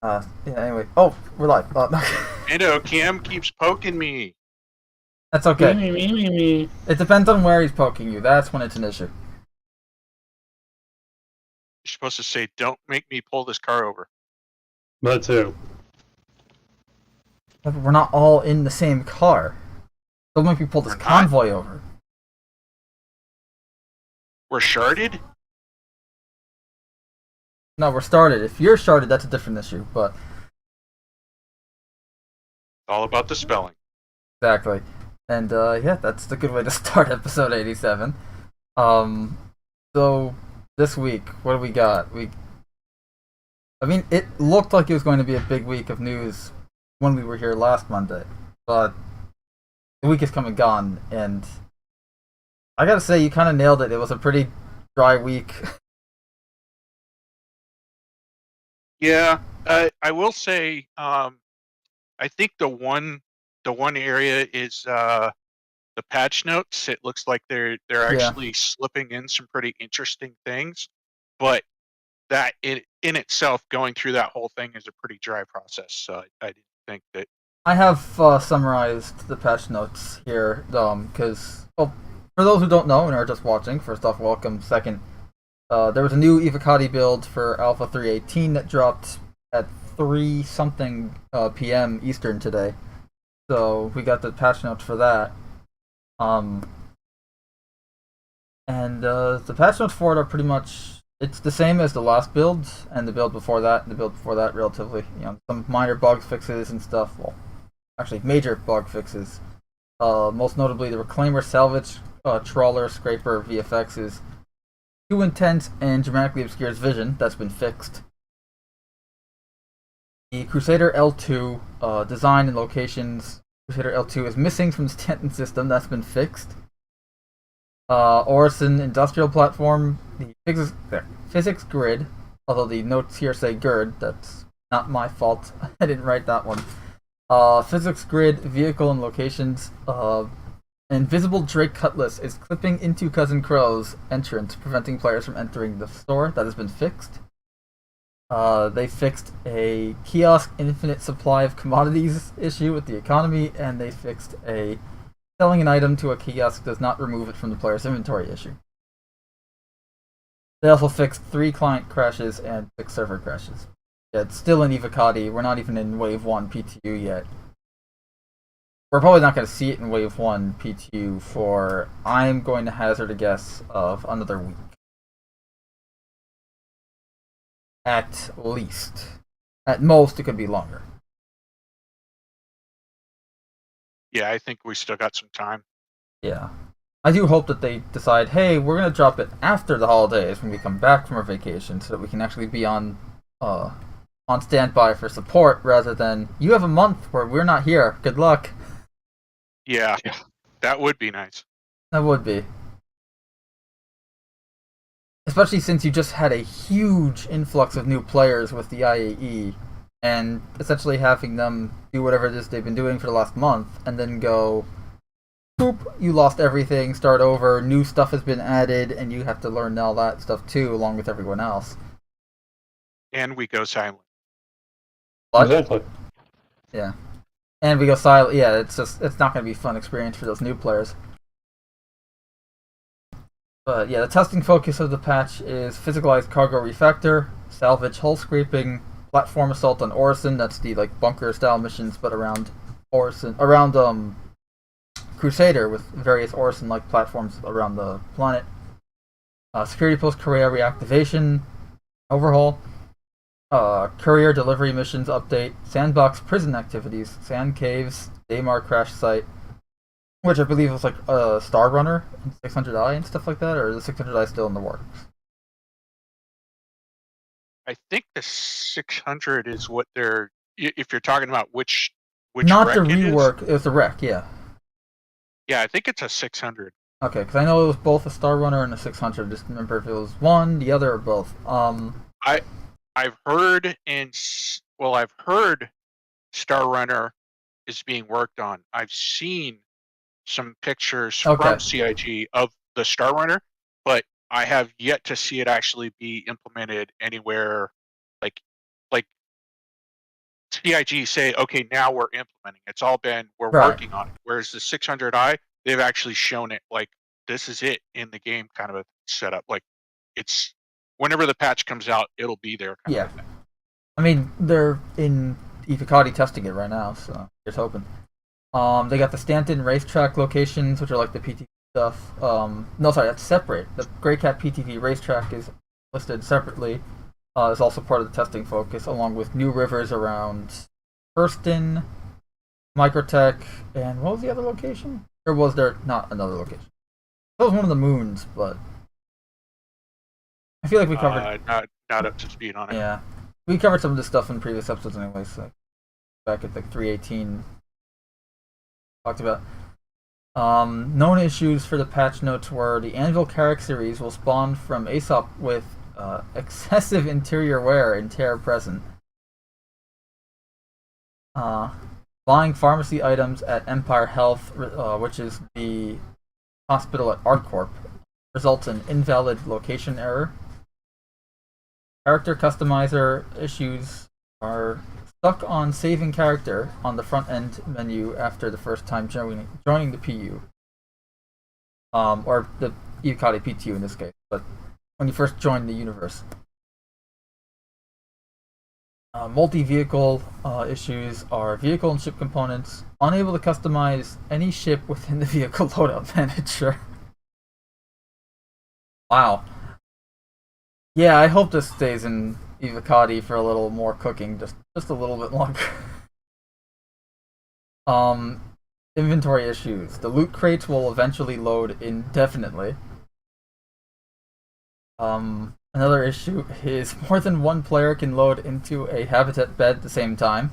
Yeah, anyway. Oh, we're live. Mando, Cam keeps poking me. That's Me, okay. me, me, me, me. It depends on where he's poking you. That's when it's an issue. You're supposed to say, "Don't make me pull this car over." That too. But we're not all in the same car. Don't make me pull this We're not. convoy over. We're sharded. No, we're started. If you're started, that's a different issue. But All about the spelling. exactly. And yeah, that's the good way to start episode 87. Um, so this week, what do we got? I mean, it looked like it was going to be a big week of news when we were here last Monday, but the week is come and gone, and I gotta say, you kind of nailed it. It was a pretty dry week. Yeah, I will say. I think the one area is the patch notes. It looks like they're Yeah, actually slipping in some pretty interesting things, but that in itself, going through that whole thing is a pretty dry process. So I didn't think that. I have summarized the patch notes here, because well, for those who don't know and are just watching, first off, welcome. Second, there was a new Evocati build for Alpha 3.18 that dropped at 3 something p.m. Eastern today. So we got the patch notes for that. Um, and the patch notes for it are pretty much it's the same as the last build and the build before that. And the build before that, relatively, some minor bug fixes and stuff. Well, actually, major bug fixes. Most notably, the Reclaimer Salvage Trawler Scraper VFX is too intense and dramatically obscures vision. That's been fixed. The Crusader L2 design and locations. Crusader L2 is missing from the Stanton system. That's been fixed. Orison Industrial Platform. The physics grid. Although the notes here say GERD. That's not my fault. I didn't write that one. Physics grid, vehicle and locations. Invisible Drake Cutlass is clipping into Cousin Crow's entrance, preventing players from entering the store. That has been fixed. They fixed a kiosk infinite supply of commodities issue with the economy, and they fixed a selling an item to a kiosk does not remove it from the player's inventory issue. They also fixed 3 client crashes and 6 server crashes. Yeah, it's still in Evocati. We're not even in Wave 1 PTU yet. We're probably not going to see it in Wave 1 PTU for, I'm going to hazard a guess of another week. At least. At most, it could be longer. Yeah, I think we still got some time. Yeah. I do hope that they decide, hey, we're going to drop it after the holidays when we come back from our vacation so that we can actually be on standby for support rather than, you have a month where we're not here. Good luck. Yeah, that would be nice. That would be. Especially since you just had a huge influx of new players with the IAE, and essentially having them do whatever it is they've been doing for the last month, and then go, boop, you lost everything, start over, new stuff has been added, and you have to learn all that stuff too, along with everyone else. And we go silent. But, Exactly. yeah. And we go silent. Yeah, it's not going to be a fun experience for those new players. But yeah, the testing focus of the patch is physicalized cargo refactor, salvage hull scraping, platform assault on Orison. That's the bunker style missions, but around Orison, around Crusader with various Orison like platforms around the planet. Security post Korea reactivation, overhaul. Courier delivery missions update, sandbox prison activities, sand caves, Daymar crash site, which I believe was like a Star Runner and 600i and stuff like that, or is the 600i still in the works? I think the 600 is what they're. If you're talking about which Not the wreck it is. rework, it was the wreck, yeah. Yeah, I think it's a 600. Okay, because I know it was both a Star Runner and a 600. Just remember if it was one, the other, or both. I've heard I've heard Star Runner is being worked on. I've seen some pictures Okay. from CIG of the Star Runner, but I have yet to see it actually be implemented anywhere, like CIG say, okay, now we're implementing. It's all been, we're Right. working on it. Whereas the 600i, they've actually shown it like this is it in the game kind of a setup. Like it's whenever the patch comes out, it'll be there kind Yeah. of a thing. I mean, they're in Evocati testing it right now, so just hoping. They got the Stanton racetrack locations, which are like the PTV stuff. No, sorry, that's separate. The Grey Cat PTV racetrack is listed separately. Is also part of the testing focus, along with new rivers around Hurston, Microtech, and what was the other location? Or was there not another location? That was one of the moons, but I feel like we covered. Not up to speed on it. Yeah, we covered some of this stuff in previous episodes anyway. So back at like 318, talked about. Known issues for the patch notes were the Anvil Carrack series will spawn from Aesop with excessive interior wear in Terra present. Buying pharmacy items at Empire Health, which is the hospital at ArtCorp, results in invalid location error. Character customizer issues are stuck on saving character on the front end menu after the first time joining the PU. Or the Evocati PTU in this case, but when you first join the universe. Multi-vehicle issues are vehicle and ship components, unable to customize any ship within the vehicle loadout manager. Wow. Yeah, I hope this stays in Evocati for a little more cooking, just a little bit longer. Inventory issues. The loot crates will eventually load indefinitely. Another issue is more than one player can load into a habitat bed at the same time.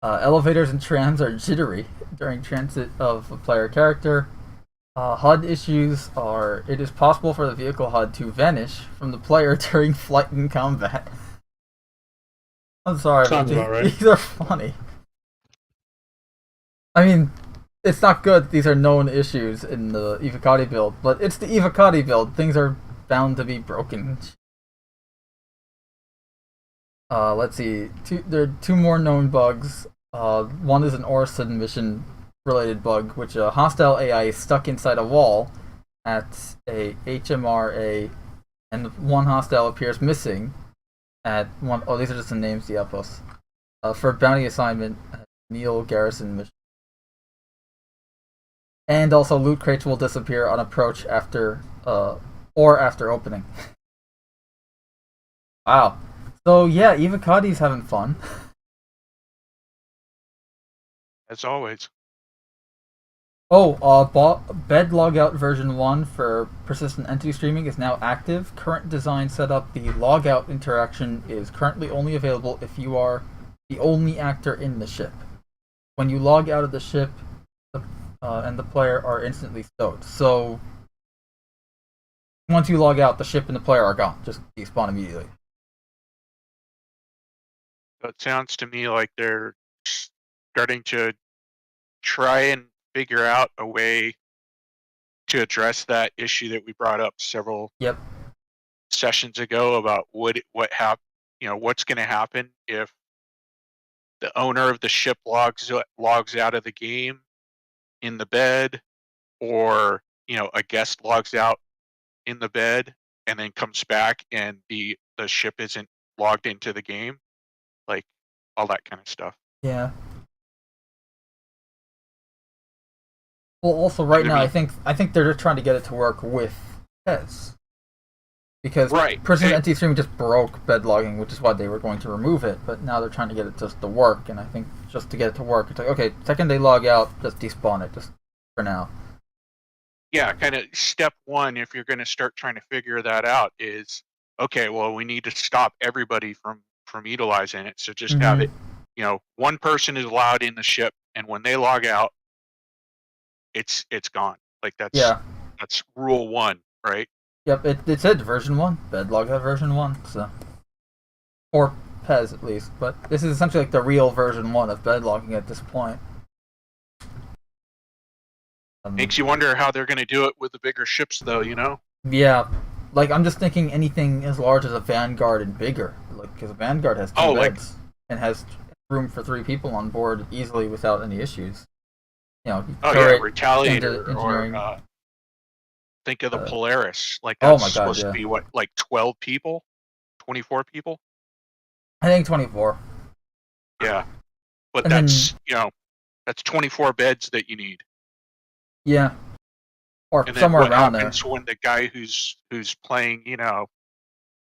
Elevators and trams are jittery during transit of a player character. HUD issues are it is possible for the vehicle HUD to vanish from the player during flight and combat. I'm sorry, Sounds but about right. these are funny. I mean, it's not good. These are known issues in the Evocati build, but it's the Evocati build. Things are bound to be broken. Let's see. There are two more known bugs. One is an Orison mission related bug, which a hostile AI is stuck inside a wall at a HMRA, and one hostile appears missing at one. Oh, these are just the names of the outposts. For bounty assignment, Neil Garrison mission. And also, loot crates will disappear on approach after opening. Wow. So yeah, Evocati's having fun. As always. Oh, bed logout version 1 for persistent entity streaming is now active. Current design setup, the logout interaction is currently only available if you are the only actor in the ship. When you log out of the ship, and the player are instantly stowed. So once you log out, the ship and the player are gone. Just despawn immediately. It sounds to me like they're starting to try and figure out a way to address that issue that we brought up several sessions ago about what's going to happen if the owner of the ship logs out of the game in the bed, or a guest logs out in the bed and then comes back and the ship isn't logged into the game, like all that kind of stuff. Yeah. Well, also right now, I think they're just trying to get it to work with Pez, because Persistent Entity Streaming just broke bed logging, which is why they were going to remove it. But now they're trying to get it just to work, and I think just to get it to work, it's like, okay, second they log out, just despawn it, just for now. Yeah, kind of step one, if you're going to start trying to figure that out, is okay. Well, we need to stop everybody from utilizing it. So just have it, one person is allowed in the ship, and when they log out, it's gone. Like that's rule one, right? Yep, it said version 1, bed logout version 1, so, or Pez at least, but this is essentially like the real version 1 of bed logging at this point. Makes you wonder how they're going to do it with the bigger ships, though. Yeah, like I'm just thinking anything as large as a Vanguard and bigger, like because a Vanguard has 2 Oh, like- beds and has room for 3 people on board easily without any issues. You know, Oh turret, yeah, Retaliator, engineering. or think of the Polaris. Like oh that's my God, supposed yeah. to be what, like 12 people, 24 people. I think 24. Yeah, but And that's then, that's 24 beds that you need. yeah, or And then somewhere what around there. happens when the guy who's playing,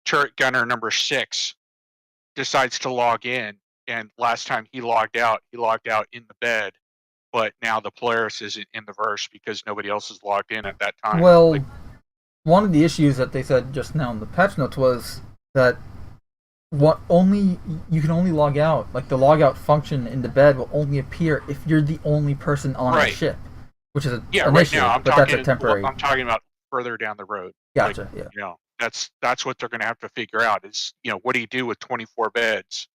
turret gunner number 6 decides to log in, and last time he logged out in the bed, but now the Polaris isn't in the verse because nobody else is logged in at that time. Well, Like, one of the issues that they said just now in the patch notes was that you can only log out. Like the logout function in the bed will only appear if you're the only person on the Right. ship, which is an right issue. now but that's a temporary. I'm talking about further down the road. Gotcha. Like, yeah. That's what they're going to have to figure out is, what do you do with 24 beds?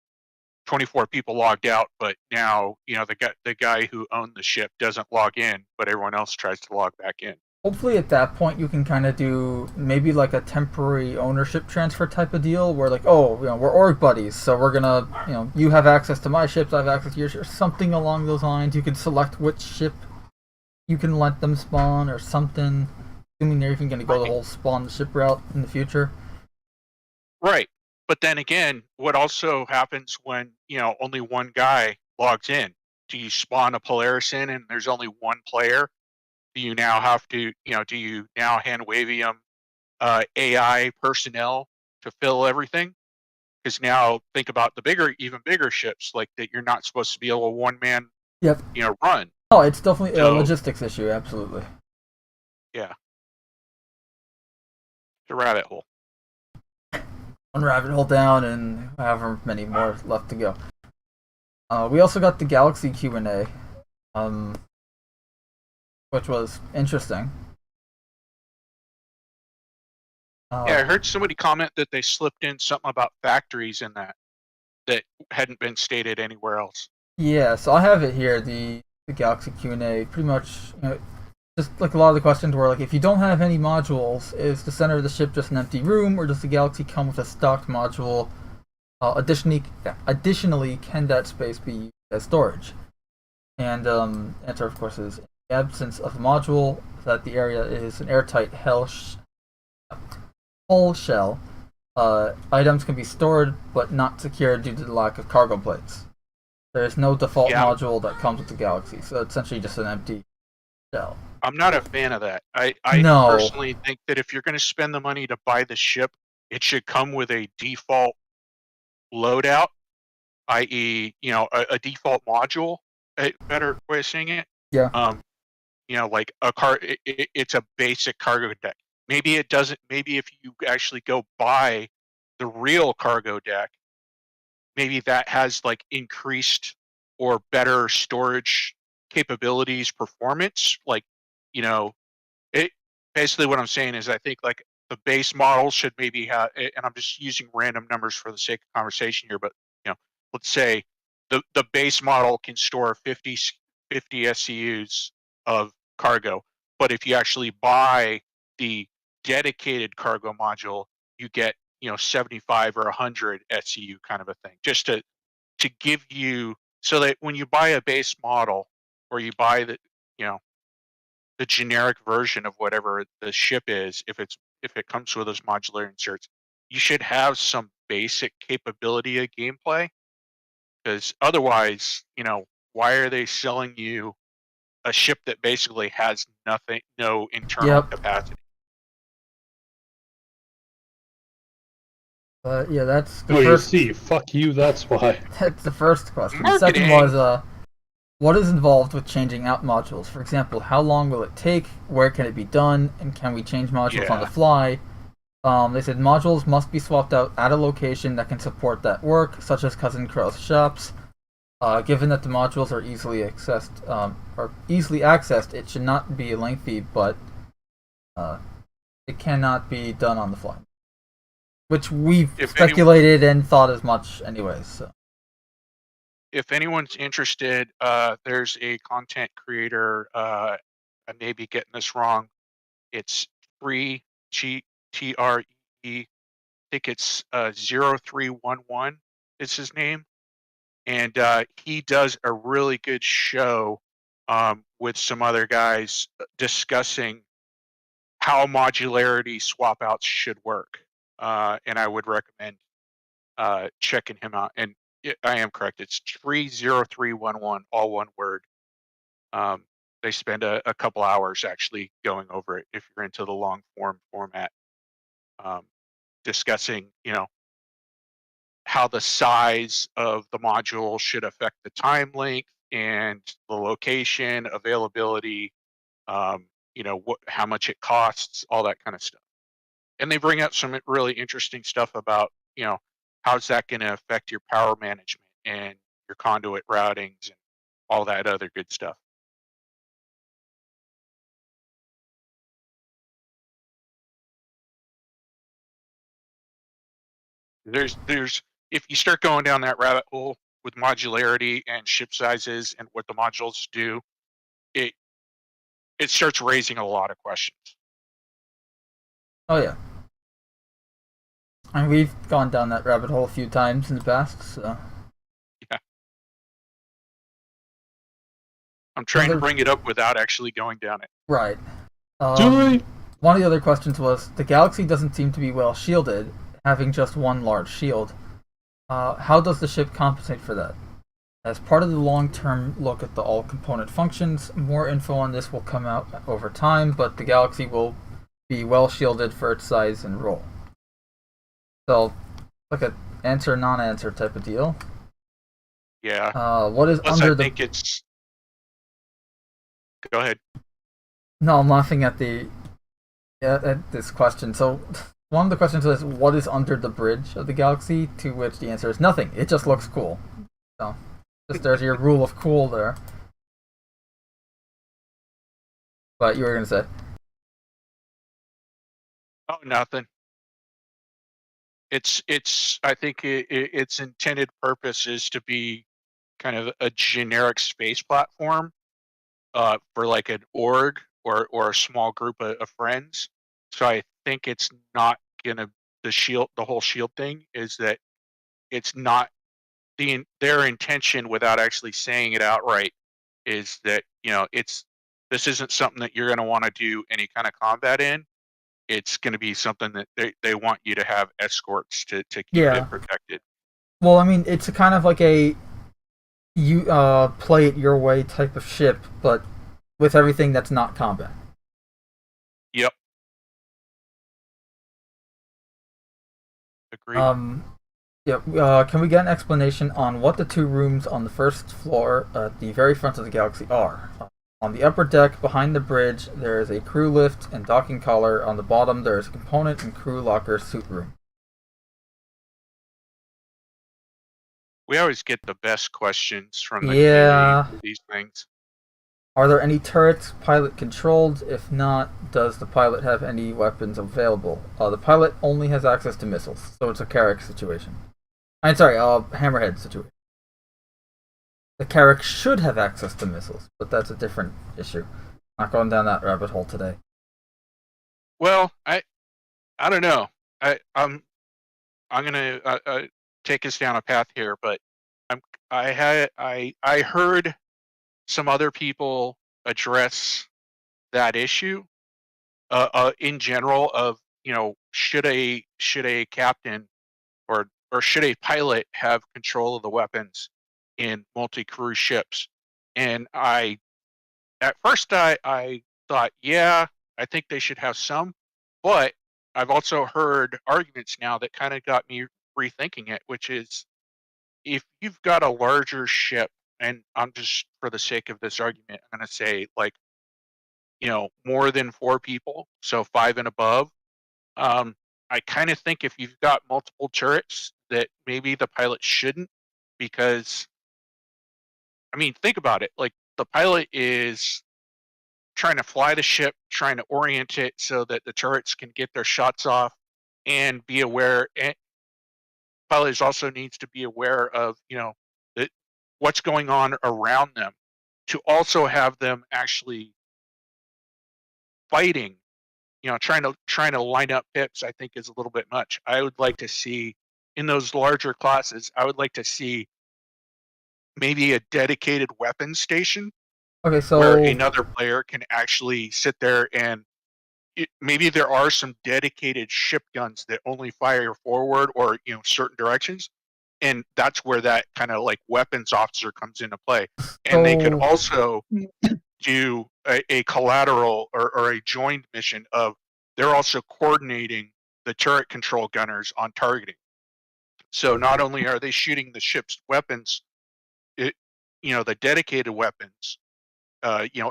24 people logged out, but now, the guy who owned the ship doesn't log in, but everyone else tries to log back in. Hopefully at that point you can kind of do maybe like a temporary ownership transfer type of deal where like, oh, we're org buddies, so we're gonna, you have access to my ships, I have access to your ship, something along those lines. You can select which ship you can let them spawn or something, assuming they're even going to go the whole spawn the ship route in the future. Right. But then again, what also happens when, only one guy logs in? Do you spawn a Polaris in and there's only one player? Do you now have to, do you now hand wavium AI personnel to fill everything? Because now think about the even bigger ships, like that you're not supposed to be able to one-man, Yep. run. Oh, it's definitely a So- logistics issue, absolutely. Yeah. It's a rabbit hole. One rabbit hole down and however many more left to go. We also got the Galaxy Q&A, which was interesting. Yeah, I heard somebody comment that they slipped in something about factories in that hadn't been stated anywhere else. Yeah, so I have it here, the Galaxy Q&A. Pretty much, just like a lot of the questions were like, if you don't have any modules, is the center of the ship just an empty room, or does the Galaxy come with a stocked module? Additionally, can that space be used as storage? And answer, of course, is in the absence of a module, that the area is an airtight hull shell. Items can be stored, but not secured due to the lack of cargo plates. There is no default module that comes with the Galaxy, so it's essentially just an empty shell. I'm not a fan of that. I No. personally think that if you're going to spend the money to buy the ship, it should come with a default loadout, i.e., a default module. A better way of saying it. Yeah. Like it's a basic cargo deck. Maybe it doesn't. Maybe if you actually go buy the real cargo deck, maybe that has like increased or better storage capabilities, performance. Like, it basically what I'm saying is I think like the base model should maybe have, and I'm just using random numbers for the sake of conversation here, but let's say the base model can store 50 SCUs of cargo, but if you actually buy the dedicated cargo module, you get 75 or 100 SCU kind of a thing, just to give you, so that when you buy a base model or you buy the the generic version of whatever the ship is, if it comes with those modular inserts, you should have some basic capability of gameplay, because otherwise, why are they selling you a ship that basically has nothing, no internal capacity? Yeah, that's the Oh, first. you see, fuck you, that's why. That's the first question. Marketing. The second was, what is involved with changing out modules? For example, how long will it take? Where can it be done? And can we change modules on the fly? They said modules must be swapped out at a location that can support that work, such as Cousin Crow's shops. Given that the modules are easily accessed, it should not be lengthy, but it cannot be done on the fly. Which we've speculated and thought as much anyways. So. If anyone's interested, there's a content creator, I may be getting this wrong. It's free TRE. I think it's 0311 is his name. And he does a really good show with some other guys discussing how modularity swap outs should work. And I would recommend checking him out. And I am correct. It's 30311, all one word. They spend a couple hours actually going over it if you're into the long form format, discussing, how the size of the module should affect the time length and the location, availability, how much it costs, all that kind of stuff. And they bring up some really interesting stuff about, how's that going to affect your power management and your conduit routings and all that other good stuff. There's if you start going down that rabbit hole with modularity and ship sizes and what the modules do, it starts raising a lot of questions. Oh yeah. And we've gone down that rabbit hole a few times in the past, so. Yeah. I'm trying to bring it up without actually going down it. Right. One of the other questions was, the Galaxy doesn't seem to be well shielded, having just one large shield. How does the ship compensate for that? As part of the long-term look at the all-component functions, more info on this will come out over time, but the Galaxy will be well shielded for its size and role. So, like an answer, non-answer type of deal. Yeah. What is Plus, under I the... think it's... Go ahead. No, I'm laughing at this question. So, one of the questions is, what is under the bridge of the Galaxy? To which the answer is nothing. It just looks cool. So, just there's your rule of cool there. But you were going to say? Oh, nothing. I think its intended purpose is to be kind of a generic space platform for like an org or a small group of friends. So I think it's not gonna the whole shield thing is that it's not their intention, without actually saying it outright, is that this isn't something that you're gonna want to do any kind of combat in. It's going to be something that they want you to have escorts to keep it protected. Well, I mean, it's kind of like a you play it your way type of ship, but with everything that's not combat. Yep. Agreed. Can we get an explanation on what the two rooms on the first floor at the very front of the Galaxy are? On the upper deck, behind the bridge, there is a crew lift and docking collar. On the bottom, there is a component and crew locker suit room. We always get the best questions from the community for these things. Are there any turrets pilot controlled? If not, does the pilot have any weapons available? The pilot only has access to missiles, so it's a Carrack situation. I'm sorry, Hammerhead situation. The Carrack should have access to missiles, but that's a different issue. Not going down that rabbit hole today. Well, I don't know. I'm gonna take us down a path here, but I heard some other people address that issue in general of should a captain or should a pilot have control of the weapons in multi-crew ships. And at first I thought, yeah, I think they should have some, but I've also heard arguments now that kind of got me rethinking it, which is if you've got a larger ship, and I'm just for the sake of this argument, I'm going to say like, more than 4 people, so 5 and above. I kind of think if you've got multiple turrets that maybe the pilot shouldn't, because I mean, think about it. Like the pilot is trying to fly the ship, trying to orient it so that the turrets can get their shots off and be aware. And pilots also needs to be aware of, that what's going on around them, to also have them actually fighting trying to line up pips, I think, is a little bit much. I would like to see in those larger classes, I would like to see maybe a dedicated weapons station. Okay, so where another player can actually sit there and maybe there are some dedicated ship guns that only fire forward or certain directions, and that's where that kind of like weapons officer comes into play. And they could also do a collateral or a joined mission of they're also coordinating the turret control gunners on targeting. So not only are they shooting the ship's weapons, the dedicated weapons,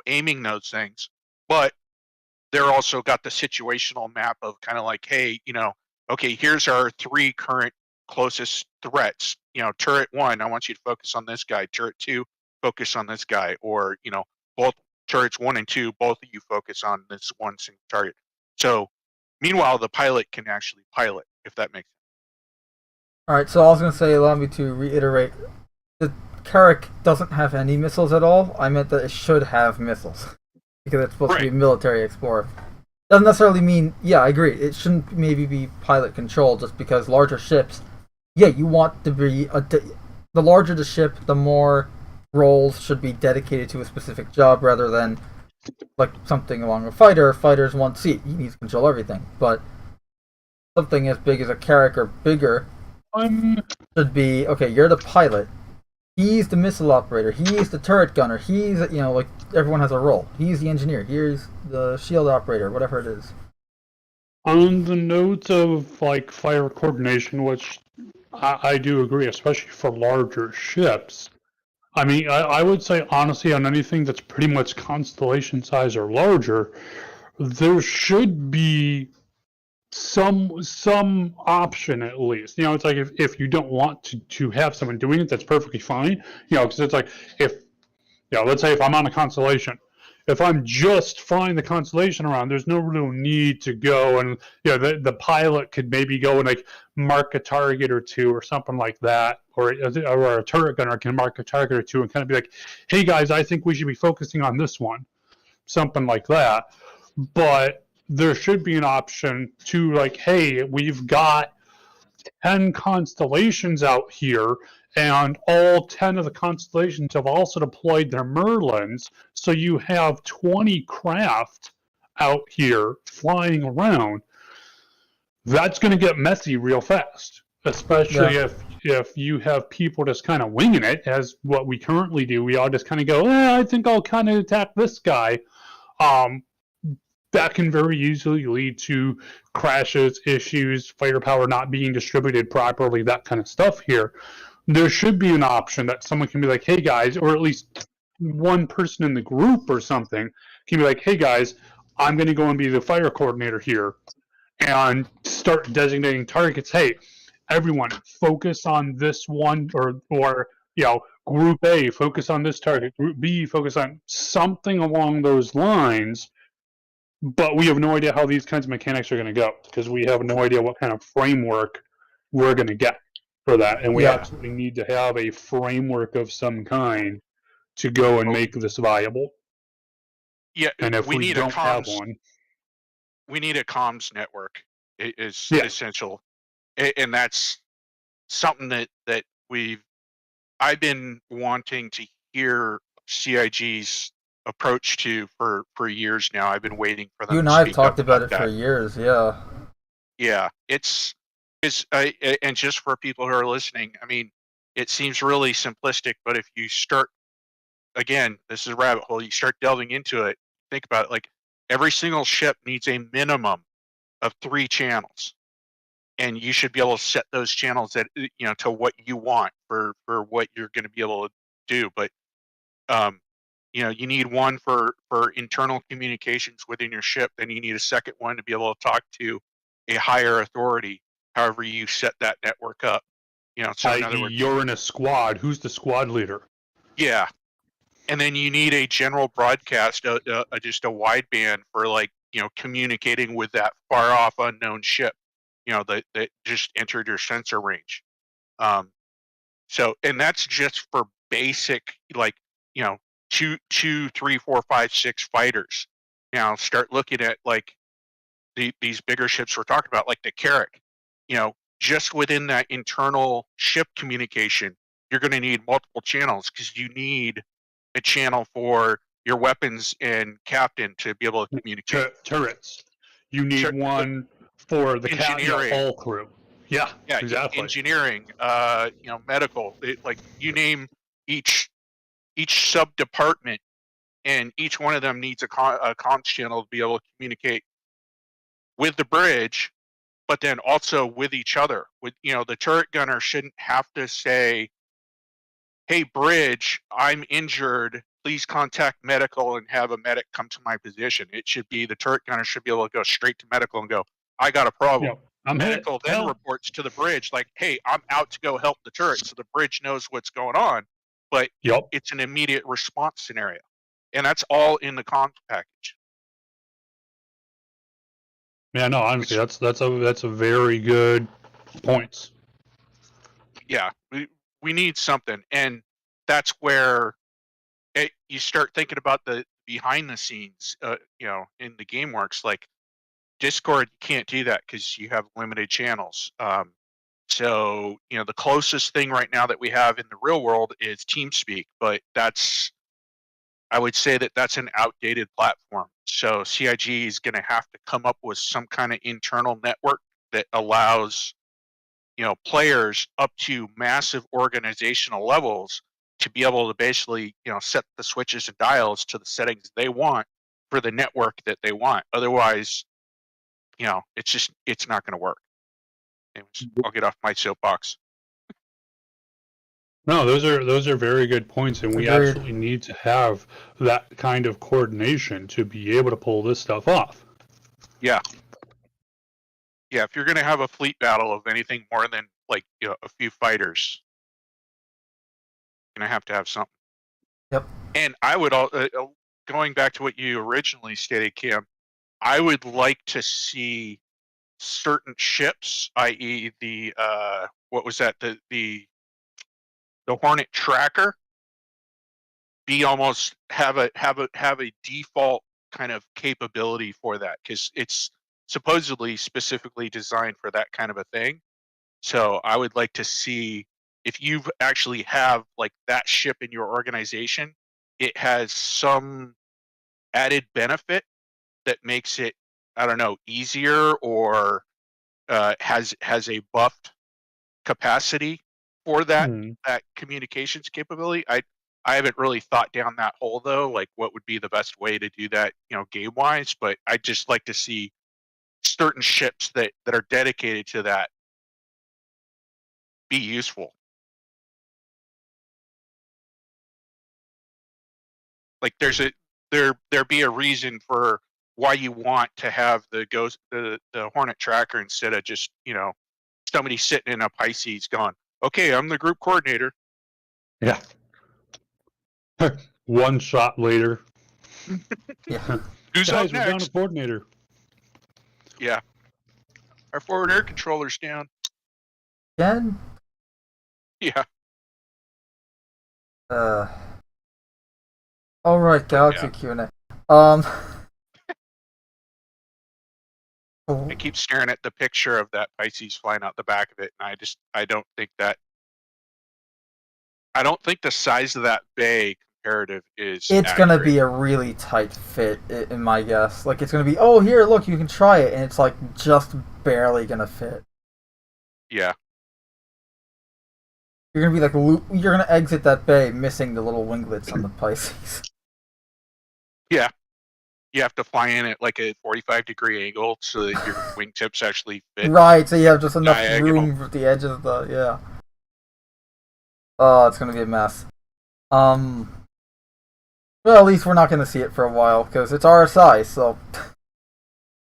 aiming those things, but they're also got the situational map of kind of like, hey, okay, here's our 3 current closest threats. Turret 1, I want you to focus on this guy. Turret 2, focus on this guy. Or, both turrets 1 and 2, both of you focus on this one single target. So, meanwhile, the pilot can actually pilot, if that makes sense. All right, so I was going to say, allow me to reiterate, the Carrack doesn't have any missiles at all. I meant that it should have missiles. Because it's supposed to be a military explorer. Doesn't necessarily mean, yeah, I agree, it shouldn't maybe be pilot controlled just because larger ships, yeah, you want to be, the larger the ship, the more roles should be dedicated to a specific job rather than like something along a fighter. Fighter's one seat, he needs to control everything. But something as big as a Carrack or bigger should be, okay, you're the pilot. He's the missile operator. He's the turret gunner. He's, like, everyone has a role. He's the engineer. Here's the shield operator, whatever it is. On the note of, like, fire coordination, which I do agree, especially for larger ships. I mean, I would say, honestly, on anything that's pretty much constellation size or larger, there should be some option at least. It's like if you don't want to have someone doing it, that's perfectly fine. Because it's like let's say if I'm on a constellation, if I'm just flying the constellation around, there's no real need to go and the pilot could maybe go and like mark a target or two or something like that, or a turret gunner can mark a target or two and kind of be like, hey guys, I think we should be focusing on this one, something like that. But there should be an option to like, hey, we've got 10 constellations out here, and all 10 of the constellations have also deployed their Merlins, so you have 20 craft out here flying around. That's going to get messy real fast, especially if you have people just kind of winging it, as what we currently do. We all just kind of go, I think I'll kind of attack this guy. That can very easily lead to crashes, issues, firepower not being distributed properly, that kind of stuff here. There should be an option that someone can be like, hey guys, or at least one person in the group or something can be like, hey guys, I'm going to go and be the fire coordinator here and start designating targets. Hey, everyone, focus on this one, or group A, focus on this target. Group B, focus on something along those lines. But we have no idea how these kinds of mechanics are going to go because we have no idea what kind of framework we're going to get for that. And we absolutely need to have a framework of some kind to go and make this viable. Yeah, and if we don't have one, we need a comms network. It is essential, and that's something that I've been wanting to hear CIG's approach to for years now. I've been waiting for them. You and I have talked about it for years. Yeah, it's and just for people who are listening, I mean, it seems really simplistic, but if you start, again, this is a rabbit hole, you start delving into it, think about it, like every single ship needs a minimum of 3 channels, and you should be able to set those channels that to what you want for what you're going to be able to do. But you need one for internal communications within your ship. Then you need a second one to be able to talk to a higher authority, however you set that network up. So in other words, you're in a squad. Who's the squad leader? Yeah. And then you need a general broadcast, just a wideband for communicating with that far off unknown ship, that just entered your sensor range. So, and that's just for basic, 2, 3, 4, 5, 6 fighters. Start looking at these bigger ships we're talking about, like the Carrack, just within that internal ship communication, you're going to need multiple channels because you need a channel for your weapons and captain to be able to communicate. Turrets. You need one for the engineering, hull crew. Yeah, exactly. Engineering, medical. Like you name each sub department, and each one of them needs a comms channel to be able to communicate with the bridge, but then also with each other. With the turret gunner shouldn't have to say, "Hey, bridge, I'm injured. Please contact medical and have a medic come to my position." It should be the turret gunner should be able to go straight to medical and go, "I got a problem." Medical then reports to the bridge like, "Hey, I'm out to go help the turret," so the bridge knows what's going on. But it's an immediate response scenario, and that's all in the comms package. Yeah, no, honestly, that's a very good points. Yeah, we need something, and that's where you start thinking about the behind the scenes. In the game works, like Discord, you can't do that because you have limited channels. So the closest thing right now that we have in the real world is TeamSpeak, but I would say that's an outdated platform. So CIG is going to have to come up with some kind of internal network that allows players up to massive organizational levels to be able to basically set the switches and dials to the settings they want for the network that they want. Otherwise, it's not going to work. Anyways, I'll get off my soapbox. No, those are very good points, and we absolutely need to have that kind of coordination to be able to pull this stuff off. Yeah. Yeah, if you're going to have a fleet battle of anything more than a few fighters, you're going to have something. Yep. And I would going back to what you originally stated, Cam, I would like to see certain ships, i.e., the what was that? The Hornet Tracker, be almost have a default kind of capability for that, because it's supposedly specifically designed for that kind of a thing. So I would like to see if you actually have that ship in your organization, it has some added benefit that makes it, I don't know, easier, or has a buffed capacity for that communications capability. I haven't really thought down that hole though, like what would be the best way to do that, game wise. But I'd just like to see certain ships that are dedicated to that be useful. Like there be a reason for why you want to have the Hornet Tracker instead of just somebody sitting in a Pisces going, "Okay, I'm the group coordinator." Yeah. One shot later. Yeah. Who's Guys, up we're down next? a coordinator. Yeah. Our forward air controller's down. Again? Yeah. All right, Galaxy Q&A. I keep staring at the picture of that Pisces flying out the back of it, and I don't think the size of that bay comparative is. It's accurate. gonna be a really tight fit, in my guess. Like, it's gonna be, oh, here, look, you can try it, and it's just barely gonna fit. Yeah. You're gonna be you're gonna exit that bay missing the little winglets on the Pisces. Yeah. You have to fly in at a 45-degree angle so that your wingtips actually fit. Right, so you have just enough diagonal. room for the edges of the, yeah. Oh, it's gonna be a mess. Well, at least we're not gonna see it for a while, because it's RSI, so...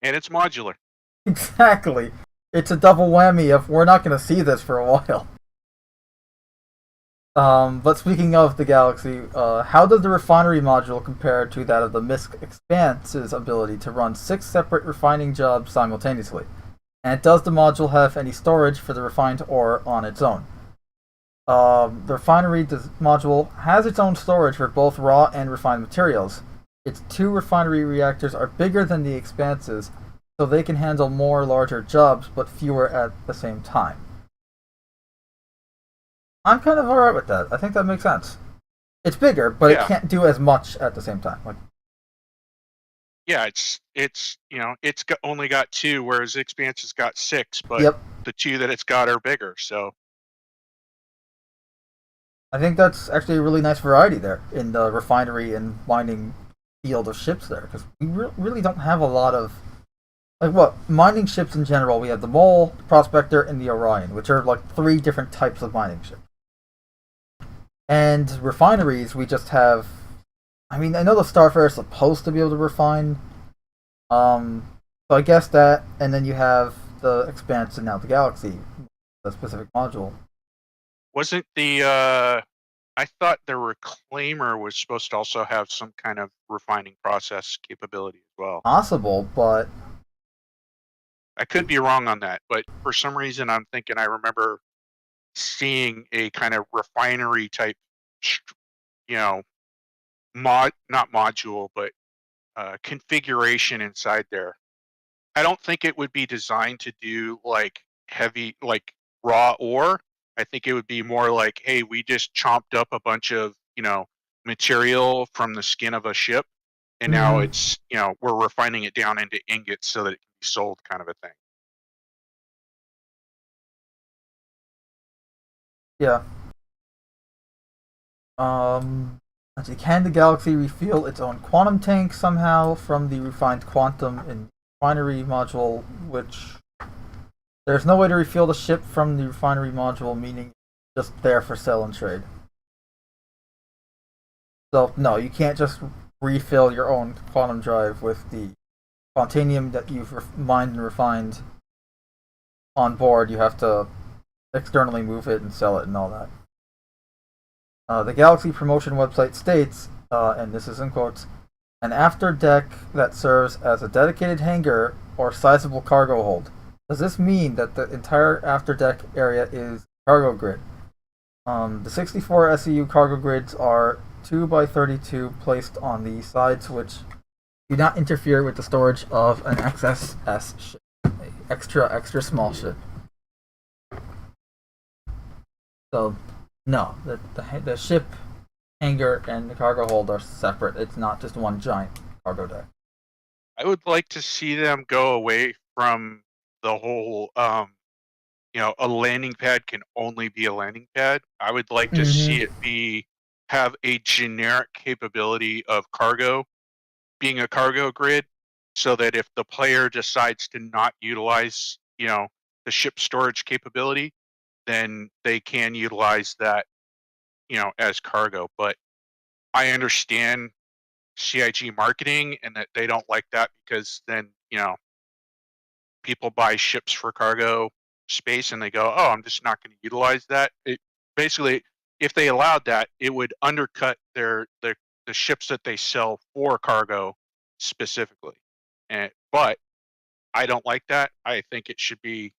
And it's modular. Exactly. It's a double whammy of we're not gonna see this for a while. But speaking of the Galaxy, how does the refinery module compare to that of the MISC Expanse's ability to run 6 separate refining jobs simultaneously? And does the module have any storage for the refined ore on its own? The refinery module has its own storage for both raw and refined materials. Its 2 refinery reactors are bigger than the Expanse's, so they can handle more larger jobs, but fewer at the same time. I'm kind of alright with that. I think that makes sense. It's bigger, but it can't do as much at the same time. Like, yeah, it's only got 2, whereas Expanse has got 6, but the 2 that it's got are bigger. So I think that's actually a really nice variety there in the refinery and mining field of ships there, because we really don't have a lot of mining ships in general. We have the Mole, the Prospector, and the Orion, which are like 3 different types of mining ships. And refineries, we just have. I mean, I know the Starfarer is supposed to be able to refine. So I guess that, and then you have the Expanse and now the Galaxy, the specific module. Wasn't the I thought the Reclaimer was supposed to also have some kind of refining process capability as well. Possible, but I could be wrong on that. But for some reason, I'm thinking I remember seeing a kind of refinery type, not module, but configuration inside there. I don't think it would be designed to do like heavy, like raw ore. I think it would be more like, hey, we just chopped up a bunch of, material from the skin of a ship, and now it's, we're refining it down into ingots so that it can be sold, kind of a thing. Yeah. Actually, can the Galaxy refuel its own quantum tank somehow from the refined quantum in refinery module, which there's no way to refuel the ship from the refinery module, meaning just there for sell and trade. So no, you can't just refill your own quantum drive with the quantanium that you've mined and refined on board. You have to externally move it and sell it and all that. The Galaxy promotion website states, and this is in quotes, an afterdeck that serves as a dedicated hangar or sizable cargo hold. Does this mean that the entire afterdeck area is cargo grid? The 64 SEU cargo grids are 2x32 placed on the sides, which do not interfere with the storage of an XSS ship, extra small ship. So, no, the ship hangar and the cargo hold are separate. It's not just one giant cargo deck. I would like to see them go away from the whole, a landing pad can only be a landing pad. I would like to see it have a generic capability of cargo, being a cargo grid, so that if the player decides to not utilize, the ship storage capability, then they can utilize that, as cargo. But I understand CIG marketing and that they don't like that, because then, people buy ships for cargo space and they go, oh, I'm just not going to utilize that. Basically, if they allowed that, it would undercut the ships that they sell for cargo specifically. But I don't like that. I think it should be,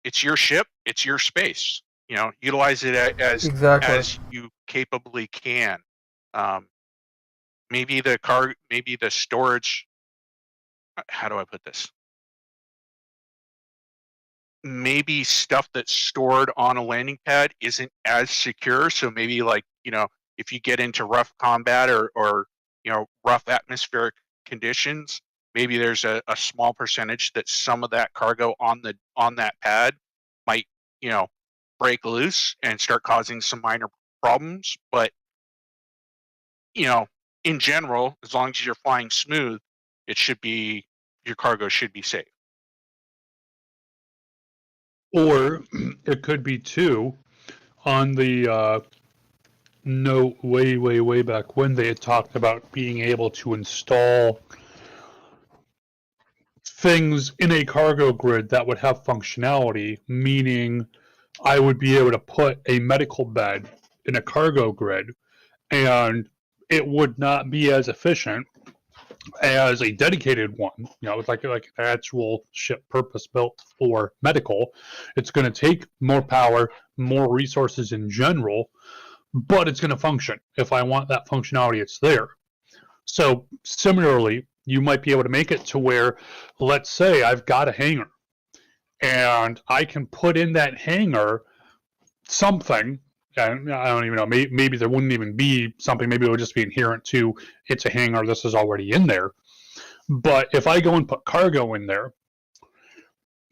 it's your ship, it's your space. Utilize it as you capably can. Maybe the storage. How do I put this? Maybe stuff that's stored on a landing pad isn't as secure. So maybe, like, if you get into rough combat or rough atmospheric conditions, maybe there's a small percentage that some of that cargo on that pad might, break loose and start causing some minor problems. But, in general, as long as you're flying smooth, your cargo should be safe. Or it could be too, on the note way back when they had talked about being able to install things in a cargo grid that would have functionality, meaning I would be able to put a medical bed in a cargo grid, and it would not be as efficient as a dedicated one. It's like an actual ship purpose built for medical. It's going to take more power, more resources in general, but it's going to function. If I want that functionality, it's there. So similarly, you might be able to make it to where, let's say I've got a hangar and I can put in that hangar something, and I don't even know, maybe there wouldn't even be something, maybe it would just be inherent to it's a hangar, this is already in there. But if I go and put cargo in there,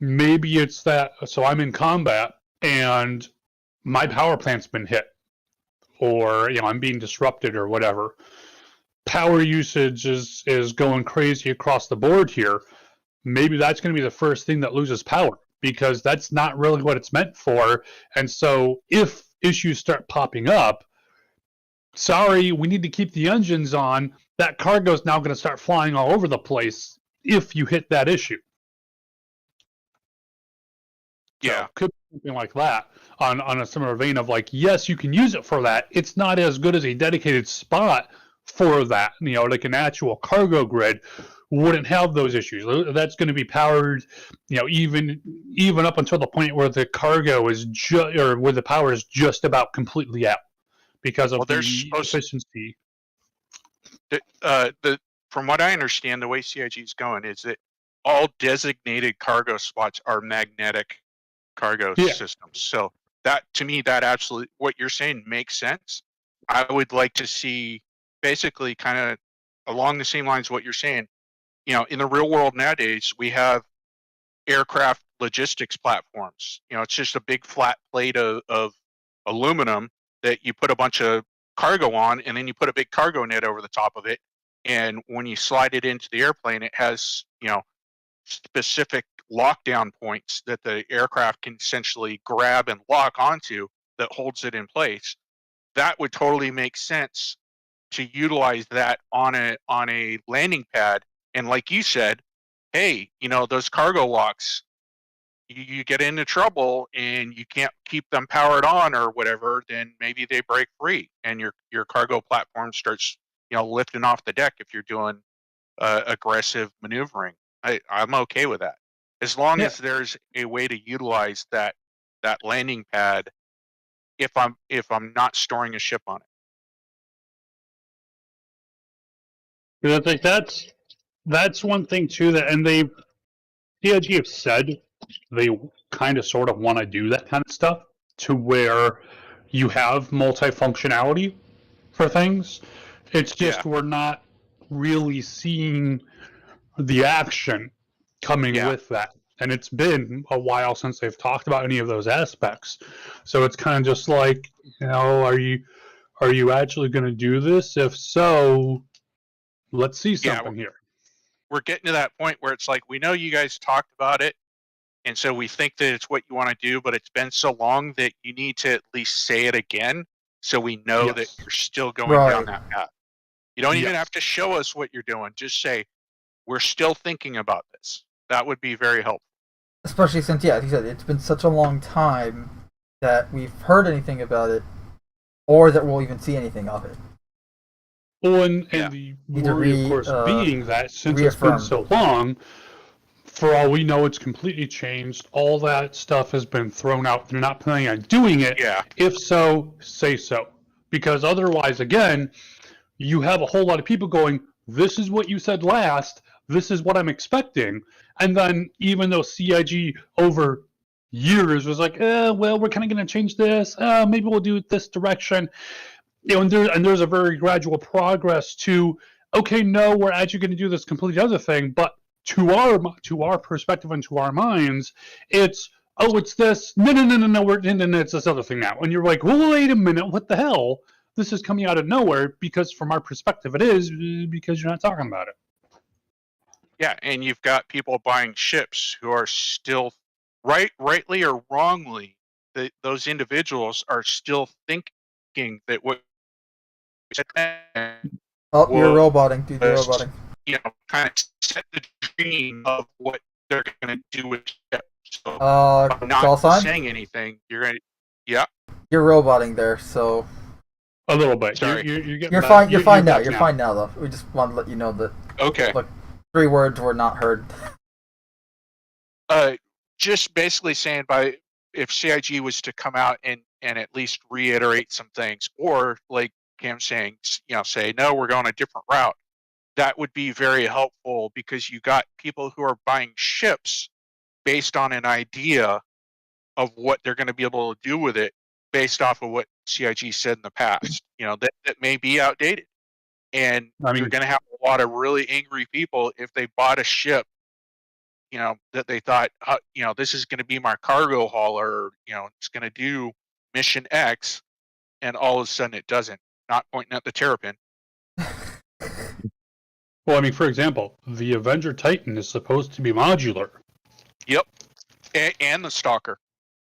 maybe it's that, so I'm in combat and my power plant's been hit, or I'm being disrupted or whatever. Power usage is going crazy across the board here. Maybe that's going to be the first thing that loses power, because that's not really what it's meant for. And so if issues start popping up, sorry, we need to keep the engines on. That cargo is now going to start flying all over the place if you hit that issue. Yeah. So could be something like that on a similar vein of like, yes, you can use it for that. It's not as good as a dedicated spot for that. Like an actual cargo grid wouldn't have those issues. That's going to be powered, even up until the point where the cargo is or where the power is just about completely out because of the efficiency. From what I understand, the way CIG is going is that all designated cargo spots are magnetic cargo systems. So that, to me, that absolutely, what you're saying makes sense. I would like to see basically kind of along the same lines of what you're saying. In the real world nowadays, we have aircraft logistics platforms. It's just a big flat plate of aluminum that you put a bunch of cargo on, and then you put a big cargo net over the top of it. And when you slide it into the airplane, it has, specific lockdown points that the aircraft can essentially grab and lock onto that holds it in place. That would totally make sense to utilize that on a landing pad. And like you said, hey, those cargo locks, you get into trouble and you can't keep them powered on or whatever, then maybe they break free and your cargo platform starts, lifting off the deck if you're doing aggressive maneuvering. I'm okay with that. As long as there's a way to utilize that landing pad if I'm not storing a ship on it. Because I think that's one thing too, and CIG have said they kind of sort of want to do that kind of stuff to where you have multifunctionality for things. It's just we're not really seeing the action coming with that. And it's been a while since they've talked about any of those aspects. So it's kind of just like, are you actually going to do this? If so, let's see something here. We're getting to that point where it's like, we know you guys talked about it, and so we think that it's what you want to do, but it's been so long that you need to at least say it again so we know that you're still going down that path. You don't even have to show us what you're doing. Just say, we're still thinking about this. That would be very helpful. Especially since, like you said, it's been such a long time that we've heard anything about it, or that we'll even see anything of it. Well, and the worry, of course, being that since it's been so long, for all we know, it's completely changed. All that stuff has been thrown out. They're not planning on doing it. Yeah. If so, say so. Because otherwise, again, you have a whole lot of people going, this is what you said last, this is what I'm expecting. And then even though CIG over years was like, well, we're kind of going to change this. Maybe we'll do it this direction. And there's a very gradual progress to, okay, no, we're actually going to do this completely other thing. But to our perspective and to our minds, it's, it's this. No, it's this other thing now. And you're like, well, wait a minute, what the hell? This is coming out of nowhere, because from our perspective it is, because you're not talking about it. Yeah, and you've got people buying ships who are still, rightly or wrongly, those individuals are still thinking that what you're roboting, dude. You're roboting. Kind of set the dream of what they're going to do with ships. So I'm not saying anything. You're going to, You're roboting there, so. A little bit. Sorry. You're fine. You're fine now. You're fine now, though. We just want to let you know that. Okay. Look, 3 words were not heard. Just basically saying, if CIG was to come out and at least reiterate some things, or like Cam's saying, say, no, we're going a different route. that would be very helpful, because you got people who are buying ships based on an idea of what they're going to be able to do with it based off of what CIG said in the past. That may be outdated. And you're going to have a lot of really angry people if they bought a ship, that they thought, this is going to be my cargo hauler, it's going to do mission X, and all of a sudden it doesn't. Not pointing at the Terrapin. Well, for example, the Avenger Titan is supposed to be modular. Yep. And the Stalker.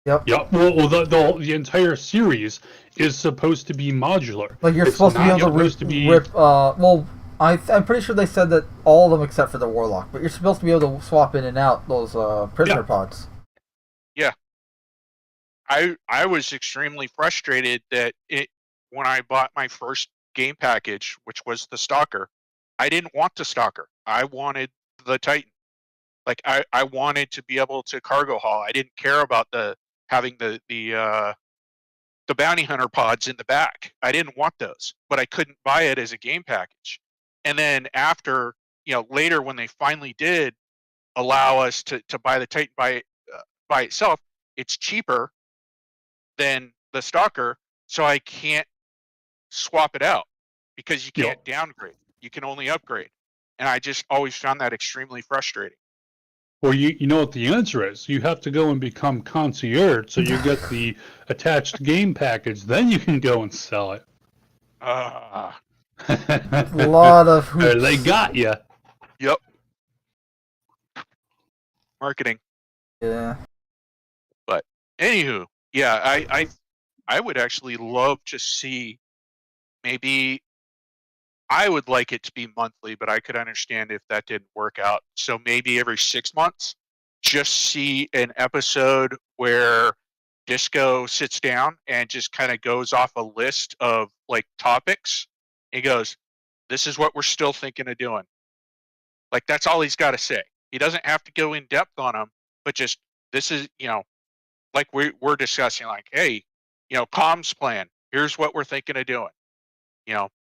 Yep. Well, the entire series is supposed to be modular. Like you're supposed to be able to rip. I'm pretty sure they said that all of them except for the Warlock, but you're supposed to be able to swap in and out those prisoner pods. Yeah. I was extremely frustrated that when I bought my first game package, which was the Stalker, I didn't want the Stalker. I wanted the Titan. Like I wanted to be able to cargo haul. I didn't care about having the bounty hunter pods in the back. I didn't want those, but I couldn't buy it as a game package. And then after, later when they finally did allow us to buy the Titan by itself, it's cheaper than the Stalker, so I can't swap it out because you can't downgrade. You can only upgrade. And I just always found that extremely frustrating. Well, you know what the answer is. You have to go and become concierge, so you get the attached game package. Then you can go and sell it. A lot of hoops. They got you. Yep. Marketing. Yeah. But anywho, yeah, I would actually love to see, maybe I would like it to be monthly, but I could understand if that didn't work out. So maybe every 6 months, just see an episode where Disco sits down and just kind of goes off a list of like topics. He goes, "This is what we're still thinking of doing." Like that's all he's got to say. He doesn't have to go in depth on them, but just this is, like we're discussing, like, hey, comms plan. Here's what we're thinking of doing.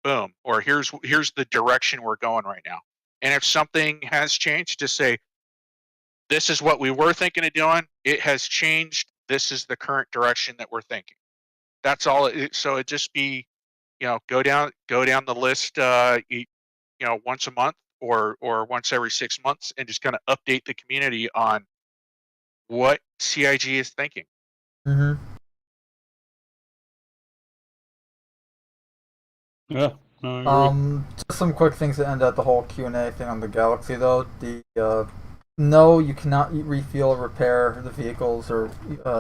Boom. Or here's the direction we're going right now. And if something has changed, just say, this is what we were thinking of doing. It has changed. This is the current direction that we're thinking. That's all. So it just be, go down the list, once a month or once every 6 months, and just kind of update the community on what CIG is thinking. Mm-hmm. Yeah. No, just some quick things to end out the whole Q&A thing on the Galaxy, though. No, you cannot refuel or repair the vehicles or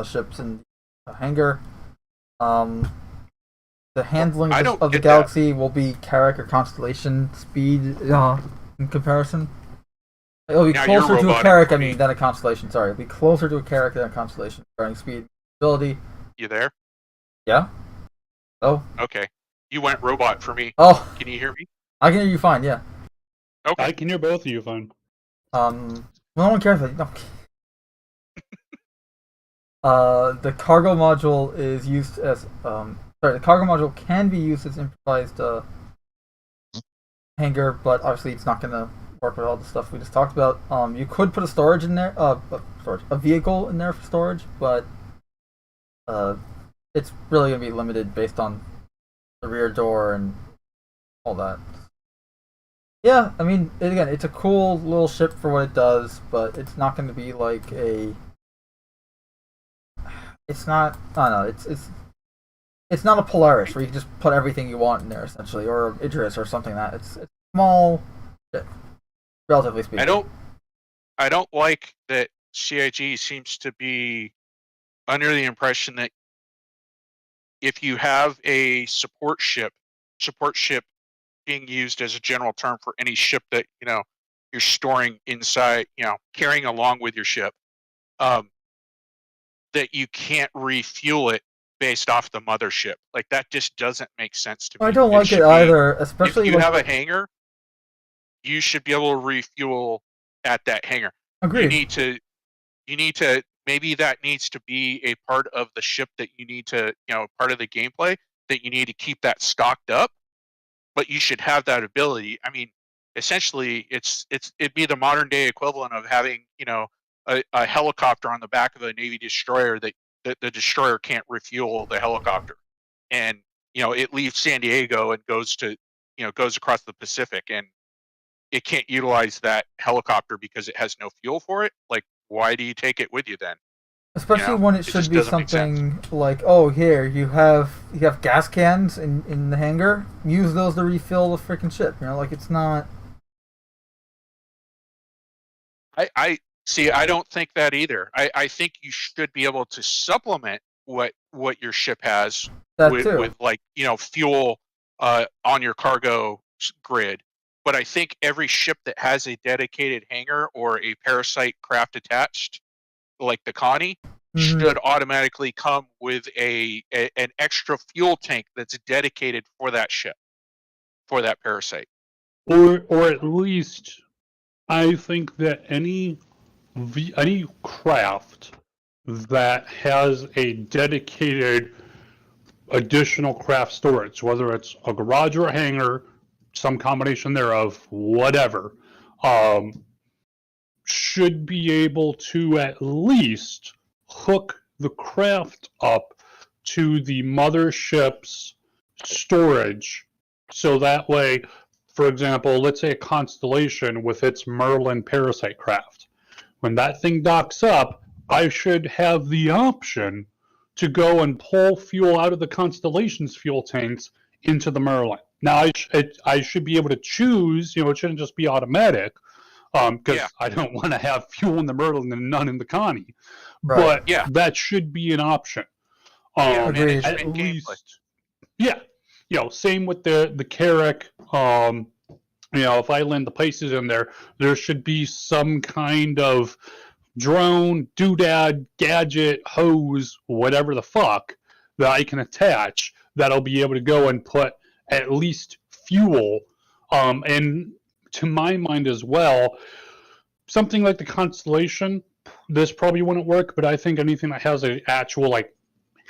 ships in the hangar. The handling of the Galaxy will be Carrack or Constellation speed in comparison. It'll be closer to a Carrack, than a Constellation. Sorry, it'll be closer to a Carrack than a Constellation regarding speed and ability. You there? Yeah. Oh. Okay. You went robot for me. Oh. Can you hear me? I can hear you fine, yeah. Okay. I can hear both of you fine. No one cares. No. The cargo module is used as the cargo module can be used as improvised hangar, but obviously it's not going to work with all the stuff we just talked about. You could put a storage in there, a vehicle in there for storage, but it's really going to be limited based on the rear door and all that. Yeah, again, it's a cool little ship for what it does, but it's not going to be like a. It's not. I don't know. It's not a Polaris where you can just put everything you want in there, essentially, or Idris or something like that. It's small, relatively speaking. I don't like that CIG seems to be under the impression that if you have a support ship being used as a general term for any ship that you're storing inside, carrying along with your ship, that you can't refuel it based off the mothership. Like that just doesn't make sense to me. I don't like it either, especially if you have a hangar, you should be able to refuel at that hangar. Agreed. You need to maybe that needs to be a part of the ship that you need to, part of the gameplay that you need to keep that stocked up, but you should have that ability. essentially it'd be the modern day equivalent of having, you know, a helicopter on the back of a Navy destroyer that the destroyer can't refuel the helicopter, and you know it leaves San Diego and goes to, you know, goes across the Pacific, and it can't utilize that helicopter because it has no fuel for it. Like, why do you take it with you then? Especially You know, when it should just be doesn't make sense. something like, oh, here you have gas cans in the hangar. Use those to refill the freaking ship. You know, like it's not. I see. I don't think that either. I think you should be able to supplement what your ship has That with too. like, you know, fuel on your cargo grid. But I think every ship that has a dedicated hangar or a parasite craft attached, like the Connie, should automatically come with an extra fuel tank that's dedicated for that ship, for that parasite. Or at least, I think that any craft that has a dedicated additional craft storage, whether it's a garage or a hangar, some combination thereof, whatever, should be able to at least hook the craft up to the mothership's storage, so that way, for example, let's say a Constellation with its Merlin parasite craft. When that thing docks up, I should have the option to go and pull fuel out of the Constellation's fuel tanks into the Merlin. Now, I should be able to choose, you know, it shouldn't just be automatic, because I don't want to have fuel in the Merlin and none in the Connie. Right. But that should be an option. Agreed. At least, yeah. You know, same with the Carrack. You know, if I land the places in there, there should be some kind of drone, doodad, gadget, hose, whatever the fuck, that I can attach that'll be able to go and put at least fuel. And to my mind as well, something like the Constellation, this probably wouldn't work, but I think anything that has an actual like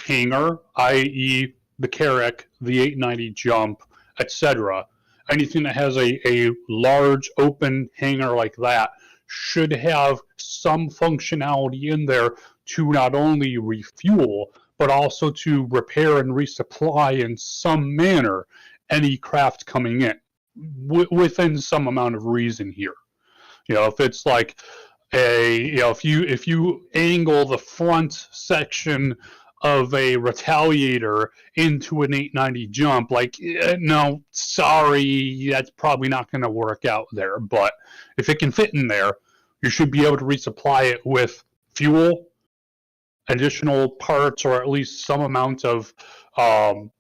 hangar, i.e. the Carrack, the 890 Jump, etc., anything that has a large open hangar like that should have some functionality in there to not only refuel, but also to repair and resupply in some manner any craft coming in within some amount of reason here. You know, if it's like if you angle the front section of a Retaliator into an 890 Jump, like, no, sorry, that's probably not going to work out there. But if it can fit in there, you should be able to resupply it with fuel, additional parts, or at least some amount of, and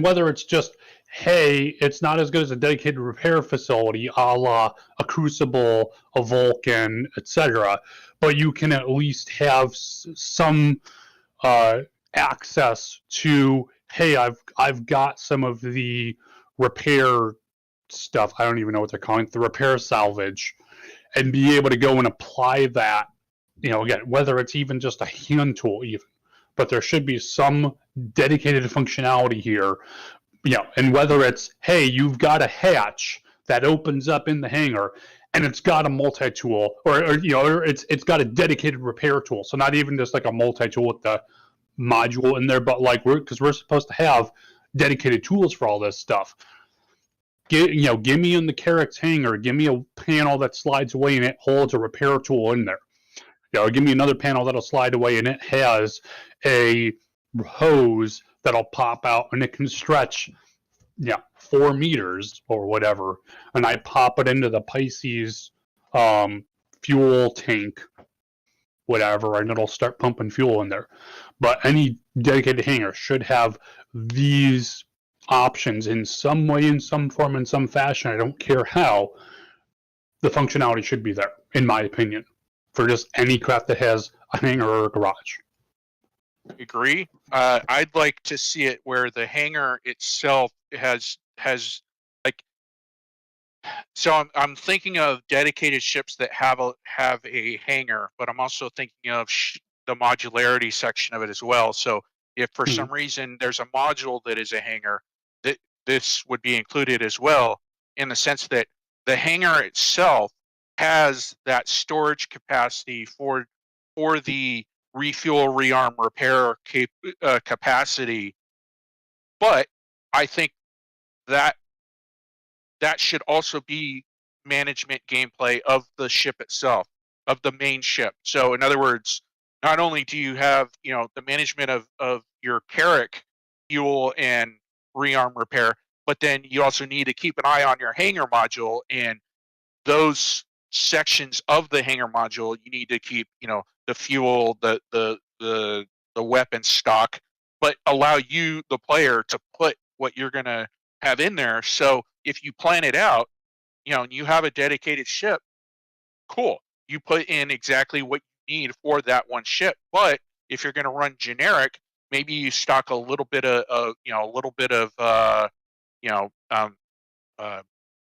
whether it's just, hey, it's not as good as a dedicated repair facility, a la a Crucible, a Vulcan, etc., but you can at least have some access to, hey, I've got some of the repair stuff. I don't even know what they're calling it, the repair salvage, and be able to go and apply that. You know, again, whether it's even just a hand tool, even, but there should be some dedicated functionality here. You know, and whether it's, hey, you've got a hatch that opens up in the hangar, and it's got a multi-tool, or you know, or it's got a dedicated repair tool. So not even just like a multi-tool with the module in there, but like because we're supposed to have dedicated tools for all this stuff. Give me in the Carrack's hangar, give me a panel that slides away and it holds a repair tool in there. You know, give me another panel that'll slide away and it has a hose that'll pop out and it can stretch 4 meters or whatever, and I pop it into the Pisces fuel tank, whatever, and it'll start pumping fuel in there. But any dedicated hangar should have these options in some way, in some form, in some fashion. I don't care how. The functionality should be there, in my opinion, for just any craft that has a hangar or a garage. Agree. I'd like to see it where the hangar itself has like. So I'm thinking of dedicated ships that have a hangar, but I'm also thinking of the modularity section of it as well. So if for some reason there's a module that is a hangar, that this would be included as well, in the sense that the hangar itself has that storage capacity for the refuel, rearm, repair capacity. But I think that should also be management gameplay of the ship itself, of the main ship. So in other words, not only do you have, the management of your Carrack fuel and rearm repair, but then you also need to keep an eye on your hangar module, and those sections of the hangar module you need to keep, the fuel, the weapon stock, but allow you, the player, to put what you're going to have in there. So if you plan it out, and you have a dedicated ship, cool. You put in exactly what you need for that one ship. But if you're going to run generic, maybe you stock a little bit of,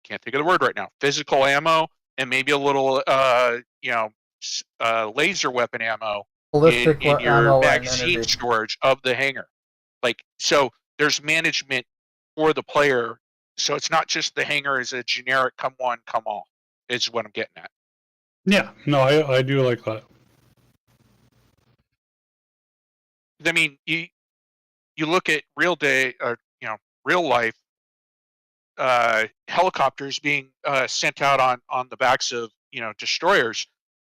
can't think of the word right now, physical ammo, and maybe a little, laser weapon ammo in your ammo magazine storage of the hangar. Like, so there's management for the player. So it's not just the hangar is a generic come one, come all, is what I'm getting at. Yeah, no, I do like that. I mean, you look at real life helicopters being sent out on the backs of, destroyers.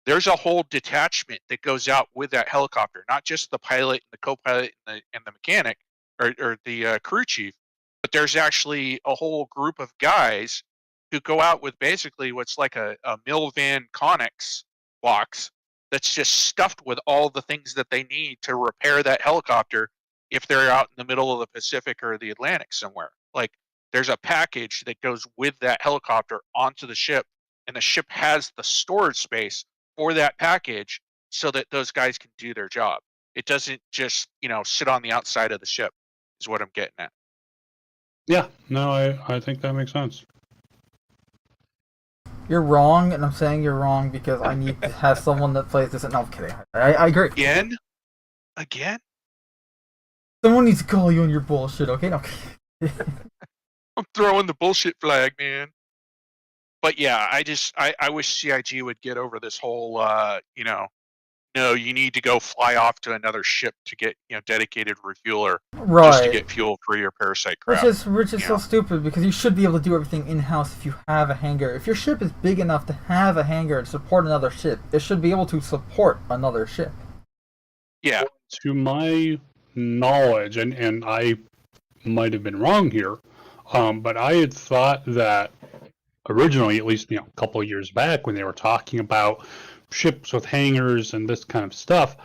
There's a whole detachment that goes out with that helicopter, not just the pilot and the co-pilot and the mechanic or the crew chief, but there's actually a whole group of guys who go out with basically what's like a Milvan Connex box that's just stuffed with all the things that they need to repair that helicopter if they're out in the middle of the Pacific or the Atlantic somewhere. Like, there's a package that goes with that helicopter onto the ship, and the ship has the storage space for that package so that those guys can do their job. It doesn't just, sit on the outside of the ship, is what I'm getting at. Yeah, no, I think that makes sense. You're wrong, and I'm saying you're wrong because I need to have someone that plays this. No, I'm kidding. I agree. Again? Someone needs to call you on your bullshit, okay? No. I'm throwing the bullshit flag, man. But yeah, I wish CIG would get over this whole, no, you need to go fly off to another ship to get, dedicated refueler, right, just to get fuel for your parasite craft. Which is so stupid, because you should be able to do everything in-house if you have a hangar. If your ship is big enough to have a hangar and support another ship, it should be able to support another ship. Yeah. To my knowledge, and I might have been wrong here, but I had thought that originally, at least a couple of years back, when they were talking about ships with hangars and this kind of stuff,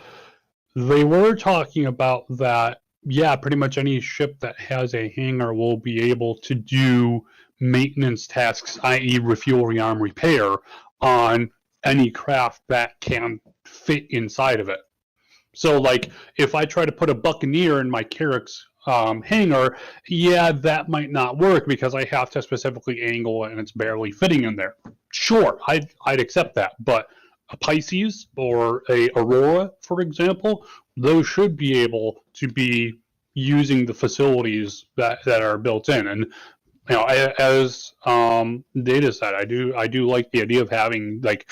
they were talking about that, yeah, pretty much any ship that has a hangar will be able to do maintenance tasks, i.e. refuel, rearm, repair, on any craft that can fit inside of it. So, like, if I try to put a Buccaneer in my Carrack's hangar, yeah, that might not work because I have to specifically angle it and it's barely fitting in there. Sure, I'd accept that, but a Pisces or a Aurora, for example, those should be able to be using the facilities that are built in. And as Data said, I do like the idea of having, like,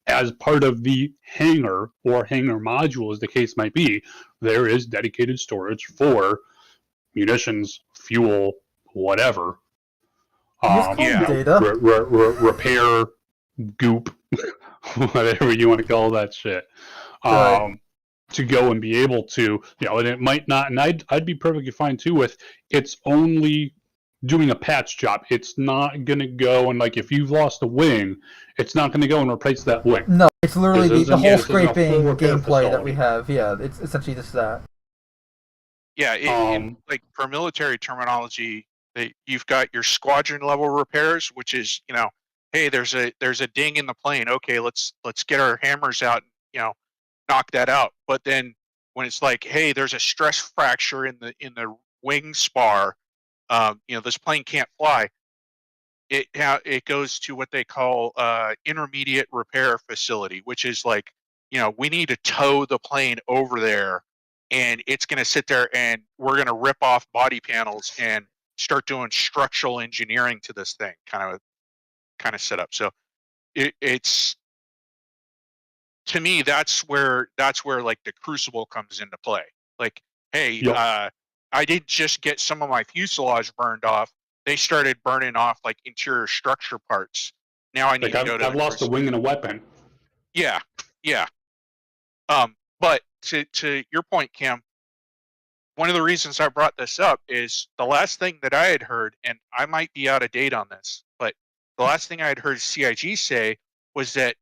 as part of the hangar or hangar module, as the case might be, there is dedicated storage for munitions, fuel, whatever. Data. Repair, goop, whatever you want to call that shit. Right. To go and be able to, and it might not, and I'd be perfectly fine too with it's only doing a patch job. It's not going to go and, like, if you've lost a wing, it's not going to go and replace that wing. No, it's literally the whole scraping gameplay facility that we have. Yeah, it's essentially just that. Yeah, like, for military terminology, you've got your squadron level repairs, which is, hey, there's a ding in the plane. Okay, let's get our hammers out and, knock that out. But then when it's like, hey, there's a stress fracture in the wing spar, this plane can't fly. It goes to what they call intermediate repair facility, which is like, we need to tow the plane over there, and it's going to sit there, and we're going to rip off body panels and start doing structural engineering to this thing, kind kind of setup. So it's, to me, that's where like the crucible comes into play. Like, hey, I didn't just get some of my fuselage burned off. They started burning off like interior structure parts. Now I need to go to. I've lost a wing and a weapon. Yeah, yeah. But to your point, Cam, one of the reasons I brought this up is the last thing that I had heard, and I might be out of date on this, but the last thing I had heard CIG say was that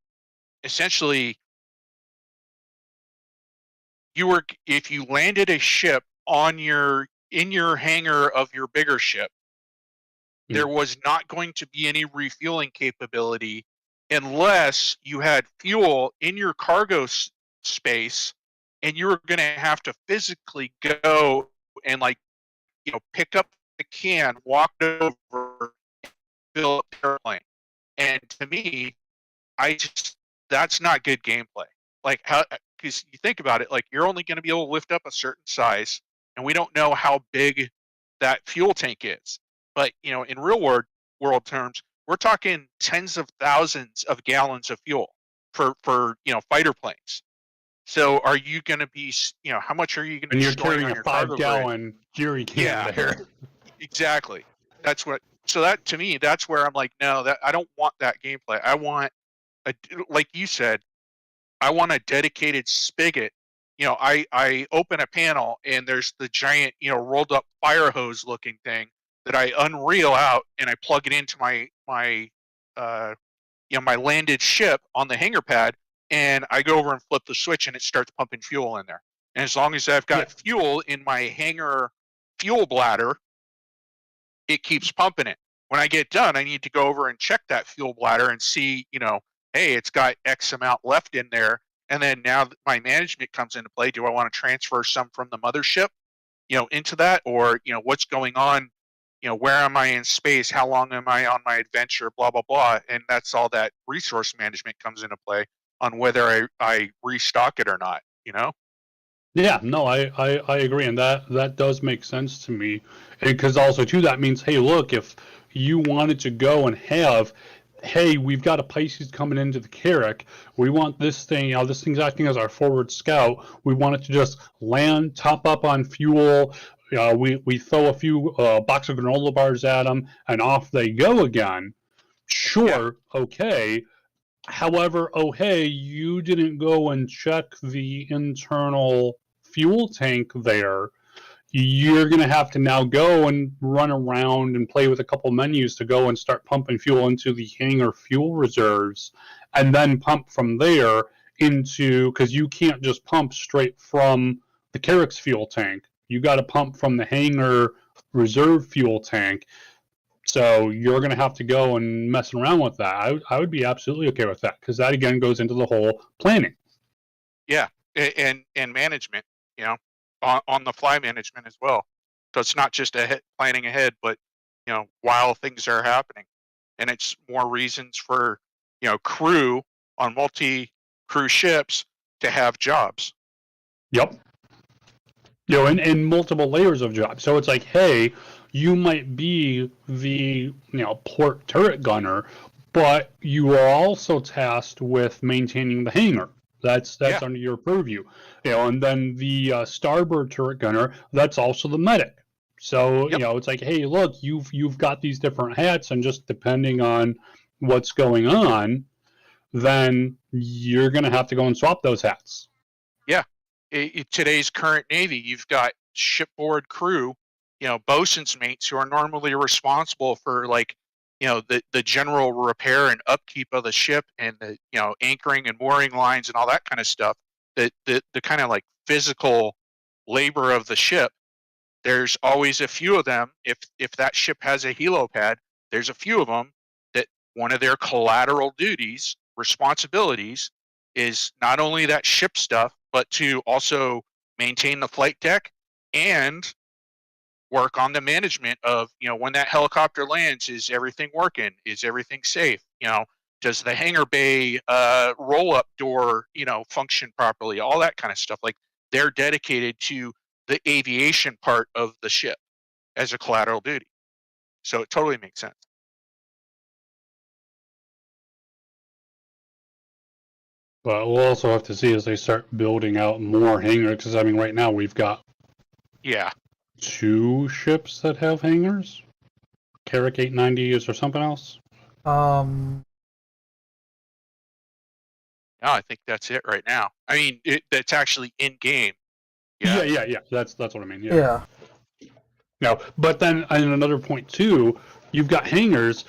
essentially if you landed a ship in your hangar of your bigger ship, there was not going to be any refueling capability unless you had fuel in your cargo space, and you were going to have to physically go and pick up the can, walk over, fill up the airplane. And to me, that's not good gameplay. Like, how, because you think about it, like, you're only going to be able to lift up a certain size, and we don't know how big that fuel tank is. But in real world terms, we're talking tens of thousands of gallons of fuel for fighter planes. So are you going to be, how much are you going to be storing on your cargo? And you're carrying a 5-gallon jerry can there. Exactly. That's what. So that, to me, that's where I'm like, no, that I don't want that gameplay. I want like you said, I want a dedicated spigot. I open a panel and there's the giant, rolled up fire hose looking thing that I unreel out and I plug it into my landed ship on the hangar pad, and I go over and flip the switch and it starts pumping fuel in there. And as long as I've got fuel in my hangar fuel bladder, it keeps pumping it. When I get done, I need to go over and check that fuel bladder and see, hey, it's got X amount left in there. And then now my management comes into play. Do I want to transfer some from the mothership, into that? Or, what's going on? Where am I in space? How long am I on my adventure? Blah, blah, blah. And that's all that resource management comes into play on whether I restock it or not, Yeah, no, I agree. And that does make sense to me. Because also, too, that means, hey, look, if you wanted to go and have, hey, we've got a Pisces coming into the Carrack. We want this thing, this thing's acting as our forward scout. We want it to just land, top up on fuel. We throw a few box of granola bars at them, and off they go again. Sure, okay. However, oh, hey, you didn't go and check the internal fuel tank there. You're going to have to now go and run around and play with a couple menus to go and start pumping fuel into the hangar fuel reserves, and then pump from there into, because you can't just pump straight from the Carrack's fuel tank. You got to pump from the hangar reserve fuel tank. So you're going to have to go and mess around with that. I would be absolutely okay with that, because that, again, goes into the whole planning. Yeah, and management, on the fly management as well. So it's not just planning ahead, but while things are happening, and it's more reasons for crew on multi-crew ships to have jobs. Yep. And multiple layers of jobs. So it's like, hey, you might be the port turret gunner, but you are also tasked with maintaining the hangar. That's under your purview. And then the starboard turret gunner, that's also the medic. So it's like, hey, look, you've got these different hats, and just depending on what's going on, then you're going to have to go and swap those hats. Yeah. Today's current Navy, you've got shipboard crew, bosun's mates who are normally responsible for the general repair and upkeep of the ship, and the anchoring and mooring lines and all that kind of stuff. The kind of physical labor of the ship. There's always a few of them. If that ship has a helipad, there's a few of them that one of their collateral duties, responsibilities, is not only that ship stuff, but to also maintain the flight deck and work on the management of, when that helicopter lands, is everything working? Is everything safe? Does the hangar bay roll-up door, function properly? All that kind of stuff. They're dedicated to the aviation part of the ship as a collateral duty. So it totally makes sense. But we'll also have to see as they start building out more hangars, because I mean, right now we've got 2 ships that have hangars. Carrack 890 or something else. Um, No, I think that's it right now. I mean, that's actually in game. Yeah. That's what I mean. yeah. Now, but then in another point too, you've got hangars.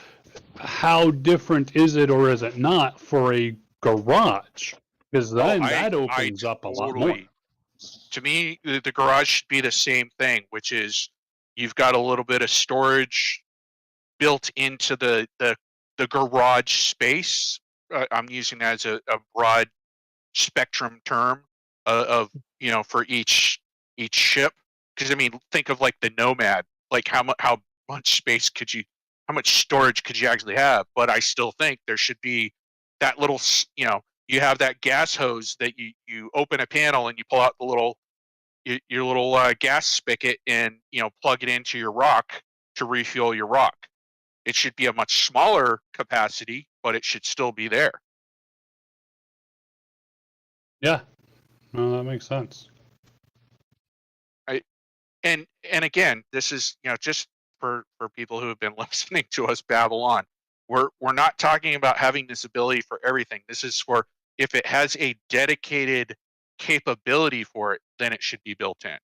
How different is it, or is it not, for a garage? Because then that opens up a lot more. To me, the garage should be the same thing, which is you've got a little bit of storage built into the garage space. I'm using that as a broad spectrum term of for each ship. Because I mean, think of like the Nomad. Like how much space how much storage could you actually have? But I still think there should be that little, you have that gas hose that you open a panel and you pull out the little your little gas spigot and plug it into your rock to refuel your rock. It should be a much smaller capacity, but it should still be there. Yeah, no, that makes sense. And again, this is just for people who have been listening to us babble on. We're not talking about having this ability for everything. This is for if it has a dedicated capability for it, then it should be built in.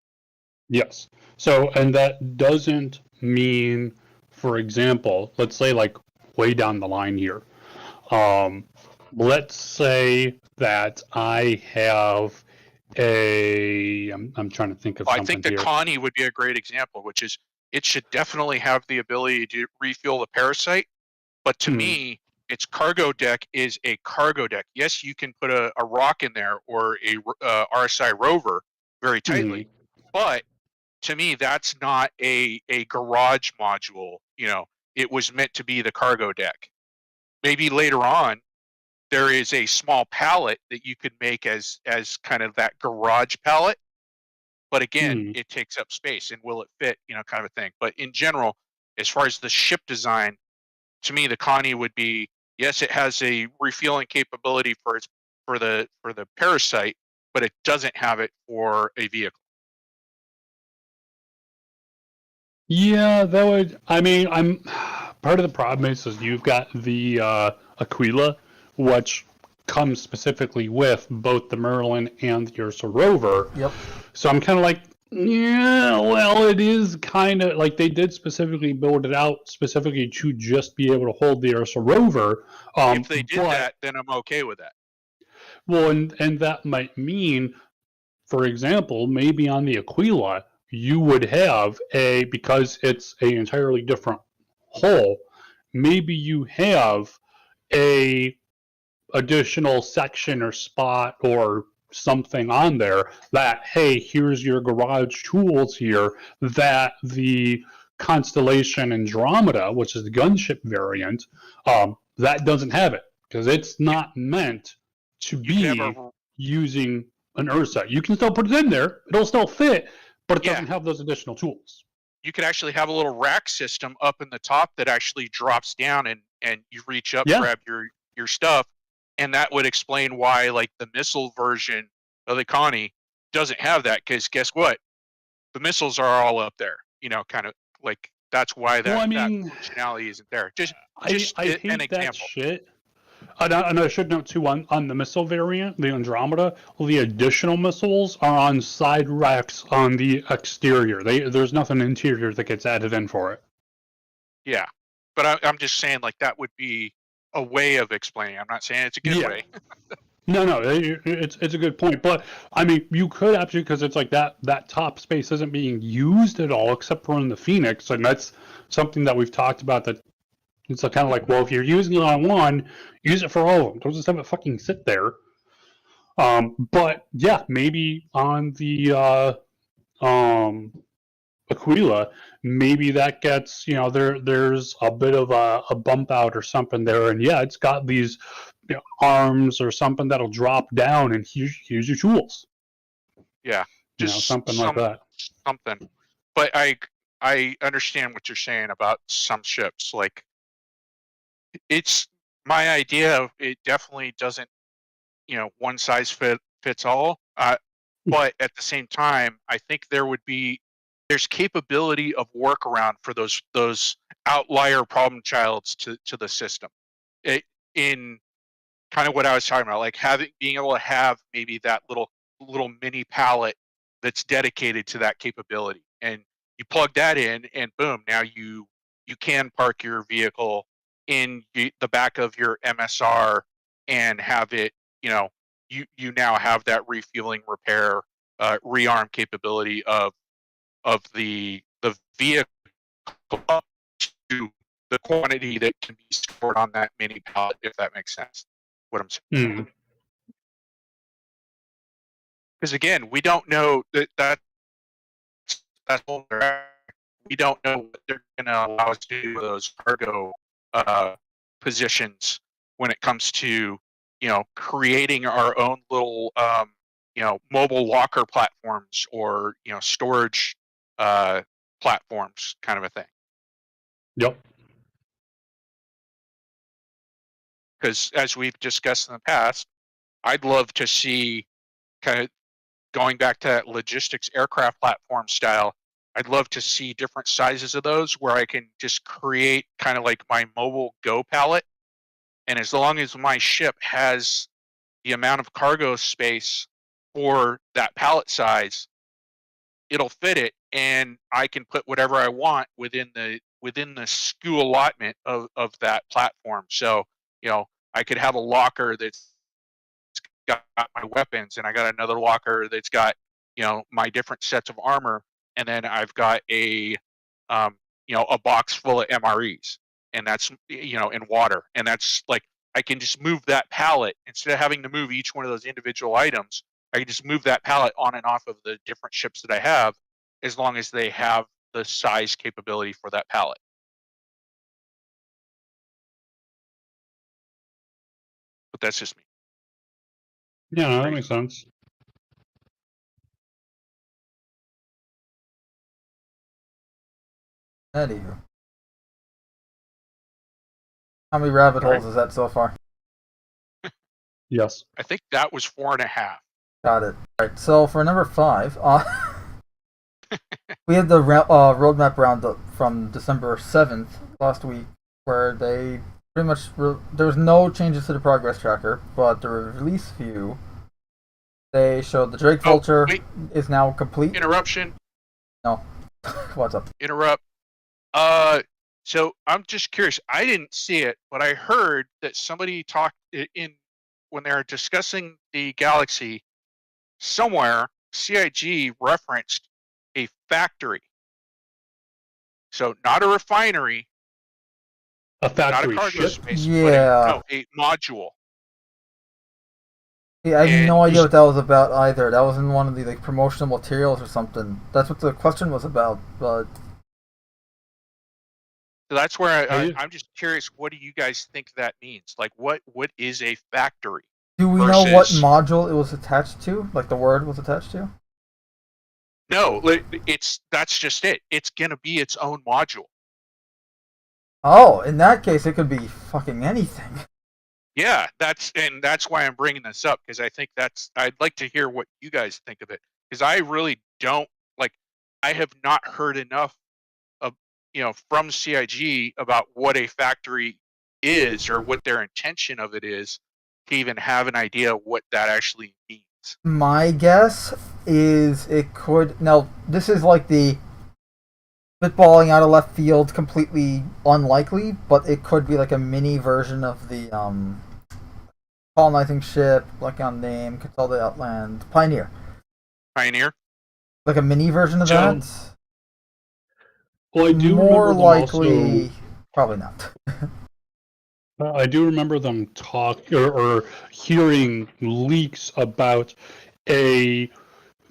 Yes. So, and that doesn't mean, for example, let's say like way down the line here. Let's say that I have I'm trying to think of something I think the here. Connie would be a great example, which is it should definitely have the ability to refuel the parasite. But to me, its cargo deck is a cargo deck. Yes, you can put a rock in there or a RSI rover very tightly, but to me, that's not a garage module. It was meant to be the cargo deck. Maybe later on, there is a small pallet that you could make as kind of that garage pallet. But again, it takes up space, and will it fit? Kind of a thing. But in general, as far as the ship design, to me, the Connie would be, yes, it has a refueling capability for the parasite, but it doesn't have it for a vehicle. Yeah, that would. I mean, I'm part of the problem is you've got the Aquila, which comes specifically with both the Merlin and the Ursa rover. Yep. So I'm kind of like, yeah, well, it is kind of like they did specifically build it out specifically to just be able to hold the Ursa rover. If they did that, then I'm okay with that. Well, and that might mean, for example, maybe on the Aquila, you would have because it's an entirely different hull, maybe you have a additional section or spot or something on there that, hey, here's your garage tools here, that the Constellation Andromeda, which is the gunship variant, that doesn't have it, because it's not meant to be using an Ursa. You can still put it in there, it'll still fit, but it doesn't have those additional tools. You could actually have a little rack system up in the top that actually drops down, and you reach up, grab your stuff, and that would explain why, like, the missile version of the Connie doesn't have that, because guess what? The missiles are all up there. Kind of like that's why that functionality isn't there. Just I hate an example. That shit. And I should note too, on the missile variant, the Andromeda, the additional missiles are on side racks on the exterior. There's nothing interior that gets added in for it. Yeah, but I'm just saying, like, that would be a way of explaining. I'm not saying it's a good way. No, it's a good point. But I mean, you could actually, because it's like that top space isn't being used at all except for in the Phoenix, and that's something that we've talked about. That it's kind of like, well, if you're using it on one, use it for all of them. Don't just have it fucking sit there. But yeah, maybe on the Aquila, maybe that gets, there's a bit of a bump out or something there, and yeah, it's got these arms or something that'll drop down, and here's your tools. Yeah, just something like that. Something. But I understand what you're saying about some ships. Like, it's my idea. It definitely doesn't one size fits all. But at the same time, I think there's capability of workaround for those outlier problem childs to the system. In kind of what I was talking about, like being able to have maybe that little mini pallet that's dedicated to that capability, and you plug that in, and boom, now you can park your vehicle in the back of your MSR and have it, you now have that refueling, repair, rearm capability of the vehicle up to the quantity that can be stored on that mini pallet, if that makes sense. What I'm saying. Because again, we don't know that's we don't know what they're going to allow us to do with those cargo positions when it comes to creating our own little mobile locker platforms or storage platforms, kind of a thing. Yep. Because as we've discussed in the past, I'd love to see, kind of going back to that logistics aircraft platform style, I'd love to see different sizes of those where I can just create kind of like my mobile Go pallet. And as long as my ship has the amount of cargo space for that pallet size, it'll fit it, and I can put whatever I want within the SKU allotment of that platform. So, I could have a locker that's got my weapons, and I got another locker that's got, my different sets of armor, and then I've got a box full of MREs, and that's, in water. And that's like, I can just move that pallet instead of having to move each one of those individual items. I can just move that pallet on and off of the different ships that I have, as long as they have the size capability for that pallet. But that's just me. Yeah, no, that makes sense. Anywho. How many rabbit holes is that so far? Yes. I think that was 4.5. Got it. Alright, so for number 5, we had the roadmap roundup from December 7th last week, where they pretty much there was no changes to the progress tracker, but the release view, they showed the Drake Vulture is now complete. Interruption. No. What's up? Interrupt. So I'm just curious. I didn't see it, but I heard that somebody talked when they were discussing the Galaxy, somewhere CIG referenced a factory. So not a refinery. A factory not a cargo ship? space, Yeah. but a module. Yeah, I have no idea what that was about either. That was in one of the promotional materials or something. That's what the question was about, but so that's where I'm just curious. What do you guys think that means? Like, what is a factory? Do we know what module it was attached to? Like the word was attached to? No, that's just it. It's gonna be its own module. Oh, in that case, it could be fucking anything. Yeah, that's why I'm bringing this up, because I think I'd like to hear what you guys think of it, because I really don't I have not heard enough of from CIG about what a factory is or what their intention of it is to even have an idea what that actually means. My guess is it could. Now, this is like the spitballing out of left field, completely unlikely, but it could be like a mini version of the colonizing ship, like on name, Consolidate Outland, Pioneer. Pioneer? Like a mini version of that? Well, I do more remember likely, also, probably not. I do remember them talk or hearing leaks about a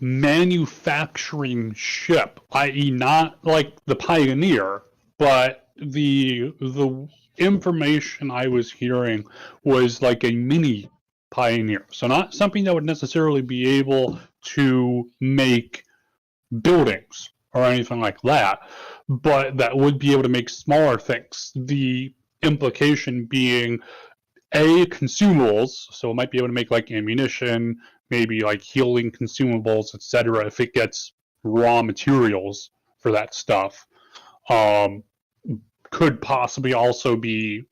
manufacturing ship, i.e., not like the Pioneer, but the information I was hearing was like a mini Pioneer. So not something that would necessarily be able to make buildings or anything like that, but that would be able to make smaller things. The implication being consumables, so it might be able to make like ammunition, maybe like healing consumables, etc. if it gets raw materials for that stuff. Could possibly also be,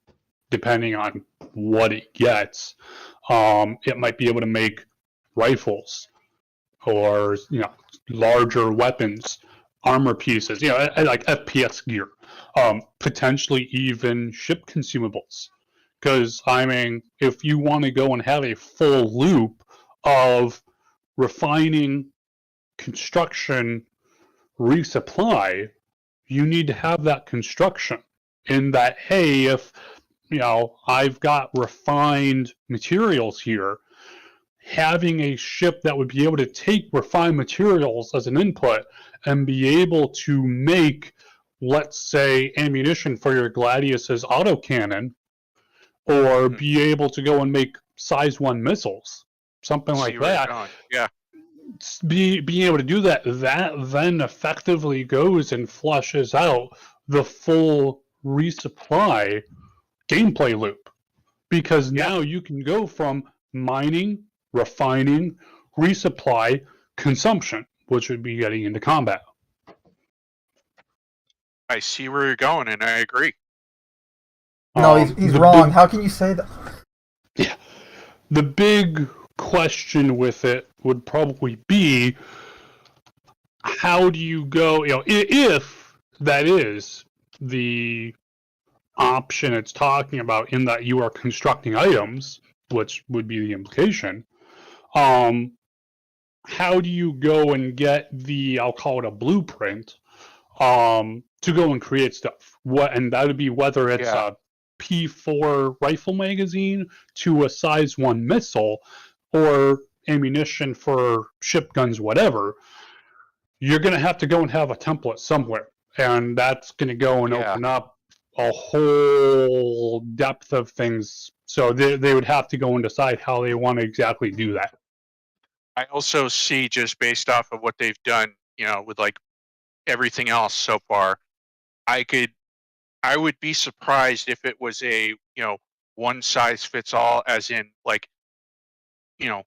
depending on what it gets, it might be able to make rifles or larger weapons, armor pieces, like FPS gear, potentially even ship consumables. Because I mean, if you want to go and have a full loop of refining, construction, resupply, you need to have that construction. In that, hey, if I've got refined materials here, having a ship that would be able to take refined materials as an input and be able to make, let's say, ammunition for your Gladius's autocannon, or be able to go and make size 1 missiles, something like that. Yeah. Being able to do that then effectively goes and flushes out the full resupply gameplay loop, because now you can go from mining, refining, resupply, consumption, which would be getting into combat. I see where you're going, and I agree. No, he's wrong. How can you say that? Yeah. The big question with it would probably be, how do you go, if that is the option it's talking about, in that you are constructing items, which would be the implication, how do you go and get the, I'll call it a blueprint, to go and create stuff? And that would be whether it's a P4 rifle magazine to a size 1 missile, or ammunition for ship guns, whatever. You're going to have to go and have a template somewhere, and that's going to go and open up a whole depth of things. So they would have to go and decide how they want to exactly do that. I also see, just based off of what they've done, with like everything else so far, I would be surprised if it was a, one size fits all, as in like, you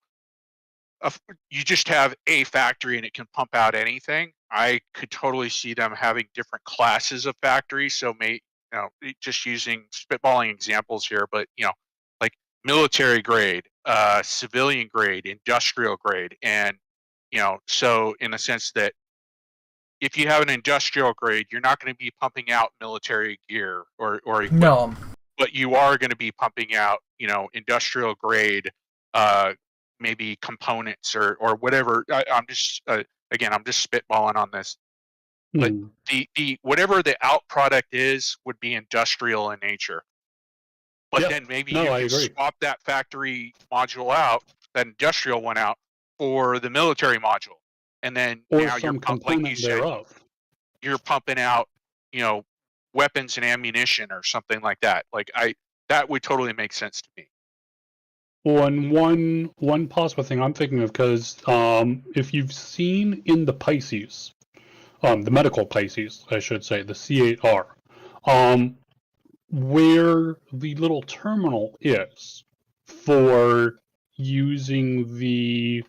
just have a factory and it can pump out anything. I could totally see them having different classes of factories. So just using spitballing examples here, but like military grade, civilian grade, industrial grade, and so in a sense that if you have an industrial grade, you're not going to be pumping out military gear or equipment, no, but you are going to be pumping out industrial grade, maybe components or whatever. I'm just I'm just spitballing on this, but the whatever the out product is would be industrial in nature. But then maybe you can swap that factory module out, that industrial one out, for the military module, and then now you're like you said, you're pumping out weapons and ammunition or something like that. Like that would totally make sense to me. Well, and one possible thing I'm thinking of, because if you've seen in the Pisces, the medical Pisces, I should say, the C8R, where the little terminal is for using the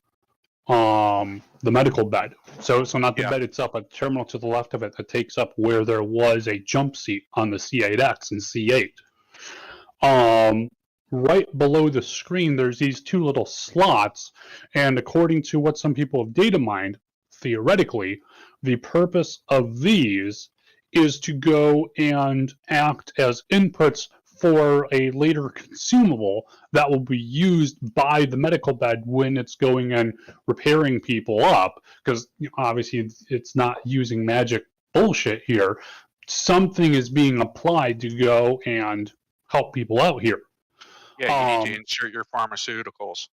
medical bed. So not the bed itself, but the terminal to the left of it that takes up where there was a jump seat on the C8X and C8. Right below the screen, there's these two little slots, and according to what some people have data mined, theoretically, the purpose of these is to go and act as inputs for a later consumable that will be used by the medical bed when it's going and repairing people up, because obviously it's not using magic bullshit here. Something is being applied to go and help people out here. Yeah, you need to insert your pharmaceuticals.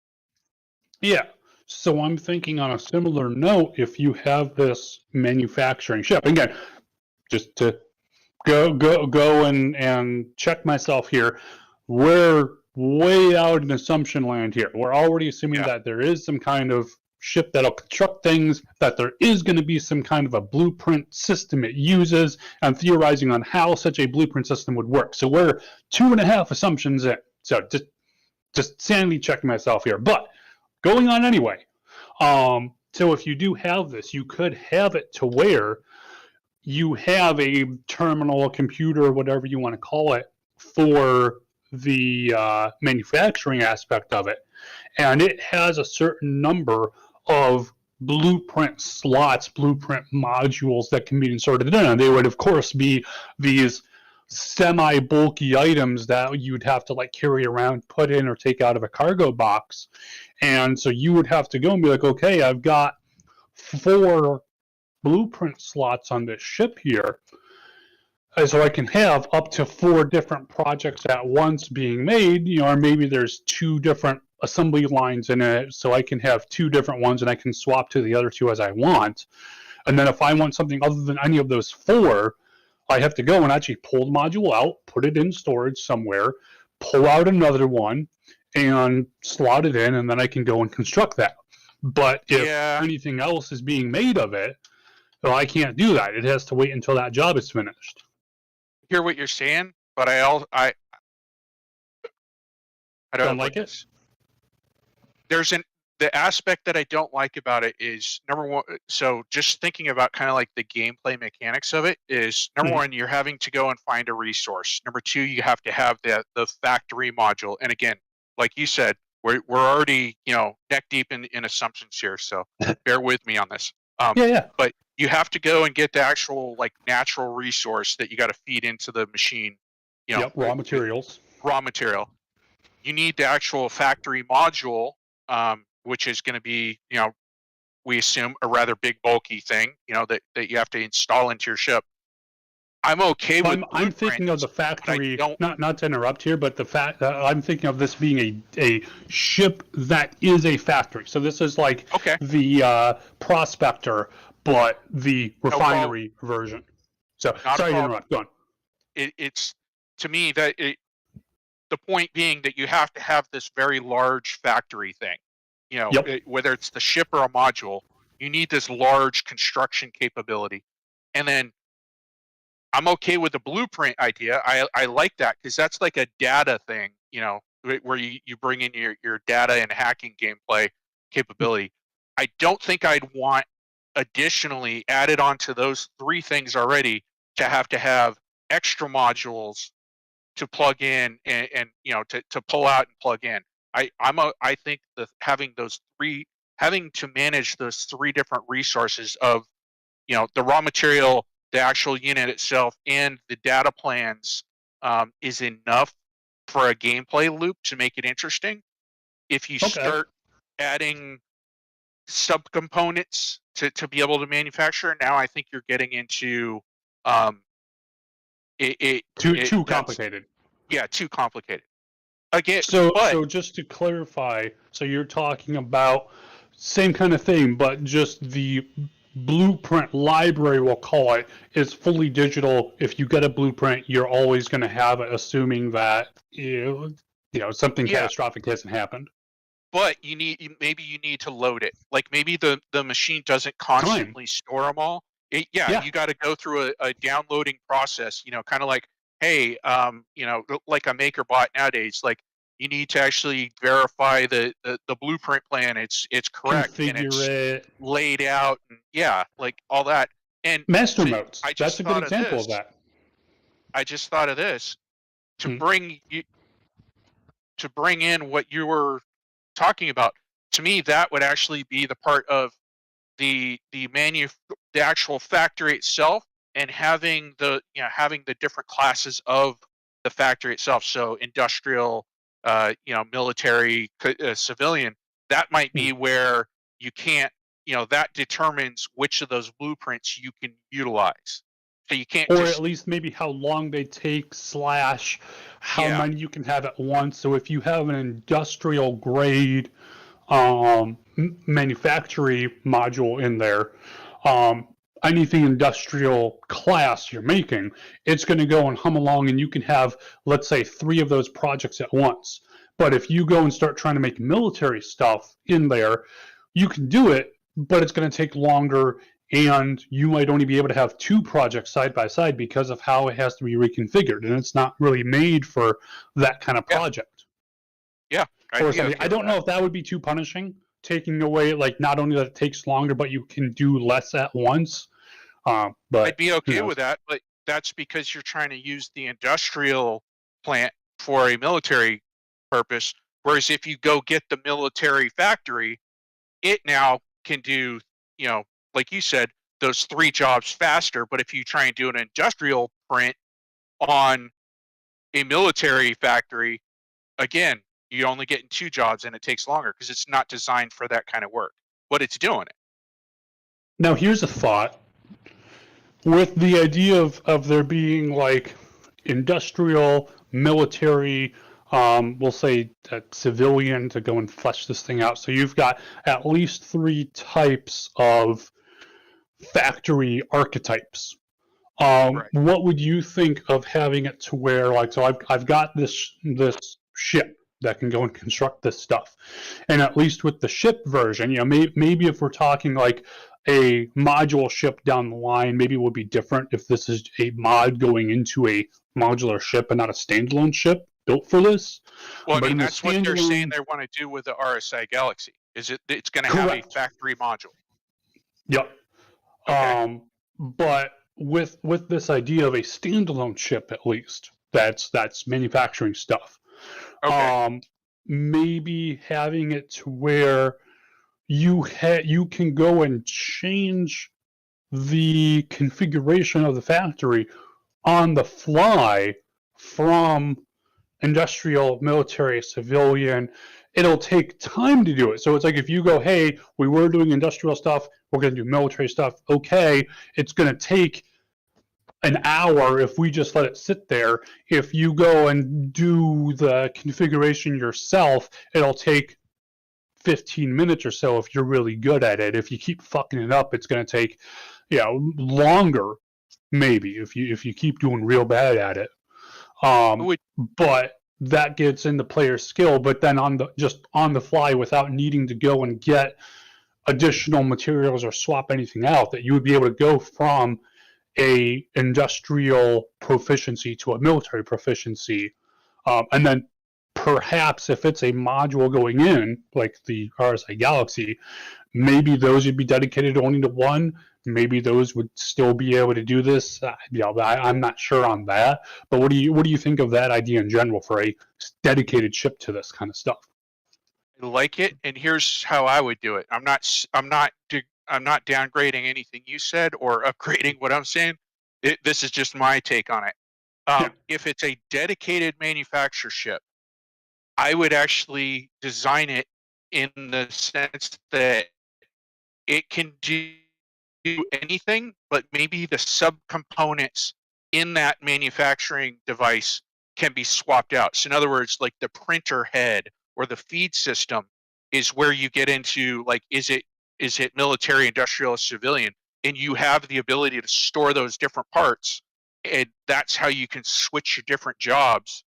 Yeah. So I'm thinking on a similar note, if you have this manufacturing ship, again, just to go and check myself here, we're way out in assumption land here. We're already assuming that there is some kind of ship that'll construct things, that there is going to be some kind of a blueprint system it uses, and theorizing on how such a blueprint system would work. So we're 2.5 assumptions in. So just just sanity checking myself here. But going on anyway. So if you do have this, you could have it to where you have a terminal, a computer, whatever you want to call it, for the manufacturing aspect of it. And it has a certain number of blueprint slots, blueprint modules that can be inserted in. And they would, of course, be these semi-bulky items that you'd have to like carry around, put in, or take out of a cargo box. And so you would have to go and be like, okay, I've got 4 blueprint slots on this ship here. So I can have up to 4 different projects at once being made, or maybe there's 2 different assembly lines in it, so I can have 2 different ones and I can swap to the other 2 as I want. And then if I want something other than any of those 4, I have to go and actually pull the module out, put it in storage somewhere, pull out another one, and slot it in, and then I can go and construct that. But if anything else is being made of it, well, I can't do that. It has to wait until that job is finished. I hear what you're saying, but I don't like it. The aspect that I don't like about it is, number one, so just thinking about kind of like the gameplay mechanics of it is, number one, you're having to go and find a resource. Number 2, you have to have the factory module. And again, like you said, we're already, neck deep in assumptions here, so bear with me on this. But you have to go and get the actual like natural resource that you got to feed into the machine. Raw materials. Raw material. You need the actual factory module, which is going to be, we assume a rather big, bulky thing, that you have to install into your ship. I'm okay with. I'm thinking of the factory. Not to interrupt here, but the fact that I'm thinking of this being a ship that is a factory. So this is like the Prospector, but the refinery version. So sorry to interrupt. Go on. It's to me that the point being that you have to have this very large factory thing. Whether it's the ship or a module, you need this large construction capability. And then I'm okay with the blueprint idea. I like that because that's like a data thing, where you bring in your data and hacking gameplay capability. I don't think I'd want additionally added onto those 3 things already to have extra modules to plug in and to pull out and plug in. I think that having to manage those 3 different resources of, the raw material, the actual unit itself, and the data plans is enough for a gameplay loop to make it interesting. If you start adding subcomponents to be able to manufacture, now I think you're getting into too complicated. Yeah, too complicated. Again, so just to clarify, so you're talking about same kind of thing, but just the blueprint library, we'll call it, is fully digital. If you get a blueprint, you're always going to have it, assuming that something catastrophic hasn't happened. But you need to load it. Like maybe the machine doesn't constantly store them all. You got to go through a downloading process. Kind of like, hey, like a MakerBot nowadays, like you need to actually verify the blueprint plan. It's correct and it's laid out, and like all that. And master notes. That's a good example of that. I just thought of this to bring in what you were talking about. To me, that would actually be the part of the actual factory itself, and having the different classes of the factory itself. So industrial, military, civilian. That might be where you can't. That determines which of those blueprints you can utilize. So you can't. Or at least maybe how long they take / how many you can have at once. So if you have an industrial grade manufacturing module in there, anything industrial class you're making, it's going to go and hum along, and you can have, let's say, 3 of those projects at once. But if you go and start trying to make military stuff in there, you can do it, but it's going to take longer, and you might only be able to have 2 projects side by side because of how it has to be reconfigured, and it's not really made for that kind of project. Yeah, or something. I don't know if that would be too punishing, taking away, like, not only that it takes longer, but you can do less at once. But I'd be okay with that, but that's because you're trying to use the industrial plant for a military purpose. Whereas if you go get the military factory, it now can do, like you said, those 3 jobs faster. But if you try and do an industrial print on a military factory, again, you're only getting 2 jobs and it takes longer because it's not designed for that kind of work. But it's doing it. Now, here's a thought. With the idea of there being like industrial, military, we'll say civilian to go and flesh this thing out. So you've got at least 3 types of factory archetypes. Right. What would you think of having it to where, like, so I've got this ship that can go and construct this stuff, and at least with the ship version, maybe if we're talking like a module ship down the line, maybe it would be different if this is a mod going into a modular ship and not a standalone ship built for this. Well, I mean, that's what they're saying they want to do with the RSI Galaxy. It's going to have a factory module. Yep. Okay. But with this idea of a standalone ship, at least that's manufacturing stuff. Okay. Maybe having it to where you can go and change the configuration of the factory on the fly from industrial, military, civilian. It'll take time to do it. So it's like if you go, hey, we were doing industrial stuff, we're going to do military stuff. Okay, it's going to take an hour if we just let it sit there. If you go and do the configuration yourself, it'll take 15 minutes or so if you're really good at it. If you keep fucking it up, it's going to take longer, maybe, if you keep doing real bad at it. But that gets into player skill. But then on the fly, without needing to go and get additional materials or swap anything out, that you would be able to go from a industrial proficiency to a military proficiency, and then perhaps if it's a module going in, like the RSI Galaxy, maybe those would be dedicated only to one. Maybe those would still be able to do this. I'm not sure on that. But what do you think of that idea in general for a dedicated ship to this kind of stuff? I like it, and here's how I would do it. I'm not downgrading anything you said or upgrading what I'm saying. This is just my take on it. If it's a dedicated manufacturer ship, I would actually design it in the sense that it can do anything, but maybe the subcomponents in that manufacturing device can be swapped out. So in other words, like the printer head or the feed system is where you get into, like, is it military, industrial, civilian? And you have the ability to store those different parts, and that's how you can switch your different jobs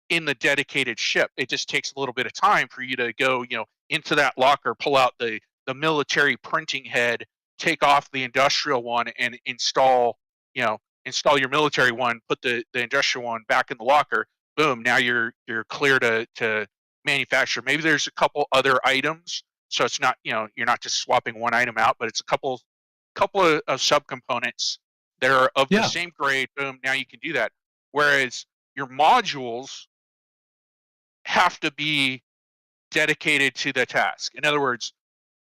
in the dedicated ship. It just takes a little bit of time for you to go, into that locker, pull out the military printing head, take off the industrial one, and install your military one, put the industrial one back in the locker. Boom! Now you're clear to manufacture. Maybe there's a couple other items, so it's not you're not just swapping one item out, but it's a couple of subcomponents that are of the same grade. Boom! Now you can do that. Whereas your modules have to be dedicated to the task. In other words,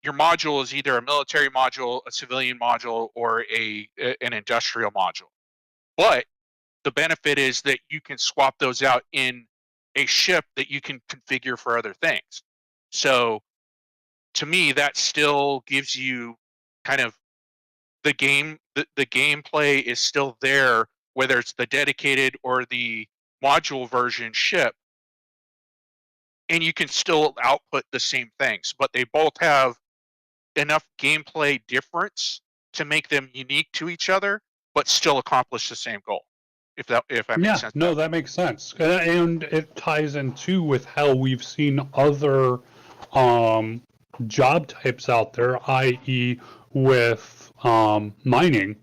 your module is either a military module, a civilian module, or an industrial module. But the benefit is that you can swap those out in a ship that you can configure for other things. So to me, that still gives you kind of the gameplay is still there, whether it's the dedicated or the module version ship, and you can still output the same things, but they both have enough gameplay difference to make them unique to each other, but still accomplish the same goal. If that makes sense. No, that makes sense, and it ties in too with how we've seen other job types out there, i.e., with mining,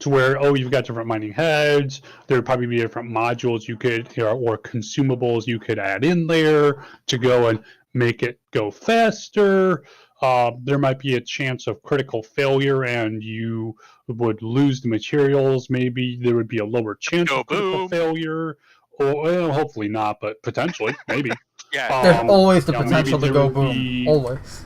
to where, oh, you've got different mining heads. There'd probably be different modules you could, or consumables you could add in there to go and make it go faster. There might be a chance of critical failure and you would lose the materials. Maybe there would be a lower chance of critical failure. Or well, hopefully not, but potentially, maybe. Yeah. There's always the potential to go boom. Be, always.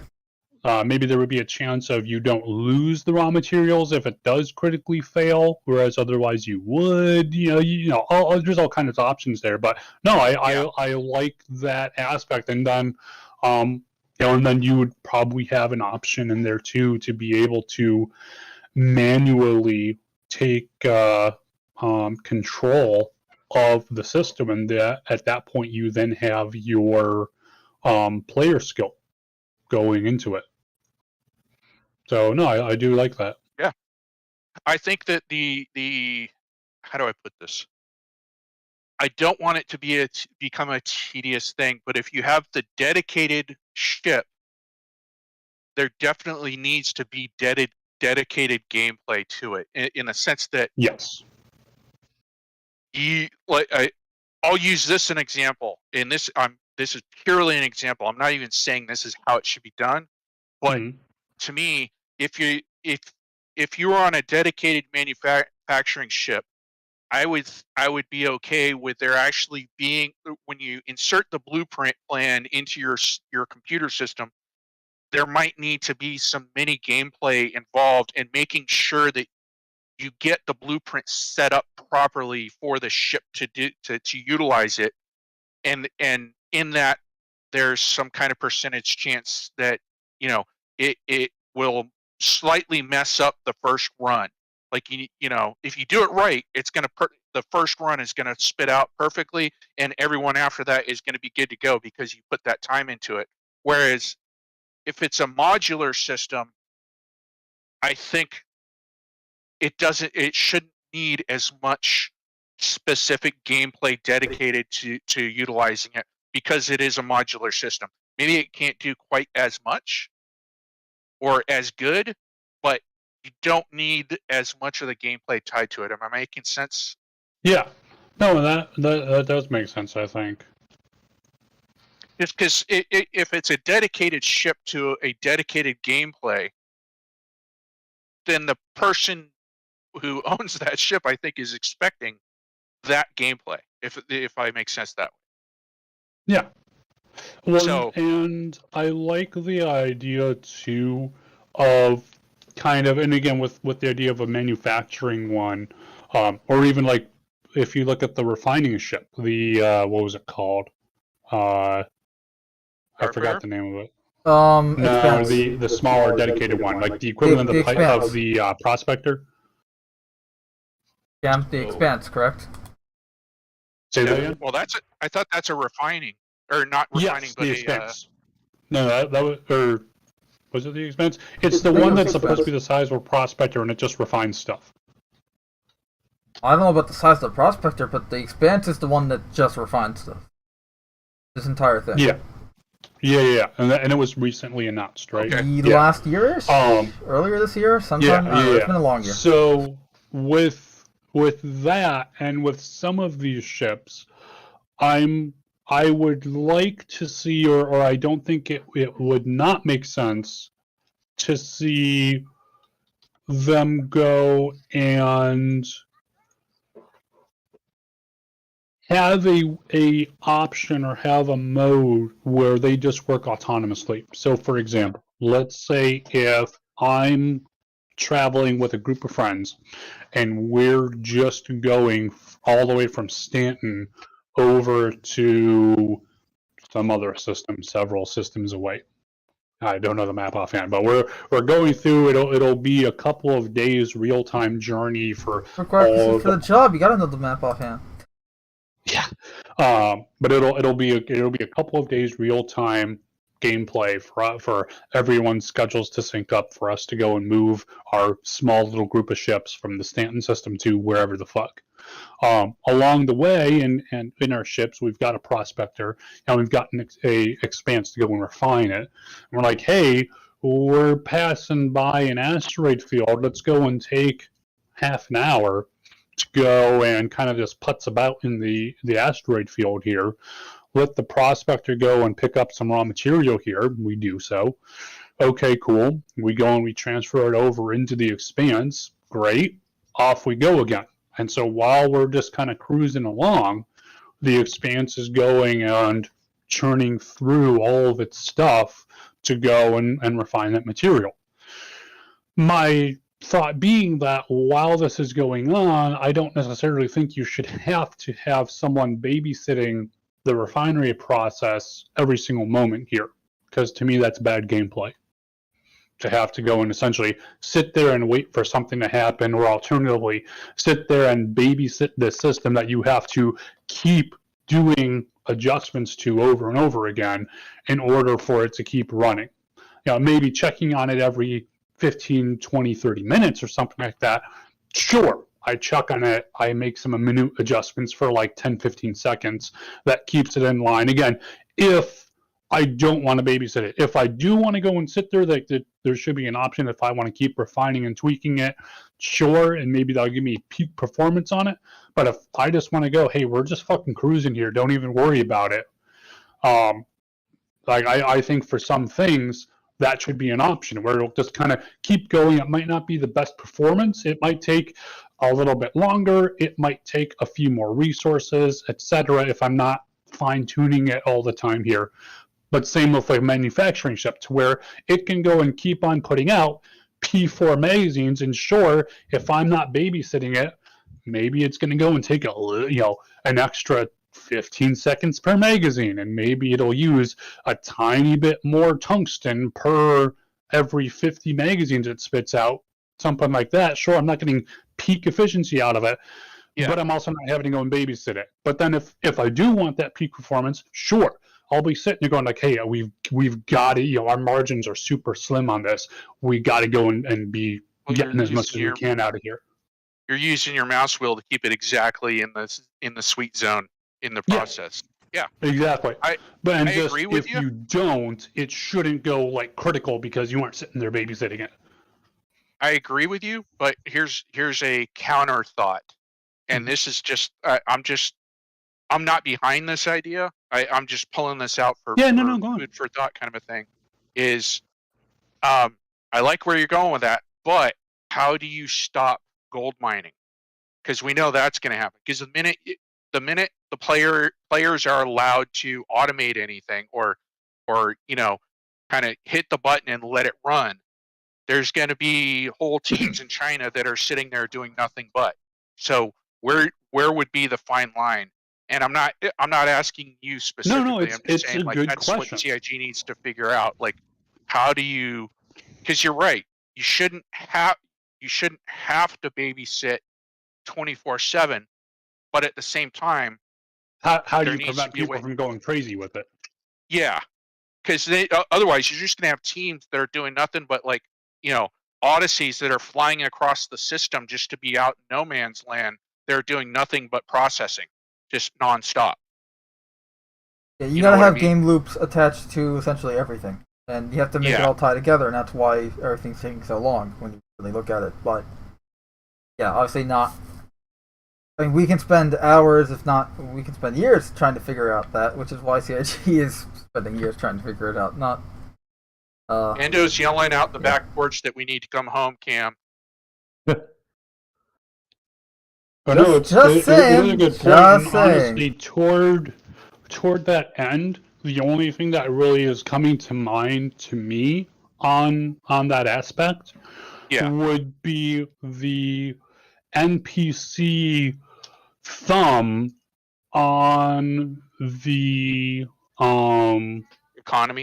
Maybe there would be a chance of you don't lose the raw materials if it does critically fail, whereas otherwise you would. There's all kinds of options there. But no, I like that aspect, and then and then you would probably have an option in there too to be able to manually take control of the system, and at that point you then have your player skill going into it. So no, I do like that. Yeah, I think that the how do I put this? I don't want it to become a tedious thing, but if you have the dedicated ship, there definitely needs to be dedicated gameplay to it, in a sense that yes, I'll use this as an example. And this is purely an example. I'm not even saying this is how it should be done, but to me, if you were on a dedicated manufacturing ship, I would be okay with there actually being, when you insert the blueprint plan into your computer system, there might need to be some mini gameplay involved in making sure that you get the blueprint set up properly for the ship to utilize it, and in that there's some kind of percentage chance that it will slightly mess up the first run. Like if you do it right, it's gonna the first run is gonna spit out perfectly, and everyone after that is gonna be good to go because you put that time into it. Whereas if it's a modular system, I think it shouldn't need as much specific gameplay dedicated to utilizing it, because it is a modular system. Maybe it can't do quite as much or as good, but you don't need as much of the gameplay tied to it. Am I making sense? Yeah. No, that does make sense, I think. Just because if it's a dedicated ship to a dedicated gameplay, then the person who owns that ship, I think, is expecting that gameplay, if I make sense that way. Yeah. Well, and I like the idea too of kind of, and again with the idea of a manufacturing one, or even like if you look at the refining ship, the what was it called? I forgot the name of it. No, the smaller dedicated one, like the equivalent of the prospector. Yeah, the Expanse, correct? Say that again? Well, I thought that's a refining, or not refining, but the Expanse. No, was it the Expanse? It's the one that's supposed to be the size of a prospector, and it just refines stuff. I don't know about the size of the prospector, but the Expanse is the one that just refines stuff. This entire thing. Yeah. Yeah, and it was recently announced, right? Okay. Last year-ish? Earlier this year? Sometime? It's been a long year. So, with that, and with some of these ships, I would like to see, or I don't think it would not make sense to see them go and have a option or have a mode where they just work autonomously. So for example, let's say if I'm traveling with a group of friends and we're just going all the way from Stanton over to some other system, several systems away. I don't know the map offhand, but we're going through. It'll be a couple of days real-time journey for for the job. You gotta know the map offhand. Yeah, but it'll be a couple of days real time gameplay for everyone's schedules to sync up for us to go and move our small little group of ships from the Stanton system to wherever the fuck. Along the way, and in our ships, we've got a prospector, and we've got a Expanse to go and refine it. And we're like, hey, we're passing by an asteroid field. Let's go and take half an hour to go and kind of just putz about in the asteroid field here. Let the prospector go and pick up some raw material here. We do so. Okay, cool. We go and we transfer it over into the expanse. Great. Off we go again. And so while we're just kind of cruising along, the expanse is going and churning through all of its stuff to go and refine that material. My thought being that while this is going on, I don't necessarily think you should have to have someone babysitting the refinery process every single moment here, because to me that's bad gameplay. To have to go and essentially sit there and wait for something to happen, or alternatively sit there and babysit the system that you have to keep doing adjustments to over and over again in order for it to keep running. You know, maybe checking on it every 15, 20, 30 minutes or something like that. Sure, I check on it. I make some minute adjustments for like 10, 15 seconds. That keeps it in line. Again, if I don't want to babysit it. If I do want to go and sit there, there should be an option if I want to keep refining and tweaking it, sure, and maybe that'll give me peak performance on it. But if I just want to go, hey, we're just fucking cruising here, don't even worry about it. I think for some things, that should be an option where it'll just kind of keep going. It might not be the best performance. It might take a little bit longer. It might take a few more resources, etc. if I'm not fine-tuning it all the time here. But same with like manufacturing ship, to where it can go and keep on putting out P4 magazines, and sure, if I'm not babysitting it, maybe it's going to go and take an extra 15 seconds per magazine, and maybe it'll use a tiny bit more tungsten per every 50 magazines it spits out, something like that. Sure, I'm not getting peak efficiency out of it, but I'm also not having to go and babysit it. But then if I do want that peak performance, sure, I'll be sitting there going like, hey, we've got to, our margins are super slim on this. We got to go and be getting as much as we can out of here. You're using your mouse wheel to keep it exactly in the sweet zone in the process. Yeah, exactly. I agree with you. If you don't, it shouldn't go like critical because you aren't sitting there babysitting it. I agree with you, but here's a counter thought, and this is just I'm not behind this idea. I'm just pulling this out for food for thought kind of a thing. Is I like where you're going with that, but how do you stop gold mining? Because we know that's going to happen. Because the minute the players are allowed to automate anything or kind of hit the button and let it run, there's going to be whole teams in China that are sitting there doing nothing but. So where would be the fine line? And I'm not asking you specifically. No, I'm just saying like that's question. what CIG needs to figure out. Like, how do you? Because you're right. You shouldn't have to babysit 24/7. But at the same time, how do you prevent people from going crazy with it? Yeah, because otherwise you're just gonna have teams that are doing nothing but odysseys that are flying across the system just to be out in no man's land. They're doing nothing but processing. Just nonstop. Yeah, you gotta have game loops attached to essentially everything, and you have to make it all tie together, and that's why everything's taking so long when you really look at it. But yeah, obviously not. I mean, we can spend hours, if not, we can spend years trying to figure out that, which is why CIG is spending years trying to figure it out. Not. Ando's yelling out the back porch that we need to come home, Cam. It's a good point. Honestly, toward that end, the only thing that really is coming to mind to me on that aspect would be the NPC thumb on the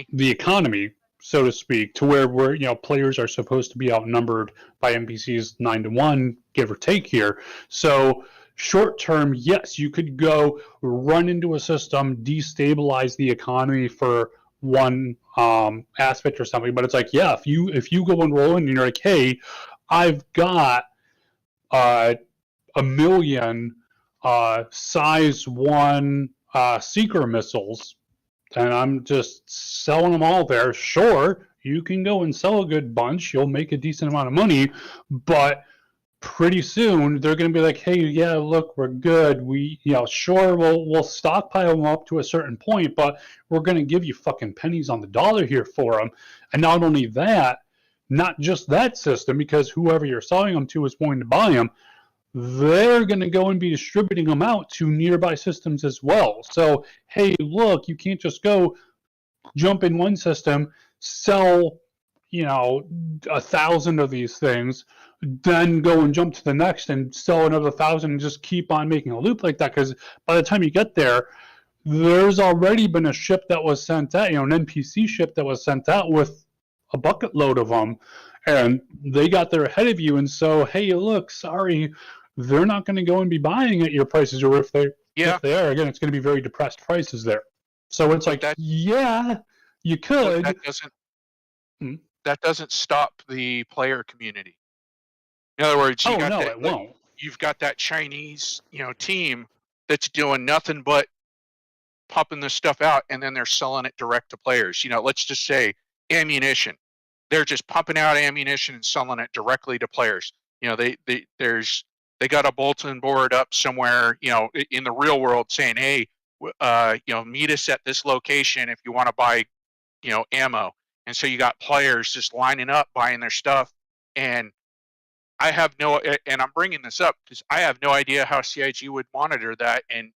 economy, so to speak, to where players are supposed to be outnumbered by NPCs 9-1, give or take here. So short term, yes, you could go run into a system, destabilize the economy for one aspect or something. But it's like, yeah, if you go and roll in and you're like, hey, I've got 1 million size 1 seeker missiles, and I'm just selling them all there. Sure, you can go and sell a good bunch. You'll make a decent amount of money, but pretty soon they're going to be like, hey, yeah, look, we're good. We, sure, we'll stockpile them up to a certain point, but we're going to give you fucking pennies on the dollar here for them. And not only that, not just that system, because whoever you're selling them to is going to buy them. They're going to go and be distributing them out to nearby systems as well. So, hey, look, you can't just go jump in one system, sell, 1,000 of these things, then go and jump to the next and sell another 1,000 and just keep on making a loop like that. Because by the time you get there, there's already been a ship that was sent out, an NPC ship that was sent out with a bucket load of them, and they got there ahead of you. And so, hey, look, sorry, they're not going to go and be buying at your prices, or if they are, again, it's going to be very depressed prices there. So it's like, yeah, you could. That doesn't stop the player community. In other words, you've got that Chinese, team that's doing nothing but popping this stuff out, and then they're selling it direct to players. Let's just say ammunition. They're just pumping out ammunition and selling it directly to players. They got a bulletin board up somewhere, in the real world saying, hey, meet us at this location if you want to buy, ammo. And so you got players just lining up, buying their stuff. And and I'm bringing this up because I have no idea how CIG would monitor that and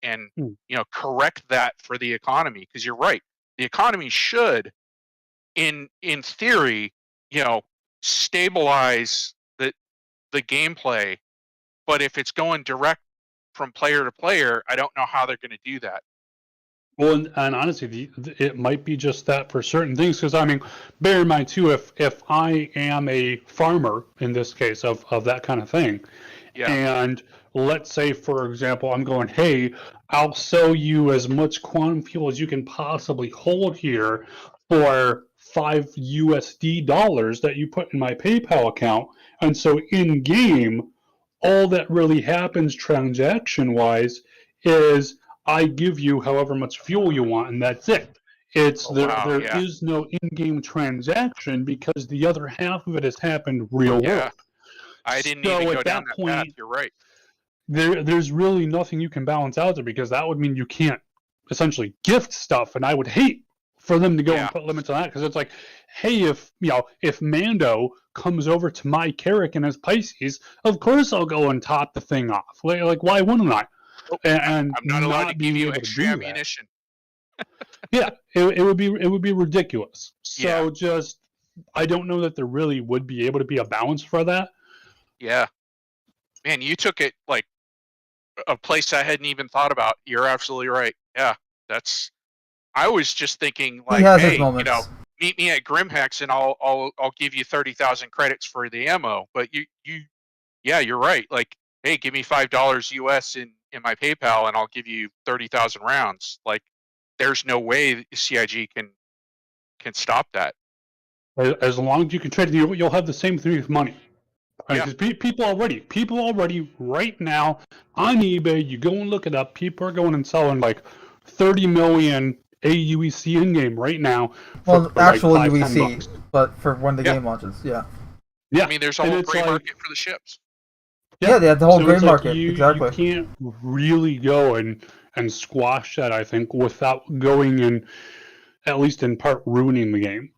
correct that for the economy. Because you're right, the economy should, in theory, stabilize the gameplay. But if it's going direct from player to player, I don't know how they're going to do that. Well, and honestly, it might be just that for certain things. Because bear in mind too, if I am a farmer in this case of that kind of thing, and let's say, for example, I'm going, hey, I'll sell you as much quantum fuel as you can possibly hold here for $5 that you put in my PayPal account, and so in game, all that really happens transaction-wise is I give you however much fuel you want, and that's it. There is no in-game transaction because the other half of it has happened real world. I didn't even go down that path. You're right. There's really nothing you can balance out there, because that would mean you can't essentially gift stuff, and I would hate for them to go and put limits on that, because it's like, hey, if Mando comes over to my Carrick and his Pisces, of course I'll go and top the thing off. Like why wouldn't I? And I'm not allowed to give you extra ammunition. Yeah, it would be ridiculous. So just, I don't know that there really would be able to be a balance for that. Yeah, man, you took it like a place I hadn't even thought about. You're absolutely right. Yeah, I was just thinking like, hey, meet me at Grimhex and I'll give you 30,000 credits for the ammo. But you're right. Like, hey, give me $5 US in my PayPal and I'll give you 30,000 rounds. Like, there's no way CIG can stop that. As long as you can trade, you'll have the same thing with money. Because people already right now on eBay, you go and look it up, people are going and selling like 30 million AUEC in game right now. Well, actual like UEC, but for when the game launches, yeah. I mean, there's a whole gray market for the ships. Yeah, they have the whole gray market. Exactly. You can't really go and squash that, I think, without going and at least in part ruining the game.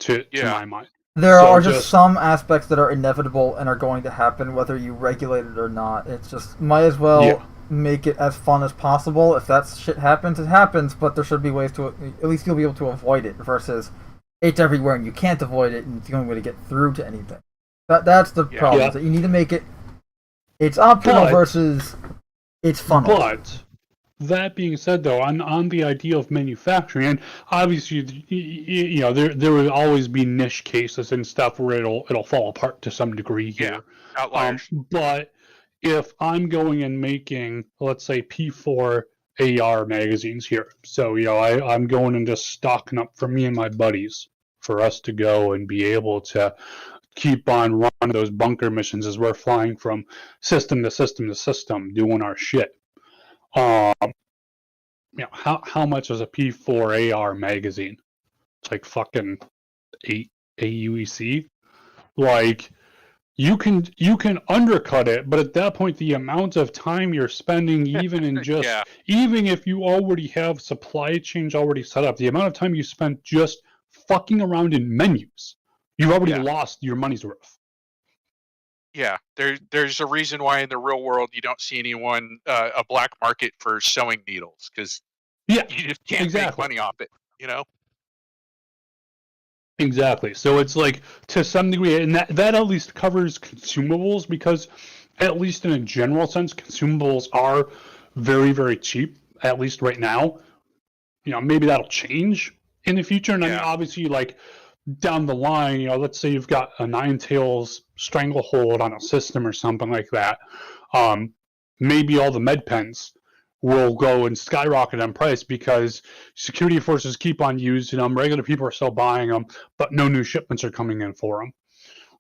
To my mind. There are just some aspects that are inevitable and are going to happen whether you regulate it or not. It's just, might as well make it as fun as possible. If that shit happens, it happens, but there should be ways to, at least you'll be able to avoid it, versus it's everywhere and you can't avoid it and it's the only way to get through to anything. That's the problem, that you need to make it, it's optional versus it's fun. But that being said, though, on the idea of manufacturing, and obviously, there will always be niche cases and stuff where it'll fall apart to some degree here. Outliers. But if I'm going and making, let's say, P4 AR magazines here, so I'm going and just stocking up for me and my buddies for us to go and be able to keep on running those bunker missions as we're flying from system to system to system, doing our shit. How much is a P4 AR magazine? It's like fucking 8 AUEC. Like, you can undercut it, but at that point, the amount of time you're spending, even in just Yeah. even if you already have supply chains already set up, the amount of time you spent just fucking around in menus, you've already Yeah. lost your money's worth. Yeah, there's a reason why in the real world you don't see anyone a black market for sewing needles, because Yeah, you just can't make exactly. money off it. You know. Exactly. So it's like, to some degree, and that at least covers consumables, because at least in a general sense, consumables are very, very cheap, at least right now. Maybe that'll change in the future. And I mean, Yeah. obviously, like down the line, let's say you've got a Nine Tails stranglehold on a system or something like that. Maybe all the med pens will go and skyrocket in price because security forces keep on using them. Regular people are still buying them, but no new shipments are coming in for them.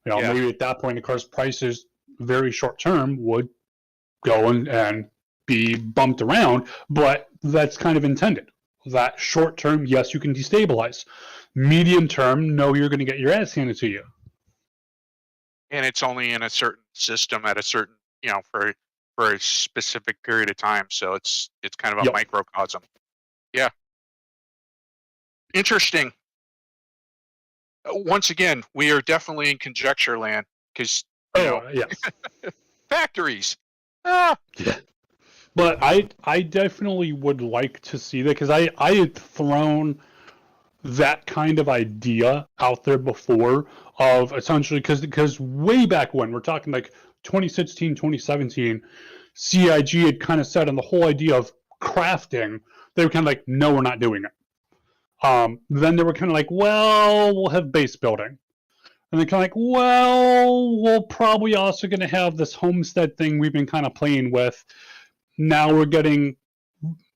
Yeah. Maybe at that point, of course, prices very short term would go and be bumped around, but that's kind of intended. That short term, yes, you can destabilize. Medium term, no, you're going to get your ass handed to you. And it's only in a certain system at a certain, for a specific period of time. So it's kind of a microcosm. Yeah. Interesting. Once again, we are definitely in conjecture land, because yes. Factories. Yeah. But I definitely would like to see that, because I had thrown that kind of idea out there before, of essentially, because way back when, we're talking like 2016, 2017, CIG had kind of said on the whole idea of crafting, they were kind of like, no, we're not doing it. Then they were kind of like, well, we'll have base building. And they're kind of like, well, we're probably also going to have this homestead thing we've been kind of playing with. Now we're getting,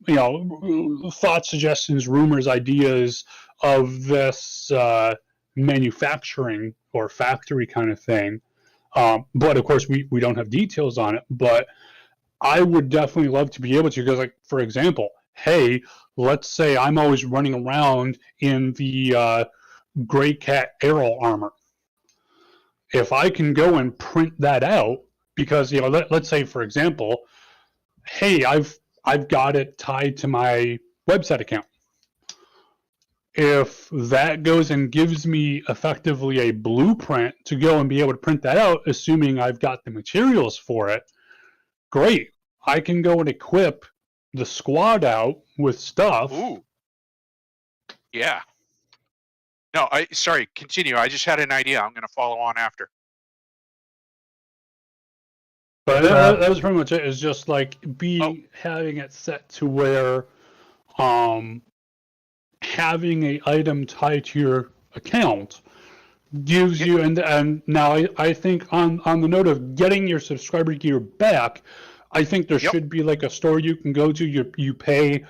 thoughts, suggestions, rumors, ideas of this manufacturing or factory kind of thing. But of course, we don't have details on it. But I would definitely love to be able to, because, like, for example, hey, let's say I'm always running around in the Gray Cat Arrow armor. If I can go and print that out, because let's say, for example, hey, I've got it tied to my website account. If that goes and gives me effectively a blueprint to go and be able to print that out, assuming I've got the materials for it, great. I can go and equip the squad out with stuff. Ooh. Yeah. No, sorry, continue. I just had an idea. I'm going to follow on after. But that was pretty much it. It's just like having it set to where having an item tied to your account gives you, and now I think on the note of getting your subscriber gear back, I think there should be like a store you can go to. You pay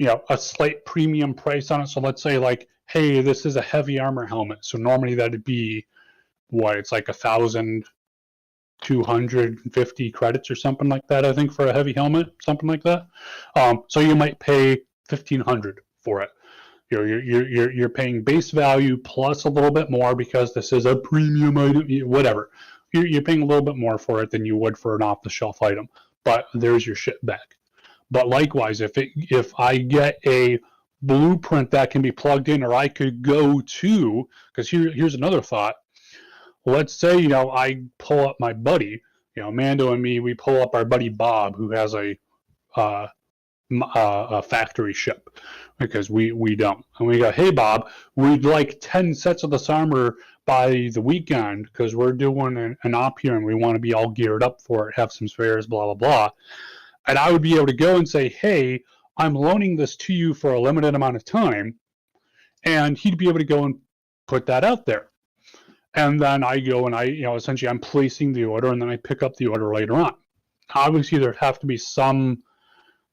a slight premium price on it. So let's say, like, hey, this is a heavy armor helmet. So normally that'd be it's like 1,250 credits or something like that, I think, for a heavy helmet, something like that. So you might pay 1,500 for it. You're paying base value plus a little bit more because this is a premium item, whatever. You're paying a little bit more for it than you would for an off-the-shelf item, but there's your shit back. But likewise, if I get a blueprint that can be plugged in, or I could go to, because here's another thought. Let's say, I pull up my buddy, Mando and me, we pull up our buddy Bob, who has a factory ship, because we don't. And we go, hey, Bob, we'd like 10 sets of this armor by the weekend, because we're doing an op here and we want to be all geared up for it, have some spares, blah, blah, blah. And I would be able to go and say, hey, I'm loaning this to you for a limited amount of time. And he'd be able to go and put that out there. And then I go and essentially I'm placing the order, and then I pick up the order later on. Obviously, there'd have to be some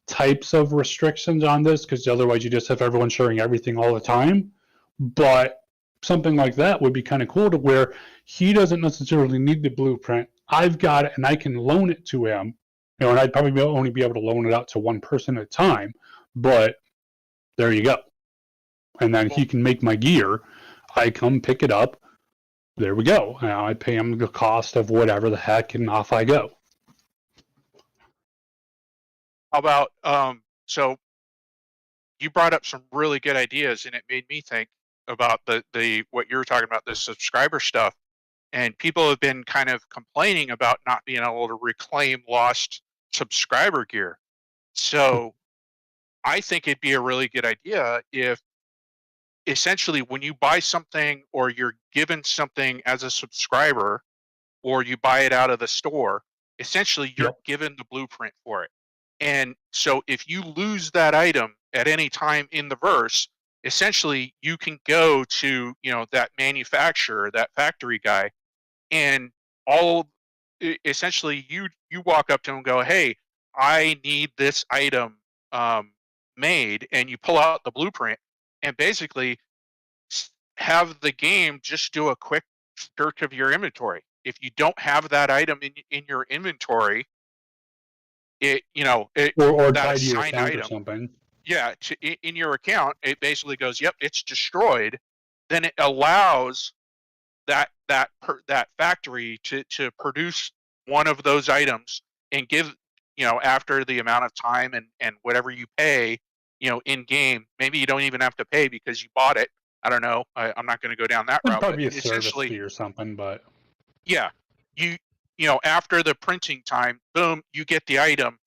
types of restrictions on this, because otherwise you just have everyone sharing everything all the time. But something like that would be kind of cool, to where he doesn't necessarily need the blueprint. I've got it, and I can loan it to him. And I'd probably only be able to loan it out to one person at a time. But there you go. And then he can make my gear. I come pick it up. there we go. Now I pay them the cost of whatever the heck, and off I go. How about so you brought up some really good ideas, and it made me think about the what you were talking about, the subscriber stuff. And people have been kind of complaining about not being able to reclaim lost subscriber gear. So I think it'd be a really good idea if essentially when you buy something or you're given something as a subscriber or you buy it out of the store, essentially you're given the blueprint for it. And so if you lose that item at any time in the verse, essentially you can go to, you know, that manufacturer, that factory guy, and essentially you walk up to him and go, hey, I need this item made, and you pull out the blueprint and basically have the game just do a quick search of your inventory. If you don't have that item in your inventory, it, you know, or that tied to your assigned account item, or something. yeah, in your account, it basically goes, yep, it's destroyed. Then it allows that factory to produce one of those items and give, you know, after the amount of time and whatever you pay, you know, in game. Maybe you don't even have to pay because you bought it. I don't know. I'm not going to go down that It'd route. probably But be a service essentially, fee or something, but yeah, you know, after the printing time, boom, you get the item.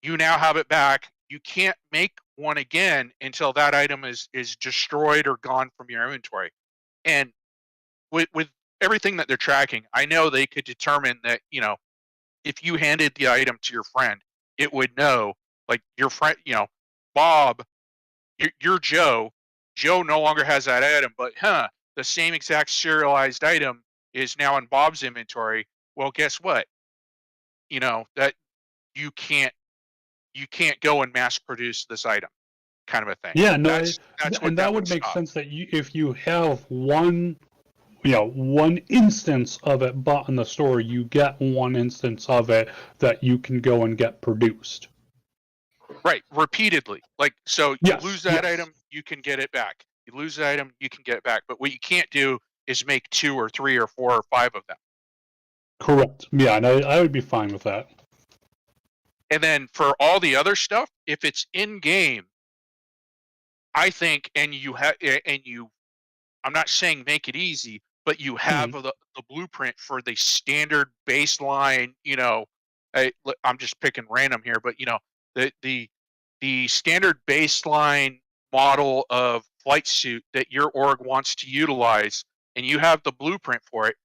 You now have it back. You can't make one again until that item is destroyed or gone from your inventory. And with everything that they're tracking, I know they could determine that, you know, if you handed the item to your friend, it would know, like, your friend, you know, Bob, you're Joe. Joe no longer has that item, but the same exact serialized item is now in Bob's inventory. Well, guess what? You know, that you can't go and mass produce this item, kind of a thing. yeah, no, That's what and that would make stop. sense that if you have one, you know, one instance of it bought in the store, you get one instance of it that you can go and get produced. Right, repeatedly. Like, so you Yes, lose that yes. item, you can get it back. You lose the item, you can get it back. But what you can't do is make 2 or 3 or 4 or 5 of them. Correct. Yeah, and I would be fine with that. And then for all the other stuff, if it's in game, I think, and you have, I'm not saying make it easy, but you have the blueprint for the standard baseline, you know, I'm just picking random here, but, you know, the standard baseline model of flight suit that your org wants to utilize, and you have the blueprint for it.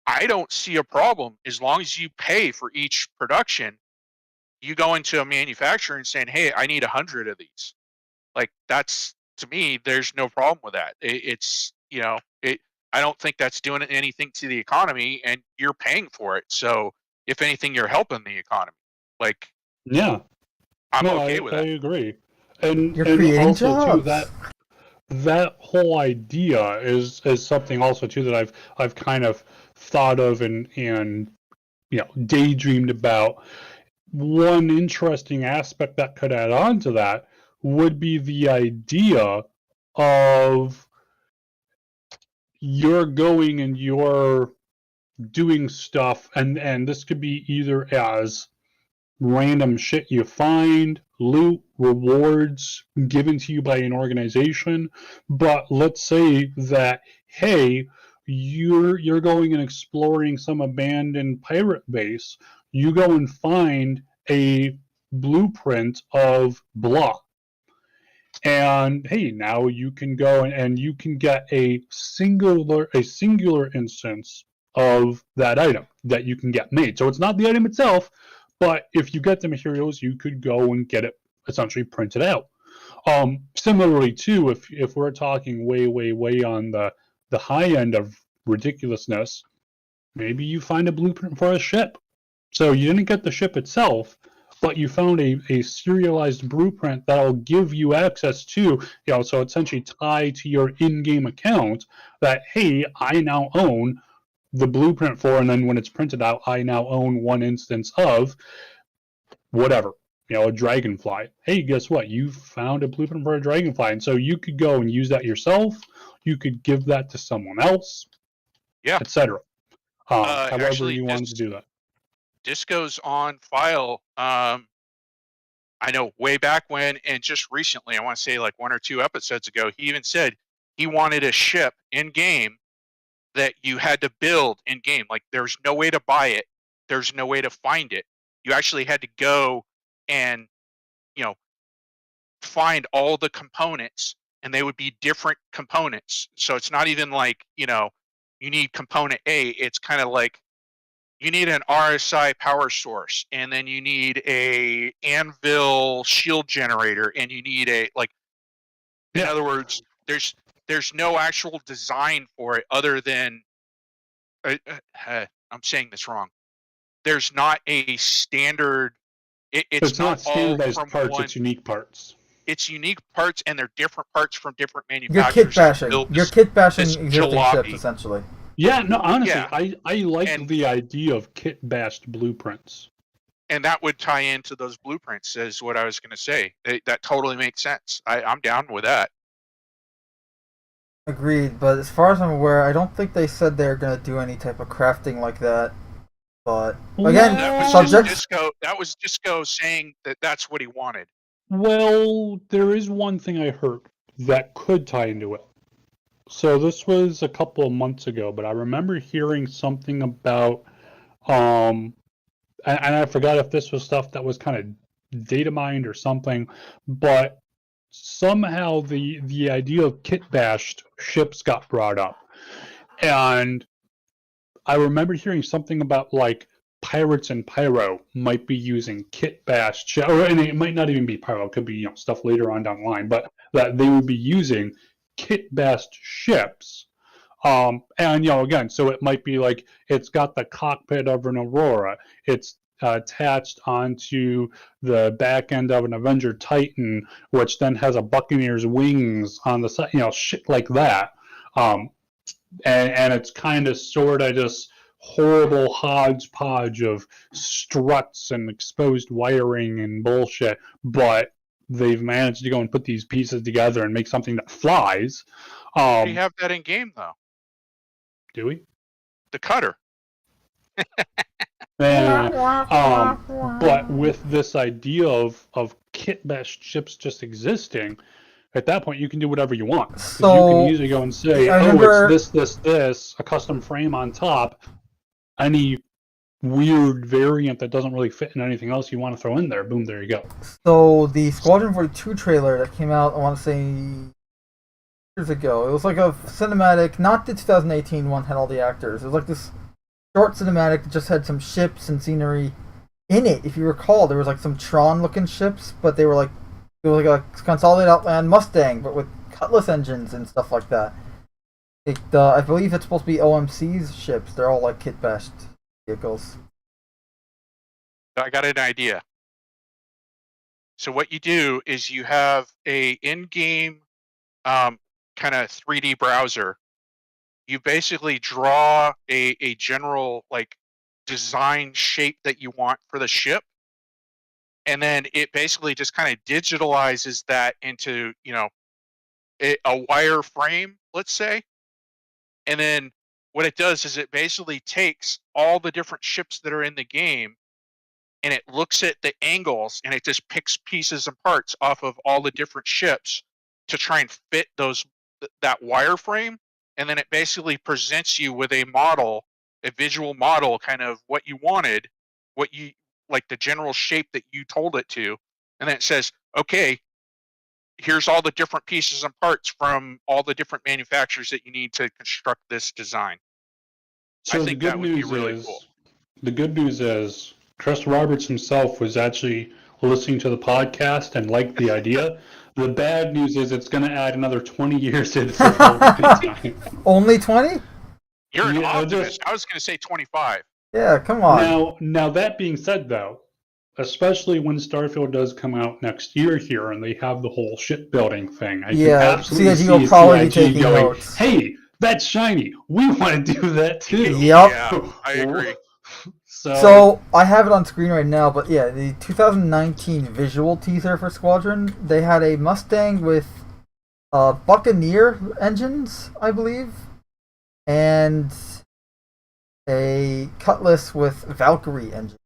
I don't see a problem as long as you pay for each production. You go into a manufacturer and saying, hey, I need 100 of these. Like, that's, to me, there's no problem with that. It's, you know, I don't think that's doing anything to the economy, and you're paying for it. So if anything, you're helping the economy. Like, yeah, I'm okay with that. I agree. And You're creating also jobs. too, that whole idea is something also too that I've kind of thought of and you know, daydreamed about. One interesting aspect that could add on to that would be the idea of you're going and you're doing stuff, and this could be either as random shit you find, loot, rewards given to you by an organization. But let's say that, hey, you're going and exploring some abandoned pirate base. You go and find a blueprint of blah. And hey, now you can go and you can get a singular instance of that item that you can get made. So it's not the item itself, but if you get the materials, you could go and get it essentially printed out. Similarly, too, if we're talking way on the high end of ridiculousness, maybe you find a blueprint for a ship. So you didn't get the ship itself, but you found a serialized blueprint that'll give you access to, you know, so essentially tie to your in-game account that, hey, I now own the blueprint for, and then when it's printed out, I now own one instance of whatever, you know, a dragonfly. Hey, guess what? You found a blueprint for a dragonfly, and so you could go and use that yourself. You could give that to someone else. Yeah. etc. However Actually, you wanted to do that. Disco's on file. I know way back when, and just recently, I want to say like 1 or 2 episodes ago, he even said he wanted a ship in game that you had to build in game. Like there's no way to buy it. There's no way to find it. You actually had to go and, find all the components, and they would be different components. So it's not even like, you need component A. It's kind of like you need an RSI power source, and then you need a anvil shield generator, and you need a in other words, there's no actual design for it other than I'm saying this wrong. There's not a standard. It's not standardized all from parts. one. It's unique parts. It's unique parts, and they're different parts from different You're manufacturers. kit bashing. You're kit bashing existing ships, essentially. Yeah, no, honestly, Yeah. I like the idea of kit-bashed blueprints. And that would tie into those blueprints, is what I was going to say. That totally makes sense. I'm down with that. Agreed, but as far as I'm aware, I don't think they said they're going to do any type of crafting like that. But, again, that was Disco saying that that's what he wanted. Well, there is one thing I heard that could tie into it. So this was a couple of months ago, but I remember hearing something about, and I forgot if this was stuff that was kind of data mined or something, but somehow the idea of kit bashed ships got brought up. And I remember hearing something about like Pirates and Pyro might be using kit bashed, and it might not even be Pyro, it could be stuff later on down the line, but that they would be using kit bashed ships. And again, so it might be like it's got the cockpit of an Aurora, it's attached onto the back end of an Avenger Titan, which then has a Buccaneer's wings on the side, shit like that. And it's kind of sort of just horrible hodgepodge of struts and exposed wiring and bullshit, but they've managed to go and put these pieces together and make something that flies. We have that in game, though. Do we? The cutter. But with this idea of kit-bashed ships just existing, at that point you can do whatever you want. So you can usually go and say, it's this, a custom frame on top, any weird variant that doesn't really fit in anything else you want to throw in there, boom, there you go. So the Squadron 42 trailer that came out, I want to say years ago, it was like a cinematic, not the 2018 one had all the actors, it was like this short cinematic that just had some ships and scenery in it. If you recall, there was like some Tron looking ships, but they were like, it was like a consolidated Outland Mustang, but with Cutlass engines and stuff like that. I believe it's supposed to be OMC's ships. They're all like kit-bashed vehicles. I got an idea. So what you do is you have a in-game kind of 3D browser. You basically draw a general design shape that you want for the ship, and then it basically just kind of digitalizes that into a wire frame, let's say. And then what it does is it basically takes all the different ships that are in the game, and it looks at the angles, and it just picks pieces and parts off of all the different ships to try and fit that wireframe. And then it basically presents you with a model, a visual model, kind of what you wanted, what you like, the general shape that you told it to. And then it says, okay, here's all the different pieces and parts from all the different manufacturers that you need to construct this design. So I think that would be really cool. The good news is Chris Roberts himself was actually listening to the podcast and liked the idea. The bad news is it's going to add another 20 years to the time. Only 20? You're an optimist. I was going to say 25. Yeah, come on. Now that being said, though, especially when Starfield does come out next year here and they have the whole shipbuilding thing, I can absolutely CIG will probably be taking going, notes. hey, that's shiny. We want to do that too. Yep. Yeah, I agree. So I have it on screen right now, but yeah, the 2019 visual teaser for Squadron, they had a Mustang with Buccaneer engines, I believe, and a Cutlass with Valkyrie engine,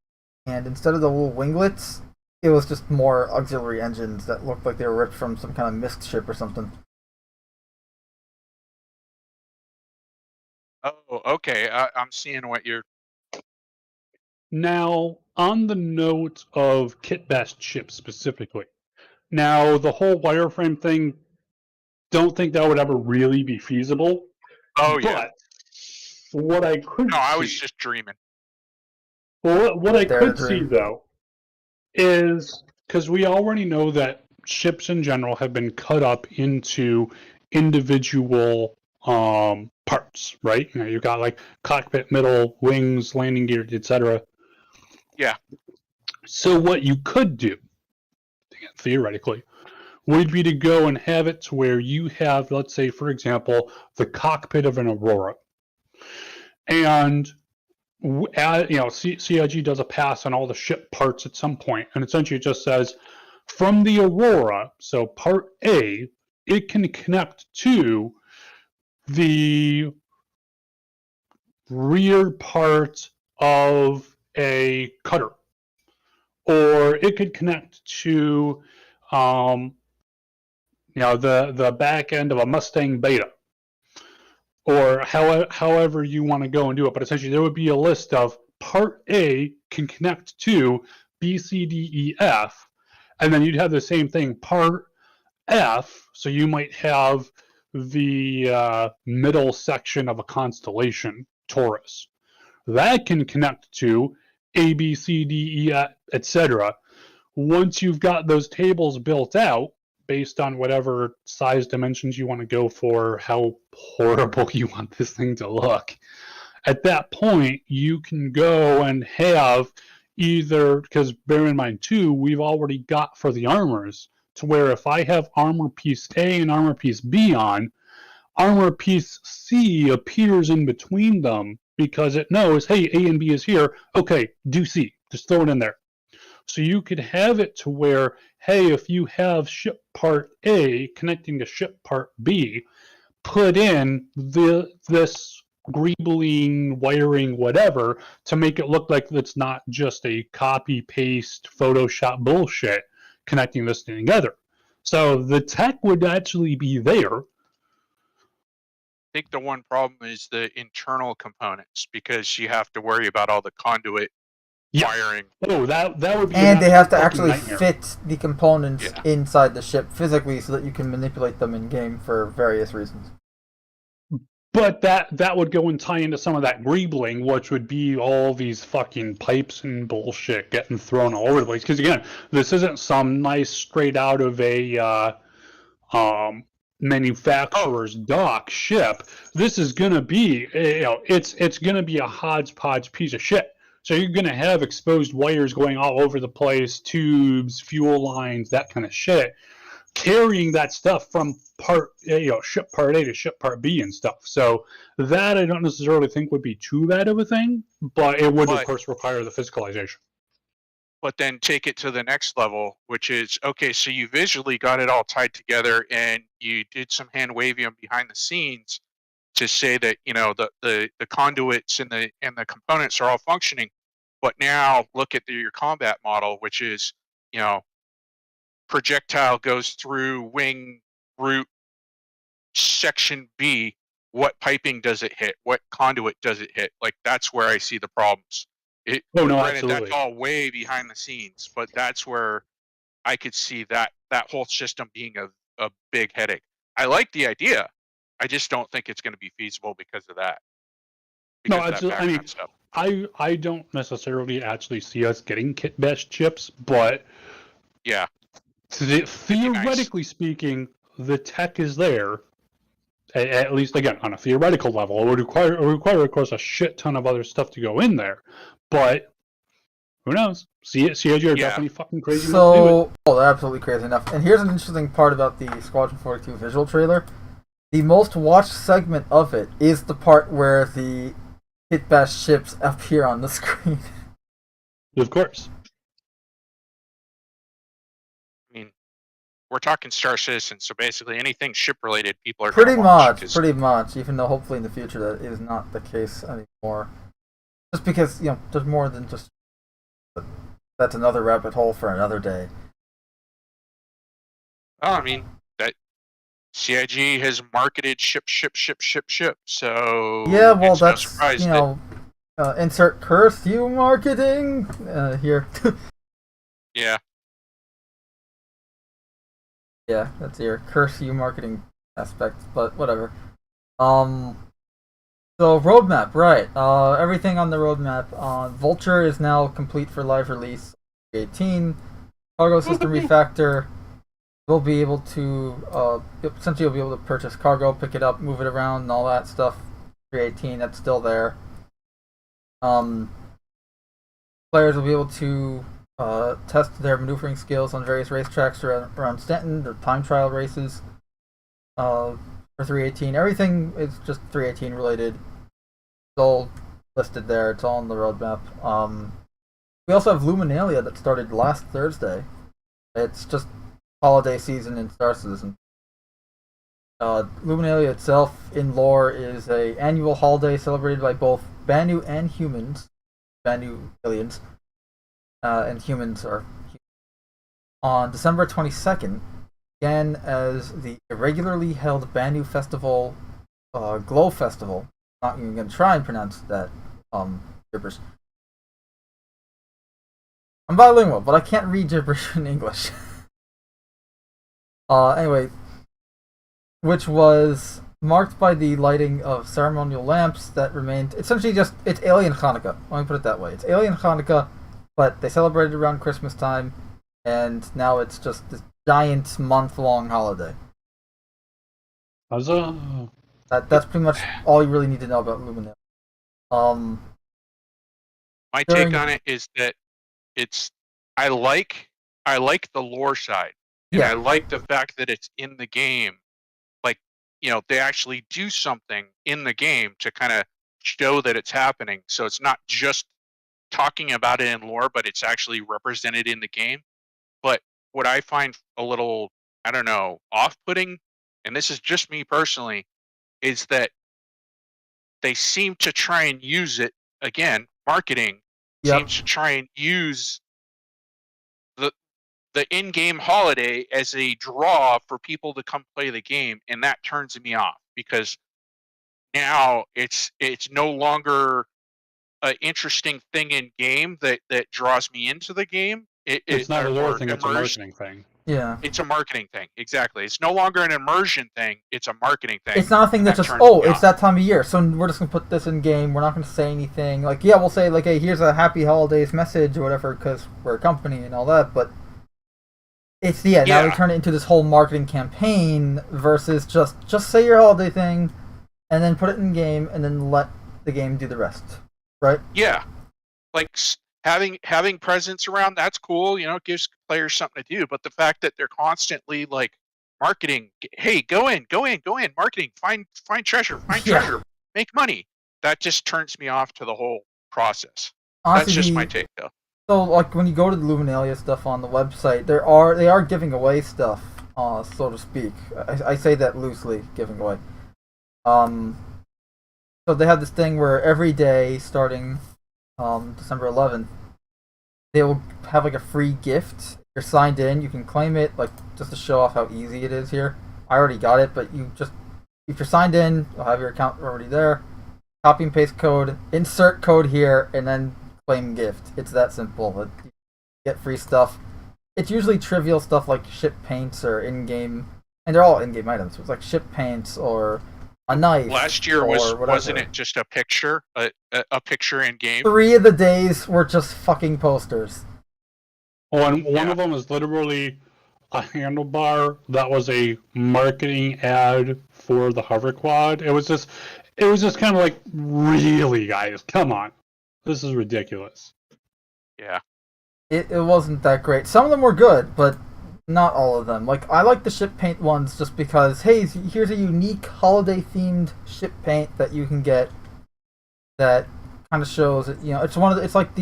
and instead of the little winglets, it was just more auxiliary engines that looked like they were ripped from some kind of mist ship or something. Oh, okay. I'm seeing what you're. Now, on the note of kit-bashed ships specifically, now the whole wireframe thing, don't think that would ever really be feasible. Oh yeah. But what I could No, I was see, just dreaming. well, what I Dare to could see dream. though, is because we already know that ships in general have been cut up into individual parts, right? You know, you've got like cockpit, middle, wings, landing gear, etc. Yeah. So what you could do, theoretically, would be to go and have it to where you have, let's say, for example, the cockpit of an Aurora, and CIG does a pass on all the ship parts at some point, and essentially it just says from the Aurora, so part A, it can connect to the rear part of a cutter, or it could connect to the back end of a Mustang Beta, or however you want to go and do it. But essentially, there would be a list of part A can connect to B, C, D, E, F, and then you'd have the same thing, part F. So you might have the middle section of a constellation, Taurus. That can connect to A, B, C, D, E, etc. Once you've got those tables built out, based on whatever size dimensions you want to go for, how horrible you want this thing to look, at that point, you can go and have either, because bear in mind too, we've already got for the armors, to where if I have armor piece A and armor piece B on, armor piece C appears in between them because it knows, hey, A and B is here. Okay, do C. Just throw it in there. So you could have it to where, hey, if you have ship part A connecting to ship part B, put in this greebling, wiring, whatever, to make it look like it's not just a copy-paste Photoshop bullshit connecting this thing together. So the tech would actually be there. I think the one problem is the internal components, because you have to worry about all the conduit wiring. Oh, that would be. And they have to actually nightmare. fit the components inside the ship physically so that you can manipulate them in game for various reasons. But that would go and tie into some of that greebling, which would be all these fucking pipes and bullshit getting thrown all over the place. Because again, this isn't some nice straight out of a manufacturer's dock ship. This is gonna be, it's gonna be a hodgepodge piece of shit. So you're gonna have exposed wires going all over the place, tubes, fuel lines, that kind of shit, carrying that stuff from ship part A to ship part B and stuff. So that I don't necessarily think would be too bad of a thing, but it would of course require the physicalization. But then take it to the next level, which is, okay, so you visually got it all tied together and you did some hand waving behind the scenes to say that, the conduits and the components are all functioning. But now look at your combat model, which is, projectile goes through wing root section B. What piping does it hit? What conduit does it hit? Like, that's where I see the problems. Granted, that's all way behind the scenes, but that's where I could see that whole system being a big headache. I like the idea. I just don't think it's going to be feasible because of that. No, absolutely. I mean, stuff. I don't necessarily actually see us getting kit-bashed chips, but yeah, theoretically speaking, the tech is there. At least, again, on a theoretical level, it would require, of course, a shit ton of other stuff to go in there. But who knows? CIG are definitely fucking crazy enough to do it. They're absolutely crazy enough. And here's an interesting part about the Squadron 42 visual trailer. The most watched segment of it is the part where the kit-bashed ships appear on the screen. Of course. I mean, we're talking Star Citizen, so basically anything ship-related, people are pretty much, even though hopefully in the future that is not the case anymore. just because there's more than just. That's another rabbit hole for another day. Oh, I mean that CIG has marketed ship. So Yeah, well, it's no that's surprise insert curse you marketing here. Yeah. Yeah, that's your curse you marketing aspect, but whatever. So roadmap, right? Everything on the roadmap. Vulture is now complete for live release. 18 cargo system refactor. We'll be able to essentially you'll be able to purchase cargo, pick it up, move it around, and all that stuff. 318, that's still there. Players will be able to test their maneuvering skills on various racetracks around Stanton, the time trial races. For 318, everything is just 318 related. It's all listed there. It's all on the roadmap. We also have Luminalia that started last Thursday. It's just holiday season and Star Citizen. Luminalia itself, in lore, is a annual holiday celebrated by both Banu and humans. Banu aliens, and humans are on December 22nd, began as the irregularly held Banu Festival, Glow Festival. Not even going to try and pronounce that, gibberish. I'm bilingual, but I can't read gibberish in English. Anyway, which was marked by the lighting of ceremonial lamps that remained essentially it's Alien Hanukkah. Let me put it that way. It's Alien Hanukkah, but they celebrated around Christmas time, and now it's just this giant month-long holiday. That's pretty much all you really need to know about Luminalia. My take on it is that I like the lore side. And I like the fact that it's in the game. Like, they actually do something in the game to kind of show that it's happening. So it's not just talking about it in lore, but it's actually represented in the game. But what I find a little, I don't know, off-putting, and this is just me personally, is that they seem to try and use it, again, marketing, seems to try and use the in-game holiday as a draw for people to come play the game, and that turns me off because now it's no longer an interesting thing in game that draws me into the game. It's not a lore thing; it's a marketing thing. Yeah, it's a marketing thing. Exactly. It's no longer an immersion thing. It's a marketing thing. It's not a thing that just it's that time of year, so we're just gonna put this in game. We're not gonna say anything. Like, yeah, we'll say like, hey, here's a happy holidays message or whatever, because we're a company and all that, but. It's now we turn it into this whole marketing campaign versus just say your holiday thing, and then put it in game, and then let the game do the rest, right? Yeah, like having presence around, that's cool. It gives players something to do. But the fact that they're constantly like marketing, hey, go in, marketing, find treasure, make money. That just turns me off to the whole process. Honestly, that's just my take, though. So, like, when you go to the Luminalia stuff on the website, they are giving away stuff, so to speak. I say that loosely, giving away. So they have this thing where every day, starting December 11th, they will have, like, a free gift. If you're signed in, you can claim it, like, just to show off how easy it is here. I already got it, but if you're signed in, you'll have your account already there. Copy and paste code, insert code here, and then claim gift. It's that simple. You get free stuff. It's usually trivial stuff like ship paints or in-game, and they're all in-game items. So it's like ship paints or a knife. Last year wasn't it just a picture, a picture in game? 3 of the days were just fucking posters. Oh, and one of them is literally a handlebar that was a marketing ad for the hover quad. It was just kind of like, really, guys, come on. This is ridiculous. Yeah. It wasn't that great. Some of them were good, but not all of them. Like, I like the ship paint ones just because, hey, here's a unique holiday-themed ship paint that you can get that kind of shows, it's like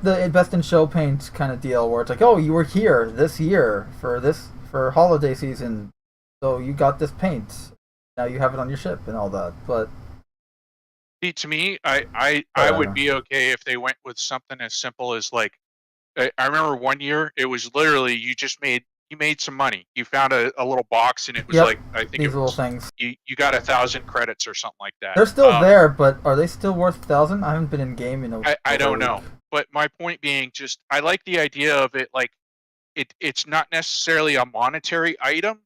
the best in show paint kind of deal where it's like, oh, you were here this year for holiday season, so you got this paint. Now you have it on your ship and all that, but See, to me, I would be okay if they went with something as simple as like, I remember one year it was literally you made some money. You found a little box and it was Yep, like, I think these it little was things. you got 1,000 credits or something like that. They're still there, but are they still worth 1,000? I haven't been in game in I don't know, but my point being, just I like the idea of it. Like it's not necessarily a monetary item.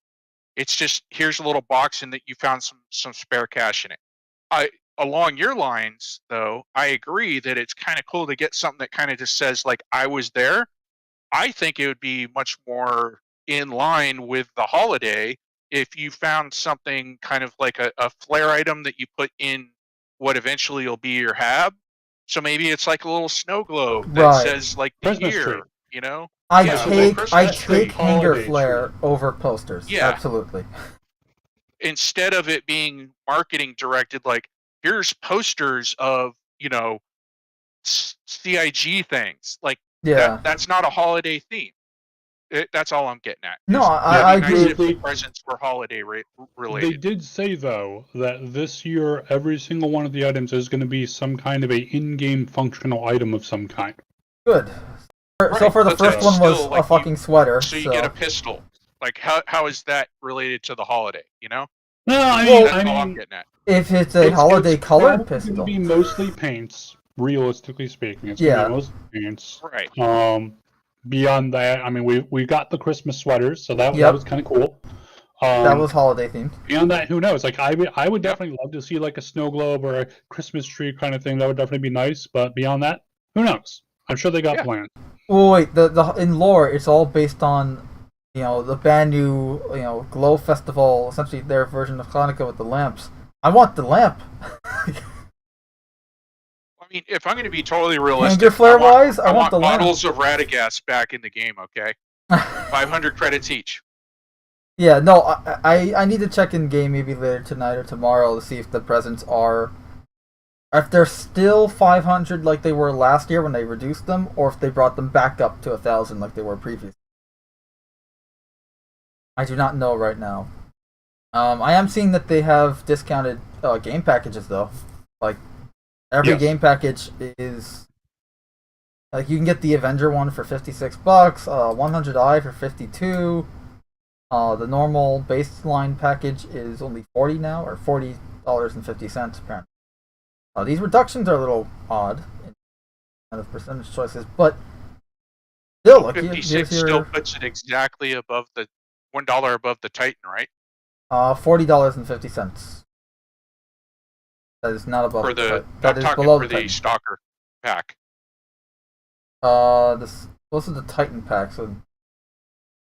It's just, here's a little box and that you found some spare cash in it. Along your lines, though, I agree that it's kind of cool to get something that kind of just says like, I was there. I think it would be much more in line with the holiday if you found something kind of like a flare item that you put in what eventually will be your hab. So maybe it's like a little snow globe that says like the Christmas year, tree. you know? I Christmas tree. take hanger Holiday flare tree. over posters. Yeah. Absolutely. Instead of it being marketing directed, like, here's posters of, CIG things. Like, Yeah. that's not a holiday theme. That's all I'm getting at. No, is I it'd be nice agree. if the presents were holiday related. They did say though that this year every single one of the items is going to be some kind of a in-game functional item of some kind. Good. Right, so for the but first that's one was still, a like, fucking sweater. So you get a pistol. Like, how is that related to the holiday? You know? No, That's all I'm getting at. If it's a holiday colored It's pistol, going to be mostly paints. Realistically speaking, it's going to be mostly paints. Right. Beyond that, I mean, we got the Christmas sweaters, so that was kind of cool. That was holiday themed. Beyond that, who knows? Like, I would definitely love to see like a snow globe or a Christmas tree kind of thing. That would definitely be nice. But beyond that, who knows? I'm sure they got plans. Well, wait, the in lore, it's all based on, the brand new, Glow Festival, essentially their version of Hanukkah with the lamps. I want the lamp. I mean, if I'm going to be totally realistic, Hanger flare wise, I want the lamp. Bottles of Radagast back in the game, okay? 500 credits each. Yeah, no, I need to check in game maybe later tonight or tomorrow to see if the presents are, if they're still 500 like they were last year when they reduced them, or if they brought them back up to 1,000 like they were previously. I do not know right now. I am seeing that they have discounted game packages though. Like every game package is like you can get the Avenger one for $56, 100i for $52. The normal baseline package is only $40 now, or $40.50 apparently. These reductions are a little odd in kind of percentage choices, but still, like 56 still puts it exactly above the $1 above the Titan, right? $40.50. That is not above that is below for the Stalker pack. This is the Titan pack. So.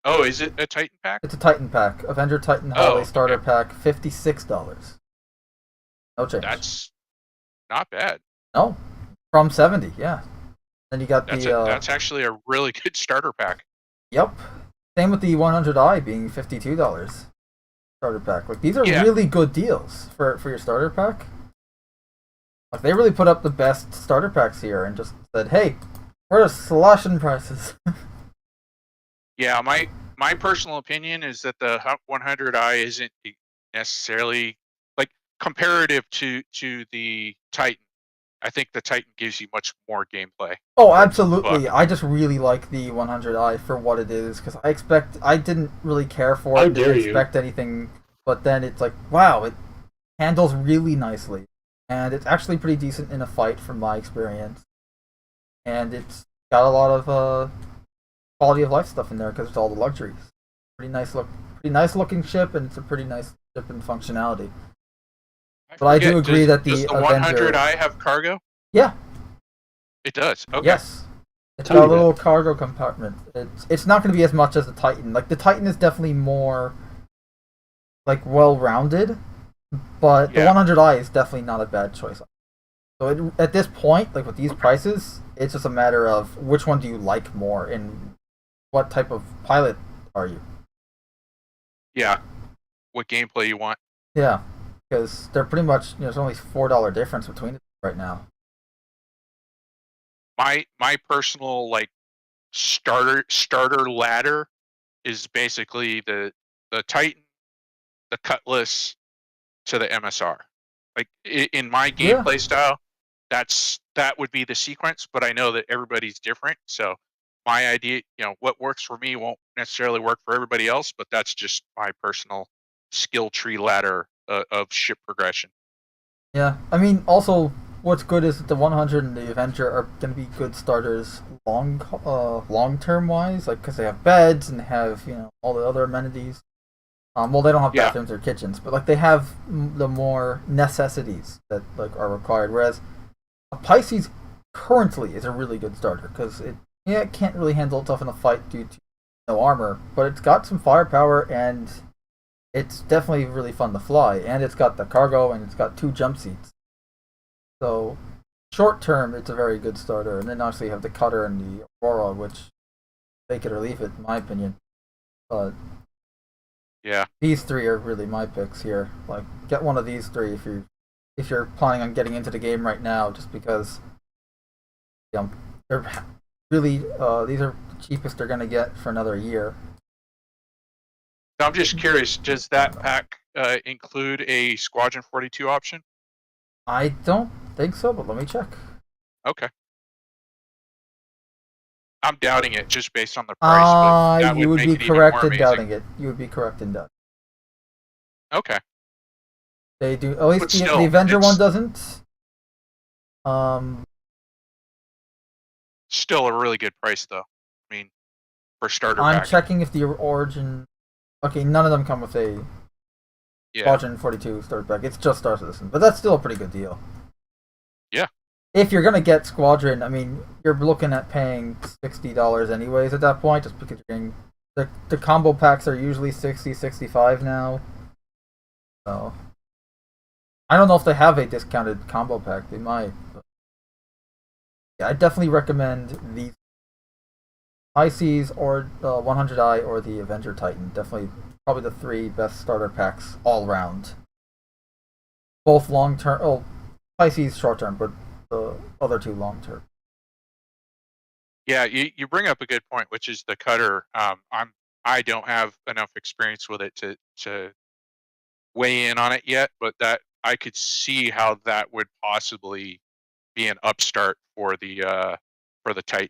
Oh, is it a Titan pack? It's a Titan pack. Avenger Titan Holiday Starter Pack, $56. No change. That's not bad. No, from 70. Yeah. Then you got that's actually a really good starter pack. Yep. Same with the 100i being $52 starter pack. Like these are really good deals for your starter pack. Like they really put up the best starter packs here and just said, "Hey, we're slashing prices." Yeah, my personal opinion is that the 100i isn't necessarily like comparative to the Titan. I think the Titan gives you much more gameplay. Oh, absolutely. I just really like the 100i for what it is because I didn't really care for it. Didn't expect anything, but then it's like, wow, it handles really nicely, and it's actually pretty decent in a fight from my experience, and it's got a lot of quality of life stuff in there because it's all the luxuries. Pretty nice looking ship, and it's a pretty nice ship in functionality. But I do agree that does the Avenger... 100i have cargo? Yeah. It does. Okay. Yes. It's got a little cargo compartment. It's not going to be as much as the Titan. Like the Titan is definitely more like well-rounded, but the 100i is definitely not a bad choice. So at this point, like with these prices, it's just a matter of which one do you like more and what type of pilot are you? Yeah. What gameplay you want? Yeah. Because they're pretty much, there's only $4 difference between it right now. My personal like starter ladder is basically the Titan, the Cutlass to the MSR. Like in my gameplay style, that would be the sequence. But I know that everybody's different, so my idea, what works for me won't necessarily work for everybody else. But that's just my personal skill tree ladder of ship progression. Yeah, I mean, also what's good is that the 100 and the Avenger are going to be good starters long term wise, like because they have beds and they have all the other amenities. Well, they don't have bathrooms or kitchens, but like they have the more necessities that like are required. Whereas a Pisces currently is a really good starter because it can't really handle itself in a fight due to no armor, but it's got some firepower and it's definitely really fun to fly, and it's got the cargo and it's got 2 jump seats. So short term, it's a very good starter. And then obviously you have the Cutter and the Aurora, which take it or leave it, in my opinion. But yeah, these 3 are really my picks here. Like, get one of these 3 if you're planning on getting into the game right now, just because they're really these are the cheapest they're gonna get for another year. I'm just curious, does that pack include a Squadron 42 option? I don't think so, but let me check. Okay. I'm doubting it just based on the price. But that you would be correct in doubting it. You would be correct in doubting. Okay. They do. At least the Avenger one doesn't. Still a really good price, though. I mean, for starter I'm pack. checking if the Origin. Okay, none of them come with a Squadron 42 starter pack. It's just Star Citizen, but that's still a pretty good deal. Yeah. If you're gonna get Squadron, I mean, you're looking at paying $60 anyways at that point, just because you're getting the combo packs are usually $60, $65 now. So I don't know if they have a discounted combo pack. They might. But yeah, I definitely recommend these Pisces or 100i or the Avenger Titan. Definitely, probably the 3 best starter packs all around. Both long term. Oh, Pisces short term, but the other 2 long term. Yeah, you bring up a good point, which is the Cutter. I don't have enough experience with it to weigh in on it yet, but that I could see how that would possibly be an upstart for the Titan.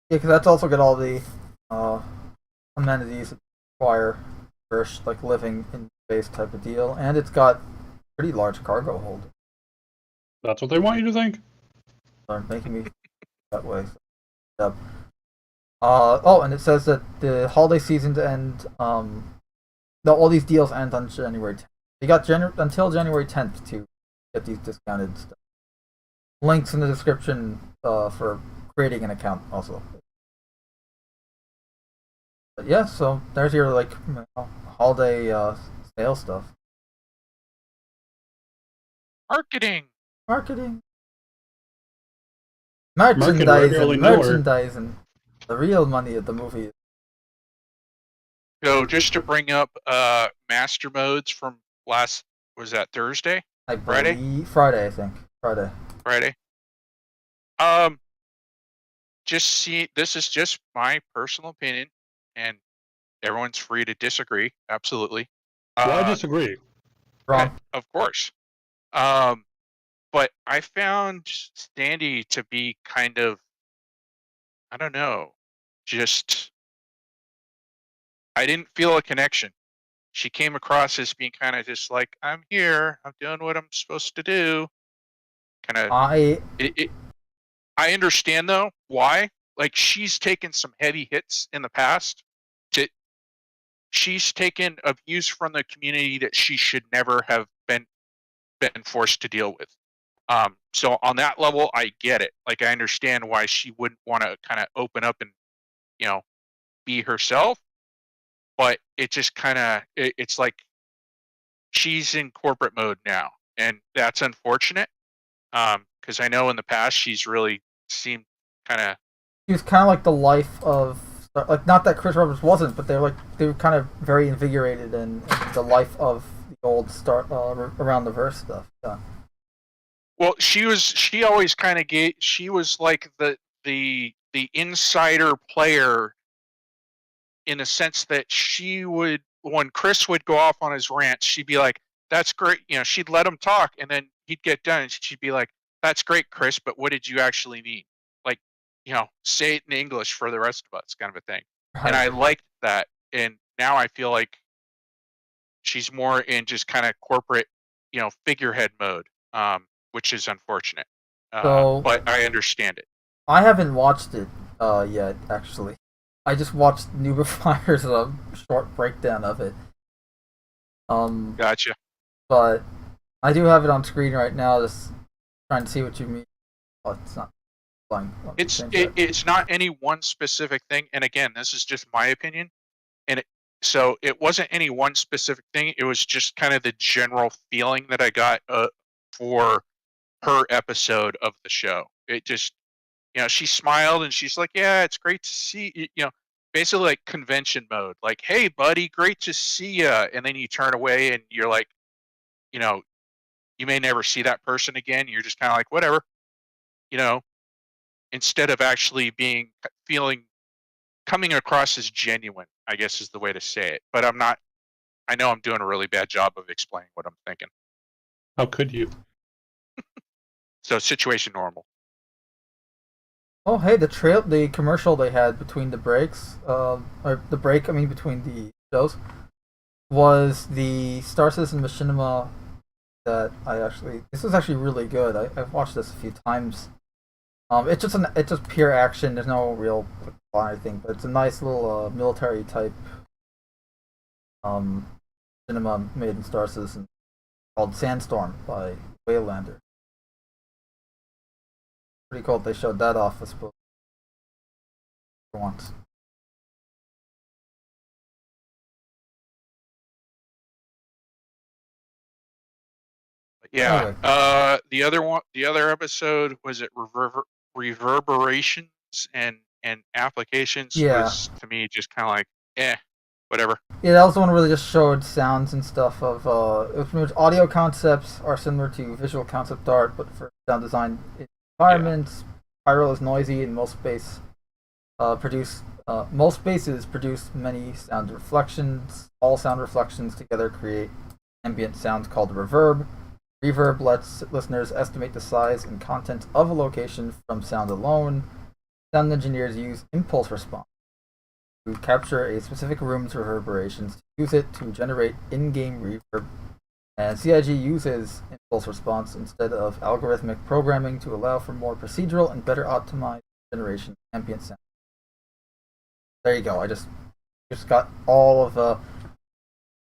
Yeah, because that's also got all the amenities that require for like living in space type of deal, and it's got pretty large cargo hold. That's what they want you to think. They're making me that way. So, oh, and it says that the holiday seasons end. All these deals end on January 10th. You got until January 10th to get these discounted stuff. Links in the description for creating an account also. But yeah, so there's your like holiday sale stuff. Marketing. Merchandising. The real money of the movie. So just to bring up master modes from was that Thursday? Friday, I think. Friday. This is just my personal opinion, and everyone's free to disagree. Absolutely. I disagree. Wrong. Of course. But I found Standy to be kind of, I don't know, just, I didn't feel a connection. She came across as being kind of just like, I'm here, I'm doing what I'm supposed to do. Kind of. I understand though why. Like, she's taken some heavy hits in the past. She's taken abuse from the community that she should never have been forced to deal with. So on that level, I get it. Like, I understand why she wouldn't want to kind of open up and, be herself. But it just kind of, it's like she's in corporate mode now, and that's unfortunate. Because I know in the past she's really seemed kind of. She was kind of like the life of, like, not that Chris Roberts wasn't, but they were kind of very invigorated in the life of the old around the verse stuff. Yeah. Well, she always kind of she was like the insider player, in a sense that she would when Chris would go off on his rant, she'd be like, "That's great," she'd let him talk, and then he'd get done, and she'd be like, "That's great, Chris, but what did you actually mean? Like, say it in English for the rest of us," kind of a thing. Right. And I liked that, and now I feel like she's more in just kind of corporate, figurehead mode, which is unfortunate. But I understand it. I haven't watched it yet, actually. I just watched Nubifire's short breakdown of it. Gotcha. But I do have it on screen right now, just trying to see what you mean. Oh, it's not flying. It's not any one specific thing, and again, this is just my opinion. And so it wasn't any one specific thing. It was just kind of the general feeling that I got for her episode of the show. It just, she smiled and she's like, "Yeah, it's great to see you." Basically like convention mode. Like, "Hey, buddy, great to see ya." And then you turn away and you're like, you may never see that person again. You're just kind of like, whatever, instead of actually coming across as genuine, I guess is the way to say it. But I know I'm doing a really bad job of explaining what I'm thinking. How could you? So situation normal. Oh, hey, the commercial they had between the breaks, between the shows, was the Star Citizen Machinima that this was actually really good. I've watched this a few times. It's just pure action. There's no real plot or anything, but it's a nice little military type cinema made in Star Citizen called Sandstorm by Waylander. Pretty cool. They showed that off, I suppose, for once. Yeah. The other episode was it reverberations and applications. Yeah. Was to me just kind of like, whatever. Yeah, that was the one where they just showed sounds and stuff of it was pretty much audio concepts are similar to visual concept art, but for sound design environments. Yeah. Pyro is noisy, and most spaces produce many sound reflections. All sound reflections together create ambient sounds called reverb. Reverb lets listeners estimate the size and content of a location from sound alone. Sound engineers use impulse response to capture a specific room's reverberations, to use it to generate in-game reverb. And CIG uses impulse response instead of algorithmic programming to allow for more procedural and better optimized generation of ambient sound. There you go. I just got all of the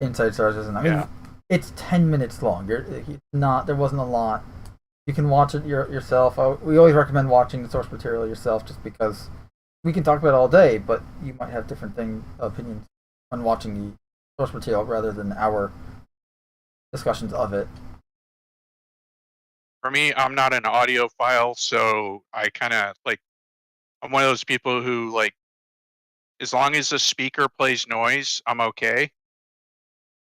inside sources, and I mean, it's 10 minutes long. There wasn't a lot. You can watch it yourself. We always recommend watching the source material yourself, just because we can talk about it all day, but you might have different opinions when watching the source material rather than our discussions of it. For me, I'm not an audiophile, so I kind of I'm one of those people who as long as the speaker plays noise, I'm okay.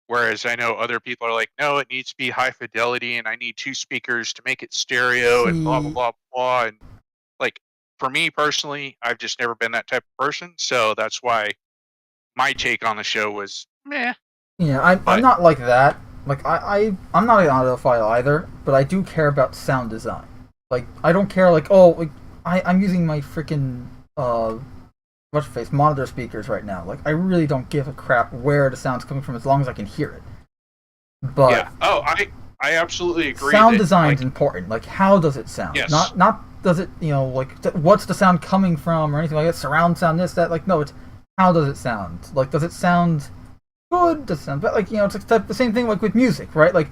Whereas I know other people are like, no, it needs to be high fidelity, and I need 2 speakers to make it stereo, and blah blah blah blah. And for me personally, I've just never been that type of person, so that's why my take on the show was meh. Yeah, I'm not like that. I'm not an audiophile either, but I do care about sound design. I don't care I'm using my freaking monitor speakers right now. I really don't give a crap where the sound's coming from as long as I can hear it. But yeah. Oh, I absolutely agree. Sound design's important. How does it sound? Yes. Not does it, what's the sound coming from or anything like that, surround sound, this, that. No, it's how does it sound? Does it sound good? Does it sound bad? It's the same thing with music, right?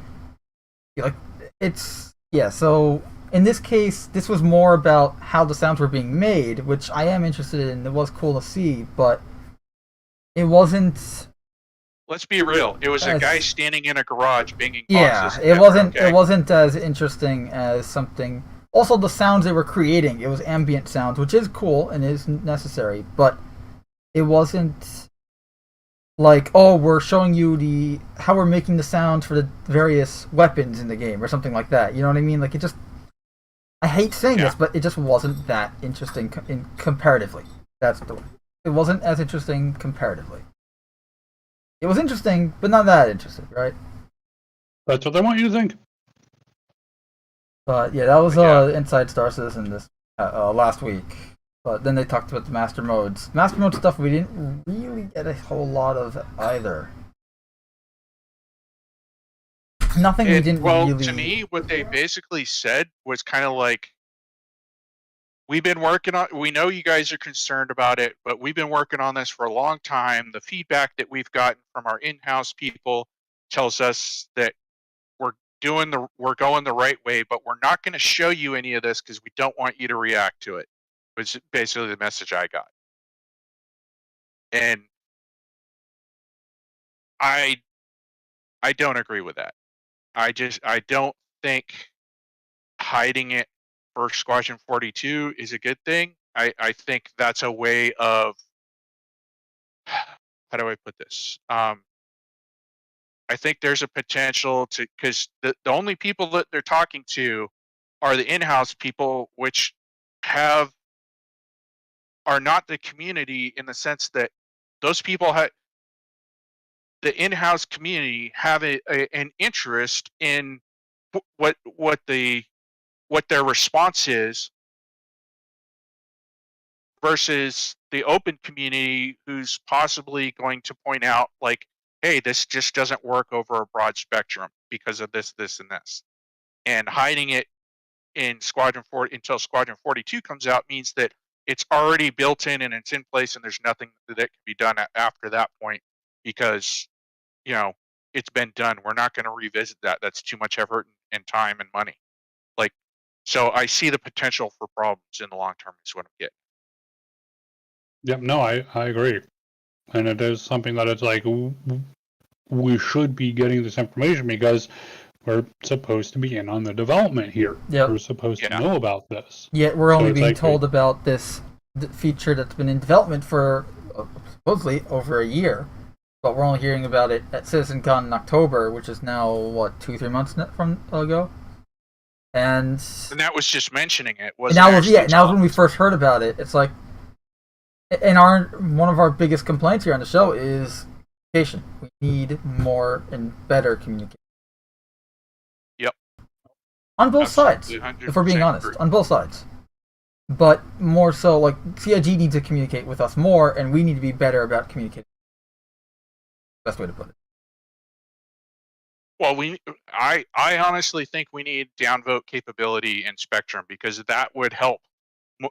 So in this case, this was more about how the sounds were being made, which I am interested in. It was cool to see, but it wasn't. Let's be real. It was a guy standing in a garage banging boxes. Yeah, it wasn't as interesting as something. Also, the sounds they were creating, it was ambient sounds, which is cool and is necessary, but it wasn't we're showing you how we're making the sounds for the various weapons in the game or something like that. You know what I mean? I hate saying this, but it just wasn't that interesting comparatively. It wasn't as interesting comparatively. It was interesting, but not that interesting, right? That's what they want you to think. But yeah, that was Inside Star Citizen this last week. But then they talked about the Master Modes. Master Mode stuff we didn't really get a whole lot of either. Nothing we didn't really... to me, what they basically said was kind of like, we've been working on, we know you guys are concerned about it, but we've been working on this for a long time. The feedback that we've gotten from our in-house people tells us that we're going the right way, but we're not going to show you any of this because we don't want you to react to it. Was basically the message I got. And I don't agree with that. I don't think hiding it for Squadron 42 is a good thing. I think that's a way of, how do I put this? I think there's a potential to, because the only people that they're talking to are the in-house people, which are not the community, in the sense that those people the in-house community have an interest in what their response is, versus the open community who's possibly going to point out like, hey, this just doesn't work over a broad spectrum because of this, this, and this. And hiding it in Squadron 40 until Squadron 42 comes out means that it's already built in and it's in place, and there's nothing that can be done after that point, because, you know, it's been done. We're not going to revisit that. That's too much effort and time and money. Like, so I see the potential for problems in the long term is what I'm getting. Yep, no, I agree. And it is something that it's like, we should be getting this information because we're supposed to be in on the development here. Yep. We're supposed to know about this. Yet we're only being told about this feature that's been in development for supposedly over a year. But we're only hearing about it at CitizenCon in October, which is now, what, 2-3 months from ago? And that was just mentioning it. Now when we first heard about it, it's like, and one of our biggest complaints here on the show is communication. We need more and better communication. Yep. On both sides, if we're being honest, on both sides. But more so, like, CIG needs to communicate with us more, and we need to be better about communicating. Best way to put it. Well, I honestly think we need downvote capability in Spectrum, because that would help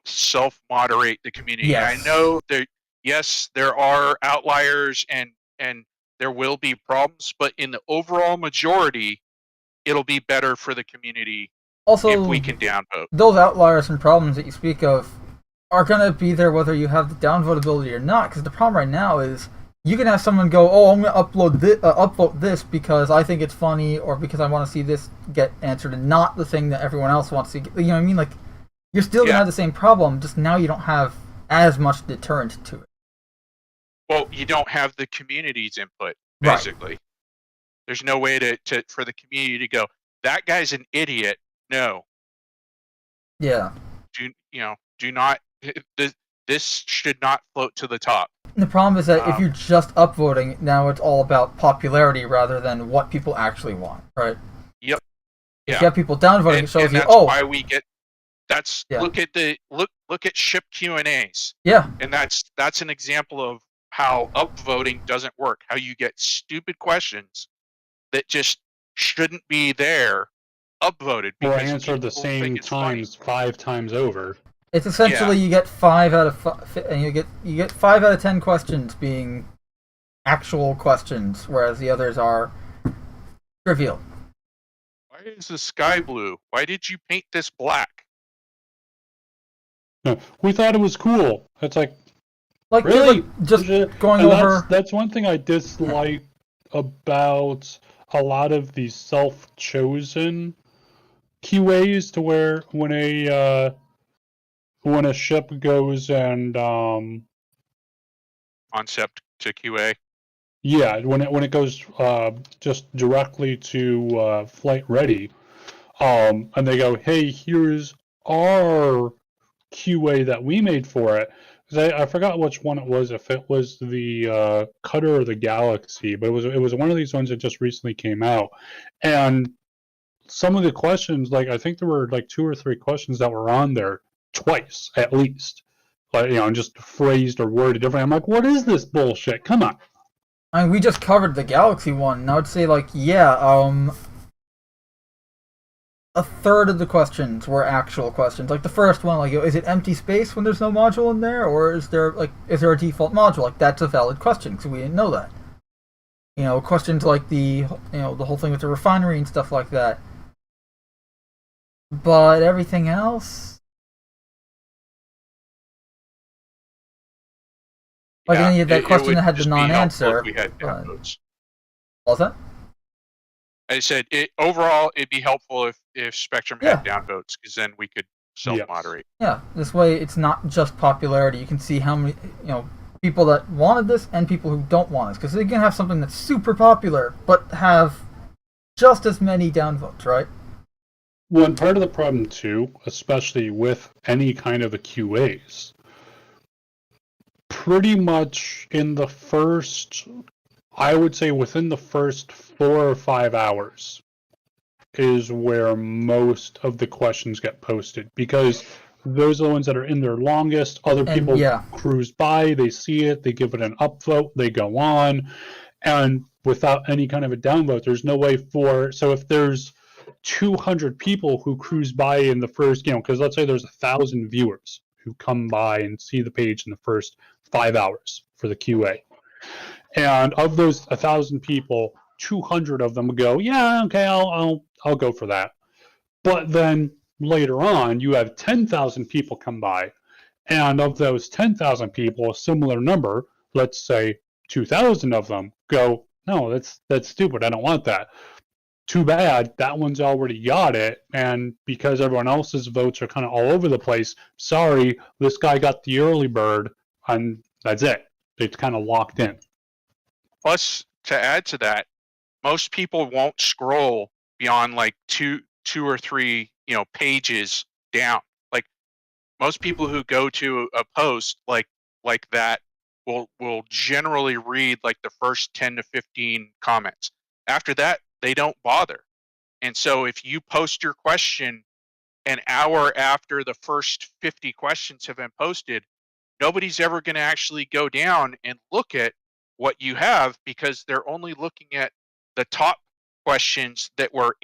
self-moderate the community. Yes. I know that, yes, there are outliers and there will be problems, but in the overall majority, it'll be better for the community also, if we can downvote. Those outliers and problems that you speak of are going to be there whether you have the downvote ability or not, because the problem right now is you can have someone go, oh, I'm going to upvote this because I think it's funny, or because I want to see this get answered, and not the thing that everyone else wants to get. You know what I mean? Like, you're still going to have the same problem, just now you don't have as much deterrent to it. Well, you don't have the community's input, basically. Right. There's no way for the community to go, that guy's an idiot. No. Yeah. Do not, this should not float to the top. The problem is that if you're just upvoting, now it's all about popularity rather than what people actually want, right? Yep. If you have people downvoting, it shows you, that's why we get. Look at ship Q&As. Yeah. And that's an example of how upvoting doesn't work. How you get stupid questions that just shouldn't be there upvoted, or answered the same times 5 times over. It's essentially you get 5 out of 5, and you get 5 out of 10 questions being actual questions, whereas the others are trivial. Why is the sky blue? Why did you paint this black? No, we thought it was cool. It's like really just going over. That's one thing I dislike about a lot of these self-chosen QAs, to where when a ship goes and concept to QA. Yeah, when it goes just directly to flight ready, and they go, hey, here's our QA that we made for it. 'Cause I forgot which one it was, if it was the Cutter or the Galaxy, but it was one of these ones that just recently came out. And some of the questions, like I think there were like 2 or 3 questions that were on there twice at least. Like, you know, just phrased or worded differently. I'm like, what is this bullshit? Come on. I mean, we just covered the Galaxy one, and I would say, like, yeah, a third of the questions were actual questions. Like the first one, like, is it empty space when there's no module in there, or is there a default module? Like, that's a valid question because we didn't know that. You know, questions like the whole thing with the refinery and stuff like that. But everything else, like any of that question that had the non-answer. We had downvotes. What was that? I said overall it'd be helpful if Spectrum had downvotes, because then we could self-moderate. Yeah, this way it's not just popularity. You can see how many people that wanted this and people who don't want it, because they can have something that's super popular but have just as many downvotes, right? Well, and part of the problem too, especially with any kind of a QAs, pretty much in the first, I would say within the first 4 or 5 hours is where most of the questions get posted, because those are the ones that are in their longest. Other people cruise by, they see it, they give it an upvote, they go on, and without any kind of a downvote, there's no way for, so if there's 200 people who cruise by in the first, because let's say there's 1,000 viewers who come by and see the page in the first 5 hours for the QA. And of those 1,000 people, 200 of them go, yeah, okay, I'll go for that. But then later on, you have 10,000 people come by, and of those 10,000 people, a similar number, let's say 2,000 of them go, no, that's stupid. I don't want that. Too bad, that one's already got it, and because everyone else's votes are kind of all over the place, sorry, this guy got the early bird, and that's it. It's kind of locked in. Plus, to add to that, most people won't scroll beyond like two or three, pages down. Like most people who go to a post like that will generally read like the first 10 to 15 comments. After that, they don't bother. And so if you post your question an hour after the first 50 questions have been posted, nobody's ever going to actually go down and look at what you have, because they're only looking at the top questions that were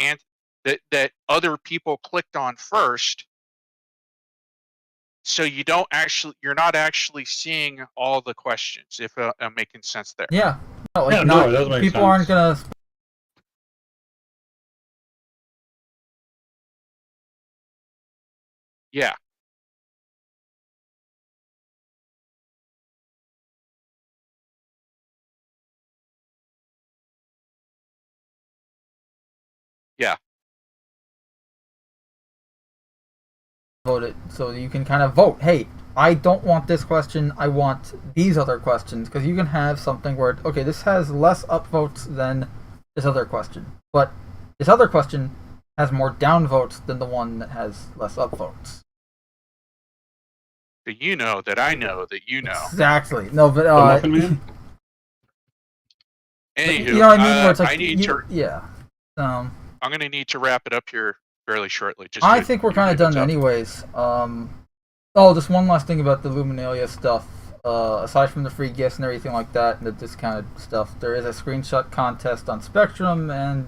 that other people clicked on first. So you're not actually seeing all the questions, if I'm making sense there. Yeah. No, it does make people sense. aren't gonna. Yeah. Yeah. Vote it so you can kind of vote. Hey, I don't want this question. I want these other questions, because you can have something where this has less upvotes than this other question, but this other question has more downvotes than the one that has less upvotes. So you know that I know that you know. Exactly. No, but anywho, you know what I mean? Where it's like, I need to. Yeah. I'm gonna need to wrap it up here fairly shortly. I think we're kind of done anyways. Just one last thing about the Luminalia stuff. Aside from the free gifts and everything like that, and the discounted stuff, there is a screenshot contest on Spectrum, and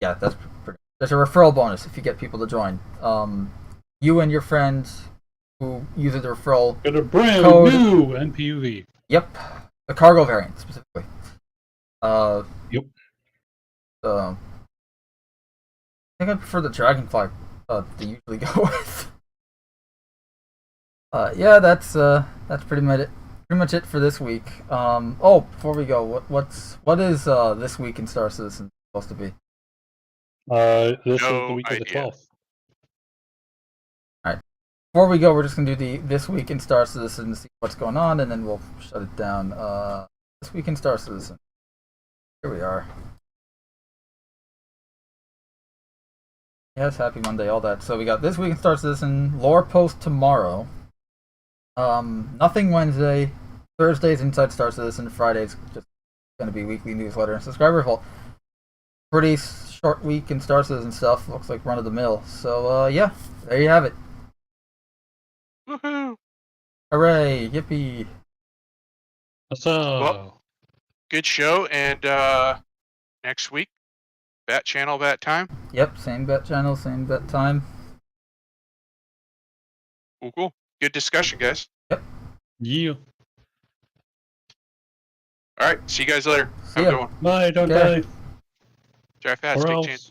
yeah, that's pretty. There's a referral bonus if you get people to join. You and your friends who use the referral get a brand code, new NPUV. Yep, the cargo variant specifically. Yep. I think I prefer the Dragonfly to usually go with. Yeah, that's pretty much it for this week. Before we go, what is this week in Star Citizen supposed to be? This is the week of the 12th. Alright. Before we go, we're just gonna do this week in Star Citizen to see what's going on, and then we'll shut it down. This week in Star Citizen. Here we are. Yes, happy Monday, all that. So we got this week in Star Citizen, lore post tomorrow. Nothing Wednesday. Thursdays Inside Star Citizen. Fridays just going to be weekly newsletter and subscriber vault. Pretty short week in Star Citizen stuff. Looks like run of the mill. So yeah, there you have it. Woohoo! Hooray! Yippee! So, Well, good show, and next week, bat channel, bat time. Yep, same bet channel, same bet time. Cool. Good discussion, guys. yeah. All right, see you guys later. See Have a ya. good one. Bye, don't Yeah. die. Drive fast, Or take else. chances.